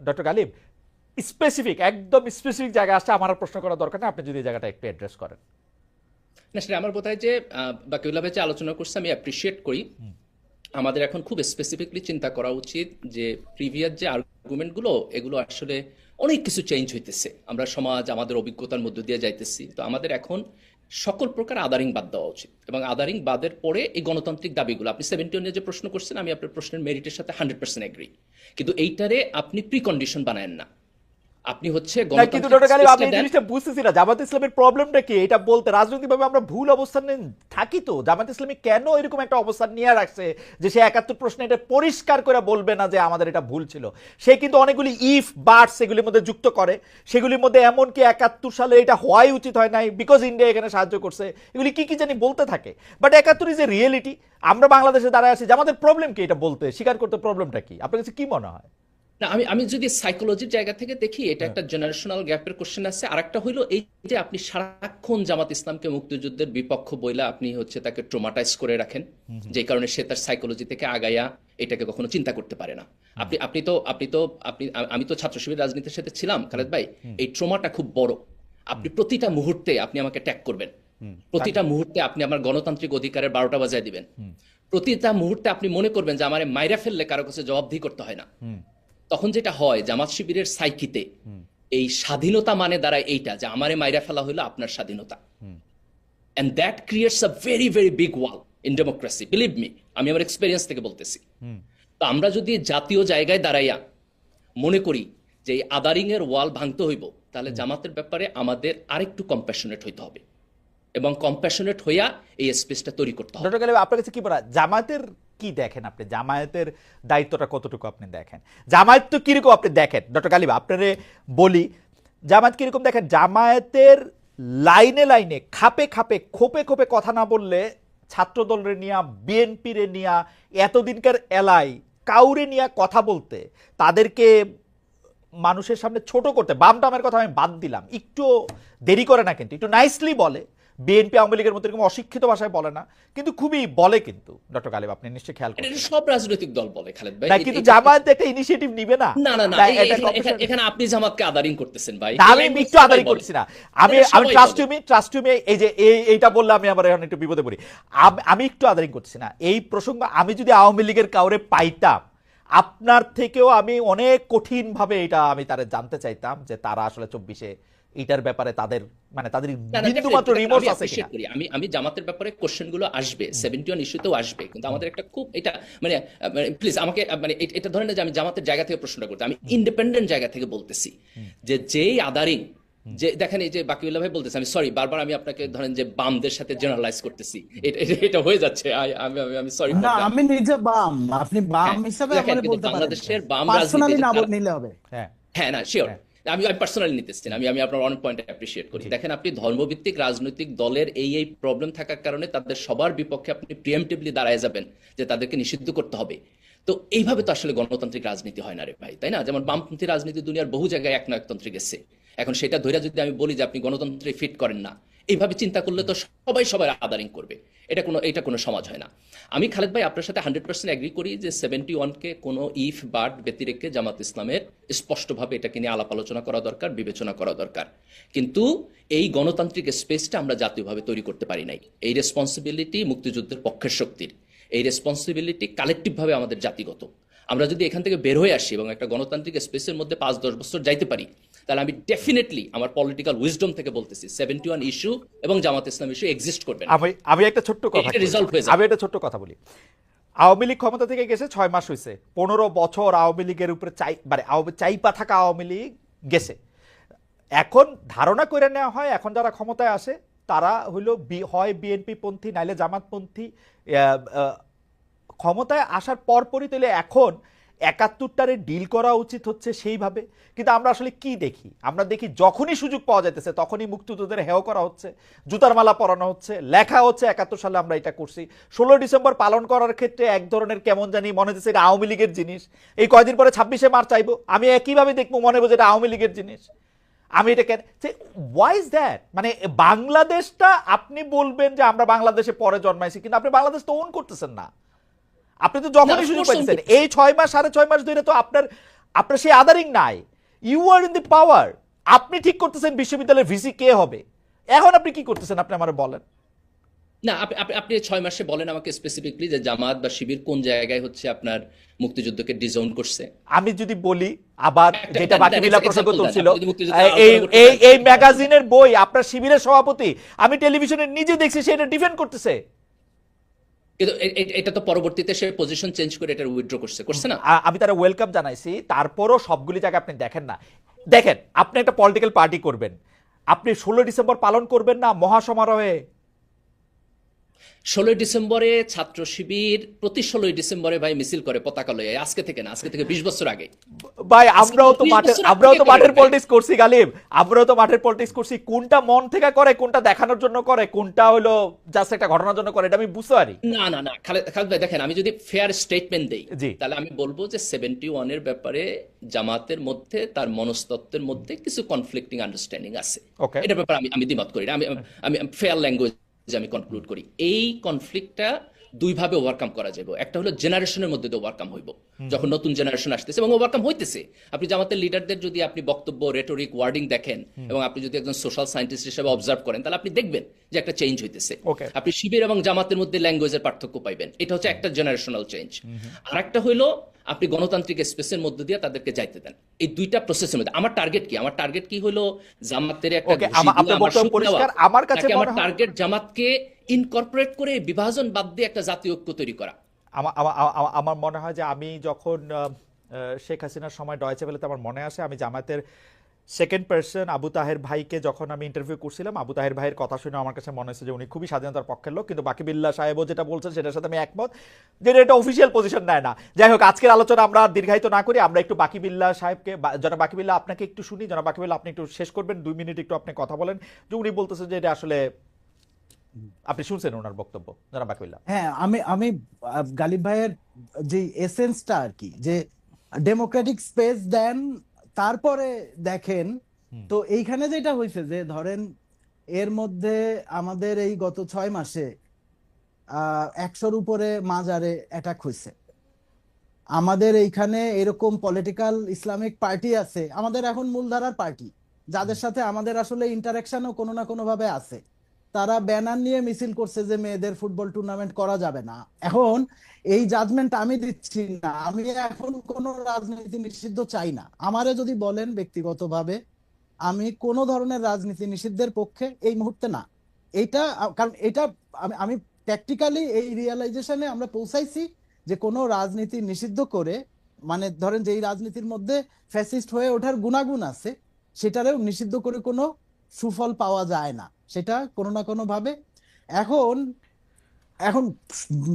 doctor Ghalib, specific, একদম স্পেসিফিক জায়গা আসছে, আমার আর প্রশ্ন করার দরকার নেই, আপনি যদি এই জায়গাটা একটু অ্যাড্রেস করেন। না, সেটা আমার বোধ হয় যে বাকিউল্লাহ ভাই যে আলোচনা করছে আমি অ্যাপ্রিসিয়েট করি। আমাদের এখন খুব স্পেসিফিকলি চিন্তা করা উচিত যে প্রিভিয়াস যে আর্গুমেন্টগুলো, এগুলো আসলে অনেক কিছু চেঞ্জ হইতেছে, আমরা সমাজ আমাদের অভিজ্ঞতার মধ্য দিয়ে যাইতেছি, তো আমাদের এখন সকল প্রকার আদারিং বাদ দেওয়া উচিত, এবং আদারিং বাদের পরে এই গণতান্ত্রিক দাবিগুলো, আপনি 71 যে প্রশ্ন করছেন, আমি আপনার প্রশ্নের মেরিটের সাথে 100% এগ্রি, কিন্তু এইটারে আপনি প্রিকন্ডিশন বানায়েন না, আপনি হচ্ছে না, কিন্তু ডক্টর গালিব আমি এই জিনিসটা বুঝতেছি না, জামাত ইসলামের প্রবলেমটা কি এটা বলতে, রাজনৈতিকভাবে আমরা ভুল অবস্থানে থাকি, তো জামাত ইসলামী কেন এরকম একটা অবস্থান নিয়ে রাখছে যে সে 71 প্রশ্নে এটা পরিষ্কার করে বলবে না যে আমাদের এটা ভুল ছিল? সে কিন্তু অনেকগুলি ইফ বাটস এগুলির মধ্যে যুক্ত করে, সেগুলির মধ্যে এমনকি 71 সালে এটা হওয়াই উচিত হয় নাই বিকজ ইন্ডিয়া এখানে সাহায্য করছে, এগুলি কি কি জানি বলতে থাকে, বাট 71 ইজ এ রিয়েলিটি। আমরা বাংলাদেশে দাঁড়ায় আছি, যে আমাদের প্রবলেম কি এটা বলতে, স্বীকার করতে, প্রবলেমটা কি আপনার কাছে কি মনে হয়? না, আমি যদি সাইকোলজির জায়গা থেকে দেখি, এটা একটা জেনারেশনাল গ্যাপের কোশ্চেন আছে। আরেকটা হইলো এই যে আপনি সারাক্ষণ জামাত ইসলামকে মুক্তিযুদ্ধের বিপক্ষ বইলা আপনি হচ্ছে তাকে ট্রমাটাইজ করে রাখেন, যে কারণে সে তার সাইকোলজি থেকে আগাইয়া এটাকে কখনো চিন্তা করতে পারে না। আমি তো ছাত্র শিবির রাজনীতির সাথে ছিলাম খালেদ ভাই, এই ট্রমাটা খুব বড়। আপনি প্রতিটা মুহূর্তে আপনি আমাকে ট্যাগ করবেন, প্রতিটা মুহূর্তে আপনি আমার গণতান্ত্রিক অধিকারের 12টা বাজায় দিবেন, প্রতিটা মুহূর্তে আপনি মনে করবেন যে আমারে মাইরা ফেললে কারো কাছে জবাবদিহি করতে হয় না। তখন যেটা হয় জামাত শিবিরের সাইকিতে, এই স্বাধীনতা মানে দাঁড়ায় এইটা যে আমারে মাইরা ফেলা হইলো আপনার স্বাধীনতা, and that creates a very very big wall in democracy, believe me, আমি আমার এক্সপেরিয়েন্স থেকে বলতেছি। তো আমরা যদি জাতীয় জায়গায় দাঁড়াইয়া মনে করি যে এই আদারিং এর ওয়াল ভাঙতে হইব, তাহলে জামাতের ব্যাপারে আমাদের আরেকটু কম্প্যাশনেট হইতে হবে, এবং কম্প্যাশনেট হইয়া এই স্পেসটা তৈরি করতে হবে। ডক্টর গালিব আপনার কাছে কি বলা, জামায়াতের কি দেখেন আপনি, জামায়াতের দায়িত্বটা কতটুকু আপনি দেখেন, জামায়াত তো কিরকম আপনি দেখেন? ডক্টর গালিব আপনারে বলি, জামায়াত কিরকম দেখেন? জামায়াতের লাইনে লাইনে, খাপে খাপে, খোপে খোপে কথা না বললে ছাত্রদলের নিয়া, বিএনপির নিয়া, এতদিনকার এলাই কাউরে নিয়া কথা বলতে, তাদেরকে মানুষের সামনে ছোট করতে, বাম টামের কথা আমি বাদ দিলাম, একটু দেরি করে না, কিন্তু একটু নাইসলি বলে। বিএনপি আওয়ামী লীগের মতো এরকম অশিক্ষিত ভাষায় বলে না, কিন্তু খুবই বলে। কিন্তু ডক্টর গালিব আপনি নিশ্চয়ই খেয়াল করেন, এটা সব রাজনৈতিক দল বলে খালেদ ভাই। না, কিন্তু জামায়াত একটা ইনিশিয়েটিভ নিবে না। না না না, এটা এখানে আপনি জামাতকে আদারিং করতেছেন ভাই। আমি একটু আদারি করছি না, আমি ট্রাস্ট মি এই যে এইটা বললে আমি আবার এখন একটু বিপদে পড়ি। আমি একটু আদারিং করছি না এই প্রসঙ্গ। আমি যদি আওয়ামী লীগের কাউরে পাইতাম, আপনার থেকেও আমি অনেক কঠিন ভাবে এটা আমি তারে জানতে চাইতাম যে তারা আসলে 24-এ এইটার ব্যাপারে তাদের মানে তাদের বিন্দুমাত্র রিমোর্স আছে কিনা। আমি জামাতের ব্যাপারে কোশ্চেন গুলো আসবে, 71 ইস্যুতেও আসবে, কিন্তু আমাদের একটা খুব এটা মানে প্লিজ আমাকে মানে এটা ধরেন না যে আমি জামাতের জায়গা থেকে প্রশ্নটা করতে, আমি ইন্ডিপেন্ডেন্ট জায়গা থেকে বলতেছি যে যেই আদারিং যে দেখেন এই যে বাকিউল্লাহ ভাই বলতেছে, আমি সরি বারবার আমি আপনাকে ধরেন যে বামদের সাথে জেনারেলাইজ করতেছি, এটা হয়ে যাচ্ছে, আমি সরি ফর না, দ্যাট। আমি নিজে বাম, আপনি বাম হ্যাঁ, হিসাবে দেখেন আমারে কিন্তু বলতে পারেন, বাংলাদেশের বাম রাজনীতি পার্সোনালি যে না তারা- নিলে হবে। হ্যাঁ হ্যাঁ না শিওর, হ্যাঁ আমি পার্সোনালি নিতেছি না, আমি আপনার অনেক পয়েন্ট অ্যাপ্রিসিয়েট করি। জি দেখেন আপনি ধর্মভিত্তিক রাজনৈতিক দলের এই প্রবলেম থাকার কারণে তাদের সবার বিপক্ষে আপনি প্রিএমটিভলি দাঁড়ায় যাবেন যে তাদেরকে নিষিদ্ধ করতে হবে। তো এইভাবে তো আসলে গণতান্ত্রিক রাজনীতি হয় না রে ভাই, তাই না? যেমন বামপন্থী রাজনীতি দুনিয়ার বহু জায়গায় একনায়কতন্ত্রে গেছে, এখন সেটা ধরে যদি আমি বলি যে আপনি গণতন্ত্রে ফিট করেন না, এইভাবে চিন্তা করলে তো সবাই সবার আদারিং করবে, এটা কোনো সমাজ হয় না। আমি খালেদ ভাই আপনার সাথে 100% এগ্রি করি যে 71-কে কোনো ইফ বাট ব্যতিরেকে জামাত ইসলামের স্পষ্টভাবে এটাকে নিয়ে আলাপ আলোচনা করা দরকার, বিবেচনা করা দরকার। কিন্তু এই গণতান্ত্রিক স্পেসটা আমরা জাতীয়ভাবে তৈরি করতে পারি নাই। এই রেসপন্সিবিলিটি মুক্তিযুদ্ধের পক্ষের শক্তির, এই রেসপন্সিবিলিটি কালেকটিভভাবে আমাদের জাতিগত। আমরা যদি এখান থেকে বের হয়ে আসি এবং একটা গণতান্ত্রিক স্পেসের মধ্যে 5-10 বছর যাইতে পারি, তাহলে আমি ডেফিনেটলি আমার পলিটিক্যাল উইজডম থেকে বলতেছি 71 ইস্যু এবং জামাত ইসলাম ইস্যু এক্সিস্ট করবে না, আমি একটা ছোট্ট কথা এটা বলি। রিজলভ হয়ে যাবে। আমি একটা ছোট্ট কথা বলি। আওয়ামী লীগ ক্ষমতা থেকে গেছে 6 মাস হয়েছে, 15 বছর আওয়ামী লীগের উপরে চাইপা থাকা আওয়ামী লীগ গেছে। এখন ধারণা করে নেওয়া হয় এখন যারা ক্ষমতায় আসে তারা হইলো হয় বিএনপি পন্থী নাইলে জামাতপন্থী। আহ, আহ, ক্ষমতায় আসার পরপরই তাহলে এখন 71টারে ডিল করা উচিত হচ্ছে সেইভাবে। কিন্তু আমরা আসলে কি দেখি? আমরা দেখি যখনই সুযোগ পাওয়া যাইতেছে তখনই মুক্তিযোদ্ধাদের হেয় করা হচ্ছে, জুতার মালা পরানো হচ্ছে, লেখা হচ্ছে 71 সালে আমরা এটা করছি। 16 ডিসেম্বর পালন করার ক্ষেত্রে এক ধরনের কেমন জানি মনে হচ্ছে এটা আওয়ামী লীগের জিনিস। এই কয়দিন পরে 26শে মার্চ চাইবো, আমি একইভাবে দেখবো, মনে হবো যে এটা আওয়ামী লীগের জিনিস। আমি এটা কেন, ওয়াই ইজ দ্যাট? মানে বাংলাদেশটা আপনি বলবেন যে আমরা বাংলাদেশে পরে জন্মাইছি, কিন্তু আপনি বাংলাদেশ তো ওন করতেছেন না। আপনি তো যখনই সুযোগ পাইতেছেন এই 6 মাস 6.5 মাস ধরে তো আপনার সেই আদারিং নাই। ইউ আর ইন দি পাওয়ার, আপনি ঠিক করতেছেন বিশ্ববিদ্যালয়ের ভিসি কে হবে। এখন আপনি কি করতেছেন আপনি আমারে বলেন। না আপনি 6 মাসে বলেন আমাকে স্পেসিফিকলি যে জামাত বা শিবির কোন জায়গায় হচ্ছে আপনার মুক্তিযুদ্ধকে ডিজোন করছে। আমি যদি বলি আবার যেটা বাকি বিলা প্রসঙ্গ example দেন, তুলছিল, আপনি যদি মুক্তিযুদ্ধের এই আলোচনা করতে এই চান, এই ম্যাগাজিনের বই আপনার শিবিরের সভাপতি আমি টেলিভিশনে নিজে দেখছি সেটা ডিফেন্ড করতেছে। কিন্তু এটা তো পরবর্তীতে সে পজিশন চেঞ্জ করে এটা উইথড্র করছে না। আমি তারা ওয়েলকাম জানাইছি, তারপরও সবগুলি জায়গায় আপনি দেখেন না। দেখেন আপনি একটা পলিটিক্যাল পার্টি করবেন, আপনি 16 ডিসেম্বর পালন করবেন না মহাসমারোহে? 16 ডিসেম্বরে ছাত্র শিবির প্রতি 16 ডিসেম্বরে ভাই মিছিল করে পতাকা লয়ে, আজকে থেকে না, আজকে থেকে 20 বছর আগে। ভাই আমরাও তো 20 বছর মাঠের আগে পলিটিক্স করছি গালিব, আমরাও তো মাঠের পলিটিক্স করছি। কোনটা মন থেকে করে, কোনটা দেখানোর জন্য করে, কোনটা হলো জাস্ট একটা ঘটনার জন্য করে, এটা আমি বুঝতে পারি। না খালেদ ভাই দেখেন, আমি যদি ফেয়ার স্টেটমেন্ট দেই জি। তাহলে আমি বলবো যে 71 এর ব্যাপারে জামাতের মধ্যে তার মনস্তত্ত্বের মধ্যে কিছু কনফ্লিক্টিং আন্ডারস্ট্যান্ডিং আছে। Okay. এটার ব্যাপারে আমি দ্বিমত করি না, আমি ফেয়ার ল্যাঙ্গুয়েজ আমি কনক্লুড করি। এই কনফ্লিক্টটা দুইভাবে ওভারকাম করা যাবে। একটা হলো জেনারেশনের মধ্যে দিয়ে ওভারকাম হইব, যখন নতুন জেনারেশন আসতেছে এবং ওভারকাম হইতেছে। আপনি জামাতের লিডারদের যদি আপনি বক্তব্য, রেটরিক, ওয়ার্ডিং দেখেন এবং আপনি যদি একজন সোশ্যাল সায়েন্টিস্ট হিসেবে অবজার্ভ করেন, তাহলে আপনি দেখবেন যে একটা চেঞ্জ হইতেছে। Okay. আপনি শিবির এবং জামাতের মধ্যে ল্যাঙ্গুয়েজের পার্থক্য পাইবেন, এটা হচ্ছে একটা জেনারেশনাল চেঞ্জ। আর একটা হইলো আপনি গণতান্ত্রিক স্পেসের মধ্যে দিয়ে তাদেরকে যাইতে দেন। এই দুইটা প্রসেসের মধ্যে আমার টার্গেট কি হলো? জামাতের একটা Okay, ঘুষি আপনার দিয়ে আমার বক্তব্য সুখ পরিষ্কার। দেওয়া, আমার কাছে নাকি আমার মনে হয়- টার্গেট জামাতকে ইনকর্পোরেট করে বিভাজন বাদ দিয়ে একটা জাতীয় ঐক্য তৈরি করা? আমার মনে হয় যে আমি যখন শেখ হাসিনার সময় ডয়েচে ভেলেতে আমার মনে আসে, আমি জামাতের সেকেন্ড পার্সন আবু তাহের ভাইকে যখন আমি ইন্টারভিউ করছিলাম, আবু তাহের ভাইয়ের কথা শুনে আমার কাছে মনে হয়েছে যে উনি খুবই স্বাধীনতার পক্ষের লোক। কিন্তু বাকি বিল্লাহ সাহেবও যেটা বলছেন সেটার সাথে আমি একমত, যে এটা অফিসিয়াল পজিশন নেয় না। যাই হোক, আজকের আলোচনা আমরা দীর্ঘায়িত না করি, আমরা একটু বাকি বিল্লাহ সাহেবকে, জনাব বাকি বিল্লাহ আপনাকে একটু শুনি। জনাব বাকি বিল্লাহ আপনি একটু শেষ করবেন, 2 মিনিট একটু আপনি কথা বলেন, যে উনি বলতেছেন যে এটা আসলে আপনি শুনছেন ওনার বক্তব্য। জনাব বাকি বিল্লাহ। হ্যাঁ, আমি গালিব ভাইয়ের যে এসেন্সটা আর কি, যে ডেমোক্রেটিক স্পেস দেন, তারপরে দেখেন। তো এইখানে যেটা হয়েছে যে ধরেন এর মধ্যে আমাদের এই গত 6 মাসে 100-র উপরে মাজারে অ্যাটাক হয়েছে। আমাদের এইখানে এরকম পলিটিক্যাল ইসলামিক পার্টি আছে, আমাদের এখন মূলধারার পার্টি, যাদের সাথে আমাদের আসলে ইন্টারাকশনও কোনো না কোনো ভাবে আছে। তারা ব্যানার নিয়ে মিছিল করছে যে মেয়েদের ফুটবল টুর্নামেন্ট করা যাবে না। এখন এই জাজমেন্ট আমি দিচ্ছি না, আমি এখন কোন রাজনীতি নিষিদ্ধ চাই না। আমারে যদি বলেন ব্যক্তিগতভাবে, আমি কোন ধরনের রাজনীতি নিষিদ্ধের পক্ষে এই মুহূর্তে না। এইটা কারণ এটা আমি প্র্যাকটিক্যালি এই রিয়েলাইজেশনে আমরা পৌঁছাইছি যে কোনো রাজনীতি নিষিদ্ধ করে, মানে ধরেন যে এই রাজনীতির মধ্যে ফ্যাসিস্ট হয়ে ওঠার গুণাগুণ আছে, সেটারেও নিষিদ্ধ করে কোনো সুফল পাওয়া যায় না, সেটা কোনো না কোনো ভাবে এখন এখন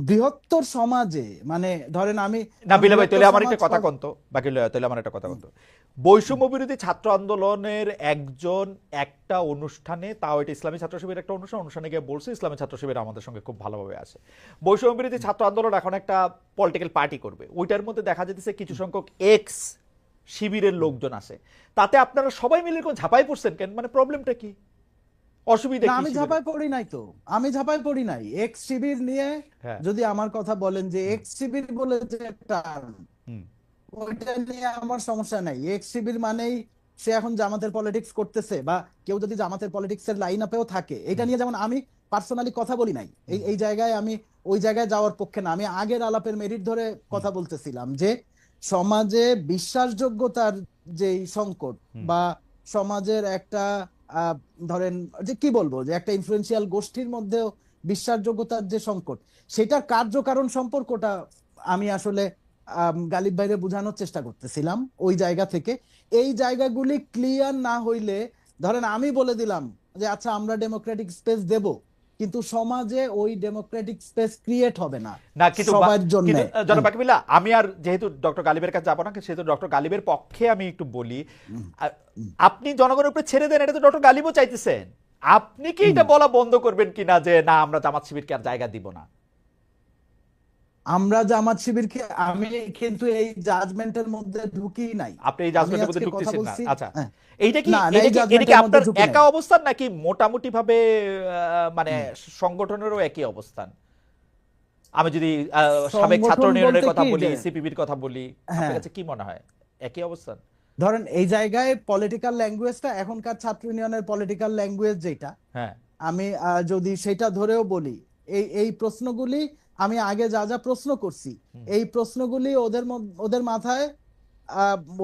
বৃহত্তর সমাজে মানে ধরেন আমি না বিলা ভাই, বৃহত্তর তাহলে আমার সমাজ একটা কথা কন্ত বাকি তাহলে আমার একটা কথা কন্ত, বৈষম্য বিরোধী ছাত্র আন্দোলনের একজন একটা অনুষ্ঠানে, তাও এটা ইসলামী ছাত্র শিবিরের একটা অনুষ্ঠানে গিয়ে বলছে ইসলামী ছাত্র শিবির আমাদের সঙ্গে খুব ভালোভাবে আছে। বৈষম্য বিরোধী ছাত্র আন্দোলন এখন একটা পলিটিক্যাল পার্টি করবে, ওইটার মধ্যে দেখা যেতেছে কিছু সংখ্যক এক্স শিবিরের লোকজন আছে, তাতে আপনারা সবাই মিলে এরকম ঝাঁপাই পড়ছেন কেন? মানে প্রবলেমটা কি, অসুবিধা না, কি আমি শিবিরের? ঝাঁপায় পড়ি নাই তো, আমি ঝাঁপায় পড়ি নাই এক্স শিবির নিয়ে। হ্যাঁ। যদি আমার কথা বলেন যে এক্স শিবির বলে যে টার্ম, হুম। ওইটা নিয়ে আমার সমস্যা নাই। এক্স শিবির মানেই সে এখন জামাতের পলিটিক্স করতেছে, বা কেউ যদি জামাতের পলিটিক্স এর লাইন আপেও থাকে, এটা নিয়ে যেমন আমি পার্সোনালি কথা বলি নাই, এই এই জায়গায় আমি ওই জায়গায় যাওয়ার পক্ষে না। আমি আগের আলাপের মেরিট ধরে কথা বলতেছিলাম যে সমাজে বিশ্বাসযোগ্যতার যে সংকট, বা সমাজের একটা ধরেন যে কি বলবো, যে একটা ইনফ্লুয়েন্সিয়াল গোষ্ঠীর মধ্যেও বিশ্বাসযোগ্যতার যে সংকট, সেটার কার্যকারণ সম্পর্কটা আমি আসলে গালিব ভাইরে বোঝানোর চেষ্টা করতেছিলাম ওই জায়গা থেকে। এই জায়গাগুলি ক্লিয়ার না হইলে, ধরেন আমি বলে দিলাম যে আচ্ছা আমরা ডেমোক্রেটিক স্পেস দেব, কিন্তু সমাজে ওই ডেমোক্রেটিক স্পেস ক্রিয়েট হবে না না কিন্তু সবার জন্য। কিন্তু জনাব বাকিবিল্লাহ, আমি আর যেহেতু ডক্টর গালিবের কাছে যাবো না, সেহেতু ডক্টর গালিবের পক্ষে আমি একটু বলি। আপনি জনগণের উপরে ছেড়ে দেন, এটা তো ডক্টর গালিবও চাইতেছেন। আপনি কি এটা বলা বন্ধ করবেন কিনা যে না আমরা জামাত শিবিরকে আর জায়গা দিব না? আমরা জামাত শিবিরকে, আমি কিন্তু এই জাজমেন্টের মধ্যে ঢুকি নাই। আপনি এই আমি জাজমেন্টের মধ্যে আজকে কথা ঢুকতেছেন না? বলছি, আচ্ছা, হ্যাঁ। এইটা কি না, না, এই এটা কি জাজমেন্টের মধ্যে আপনার ঢুকি একা নাই। অবস্থান নাকি মোটামুটি ভাবে মানে সংগঠনেরও একই অবস্থান? আমি যদি সাবেক ছাত্র সংগঠন ইউনিয়নের বলতে কথা কি বলি, যে, সিপিবির কথা বলি, আপনার হ্যাঁ, কাছে কি মনে হয় একই অবস্থান? ধরেন এই জায়গায় পলিটিক্যাল ল্যাঙ্গুয়েজটা এখনকার ছাত্র ইউনিয়নের পলিটিক্যাল ল্যাঙ্গুয়েজ যেটা, হ্যাঁ। আমি যদি সেটা ধরেও বলি, এই এই প্রশ্নগুলি আমি আগে যা যা প্রশ্ন করছি, এই প্রশ্নগুলি ওদের মাথায়,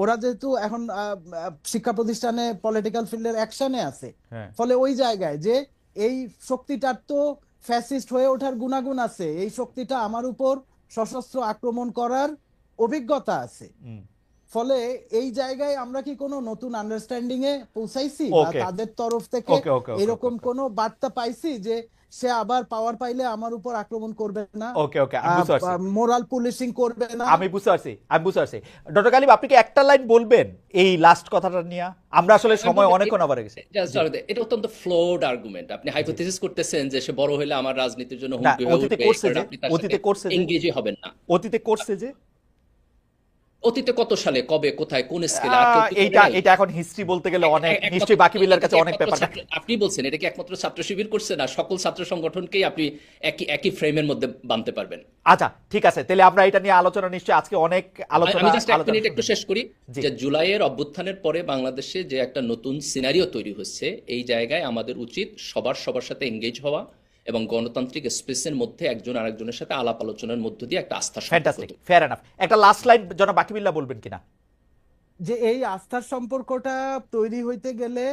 ওরা যেহেতু এখন শিক্ষা প্রতিষ্ঠানে পলিটিক্যাল ফিল্ডের অ্যাকশনে আছে, হ্যাঁ। ফলে ওই জায়গায় যে এই শক্তিটার তো ফ্যাসিস্ট হয়ে ওঠার গুণাগুণ আছে, এই শক্তিটা আমার উপর সশস্ত্র আক্রমণ করার অভিজ্ঞতা আছে, হুম। ফলে এই জায়গায় আমরা কি কোনো নতুন আন্ডারস্ট্যান্ডিং এ পৌঁছাইছি, বা ওকে তাদের তরফ থেকে ওকে ওকে ওকে এরকম ওকে কোনো বার্তা পাইছি যে সে আবার পাওয়ার পাইলে আমার উপর আক্রমণ করবে না, ওকে ওকে আমি বুঝতে পারছি, মোরাল পুলিশিং করবে না? আমি বুঝতে পারছি, আমি বুঝতে পারছি। ডক্টর গালিব, আপনি কি একটা লাইন বলবেন এই লাস্ট কথাটা নিয়ে? আমরা আসলে সময় অনেকক্ষণ আবার গেছে। এটা অত্যন্ত ফ্লড আর্গুমেন্ট। আপনি হাইপোথেসিস করতেছেন যে সে বড় হলে আমার রাজনীতির জন্য না, হুমকি হয়ে অতীতে উঠবে, করছে কারণ যে, আপনি তার অতীতে সাথে করছে যে, এঙ্গেজই হবেন না। অতীতে করছে যে, অতীতে কত সালে, কবে, কোথায়, কোন স্কেলে? আর কেউ কি করে এইটা নাই? এটা এখন হিস্ট্রি বলতে গেলে অনেক, একমাত্র- নিশ্চয়ই বাকি বিল্লার কাছে এটা কি অনেক একমাত্র পেপার। ছাত্র- আপনি বলছেন এটা কি একমাত্র ছাত্র শিবির করছে? না, সকল ছাত্র সংগঠনকেই আপনি একই একই ফ্রেমের মধ্যে বানতে পারবেন। আচ্ছা ঠিক আছে, তাহলে আমরা এটা নিয়ে আলোচনা নিশ্চয়ই আজকে অনেক আলোচনা আমি জাস্ট এক আলোচনা মিনিট একটু শেষ করি জি। যে জুলাইয়ের অভ্যুত্থানের পরে বাংলাদেশে যে একটা নতুন সিনারিও তৈরি হচ্ছে, এই জায়গায় আমাদের উচিত সবার সাথে এঙ্গেজ হওয়া এবং গণতান্ত্রিক স্পেসের মধ্যে একজন আরেকজনের সাথে আলাপ আলোচনার মধ্য দিয়ে একটা আস্থা সম্পর্ক ফ্যান্টাস্টিক, তৈরি। Fair enough. একটা লাস্ট লাইন জনাব বাকি বিল্লাহ বলবেন কিনা? যে এই আস্থার সম্পর্কটা তৈরি হইতে গেলে,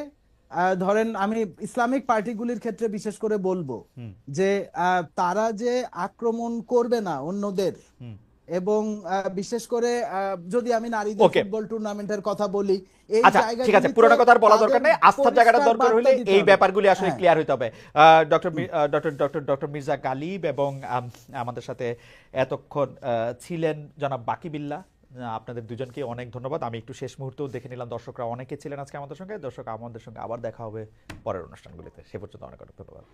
ধরেন আমি ইসলামিক পার্টিগুলির ক্ষেত্রে বিশেষ করে বলবো যে তারা যে আক্রমণ করবে না অন্যদের, এবং বিশেষ করে যদি আমি নারীদের Okay. ফুটবল টুর্নামেন্টের কথা বলি, এই আচ্ছা ঠিক আছে, পুরোনো কথা আর বলা দরকার নেই, আস্থার জায়গাটা দরকার হলে এই ব্যাপারগুলি আসলে হ্যাঁ। ক্লিয়ার হইতে হবে। ডক্টর মির্জা গালিব এবং আমাদের সাথে এতক্ষণ ছিলেন জনাব বাকি বিল্লাহ। আপনাদের দুজনকে অনেক ধন্যবাদ। আমি একটু শেষ মুহূর্তেও দেখে নিলাম দর্শকরা অনেকে ছিলেন আজকে আমাদের সঙ্গে। দর্শক আমাদের সঙ্গে আবার দেখা হবে পরের অনুষ্ঠানগুলিতে, সে পর্যন্ত অনেক অনেক ধন্যবাদ।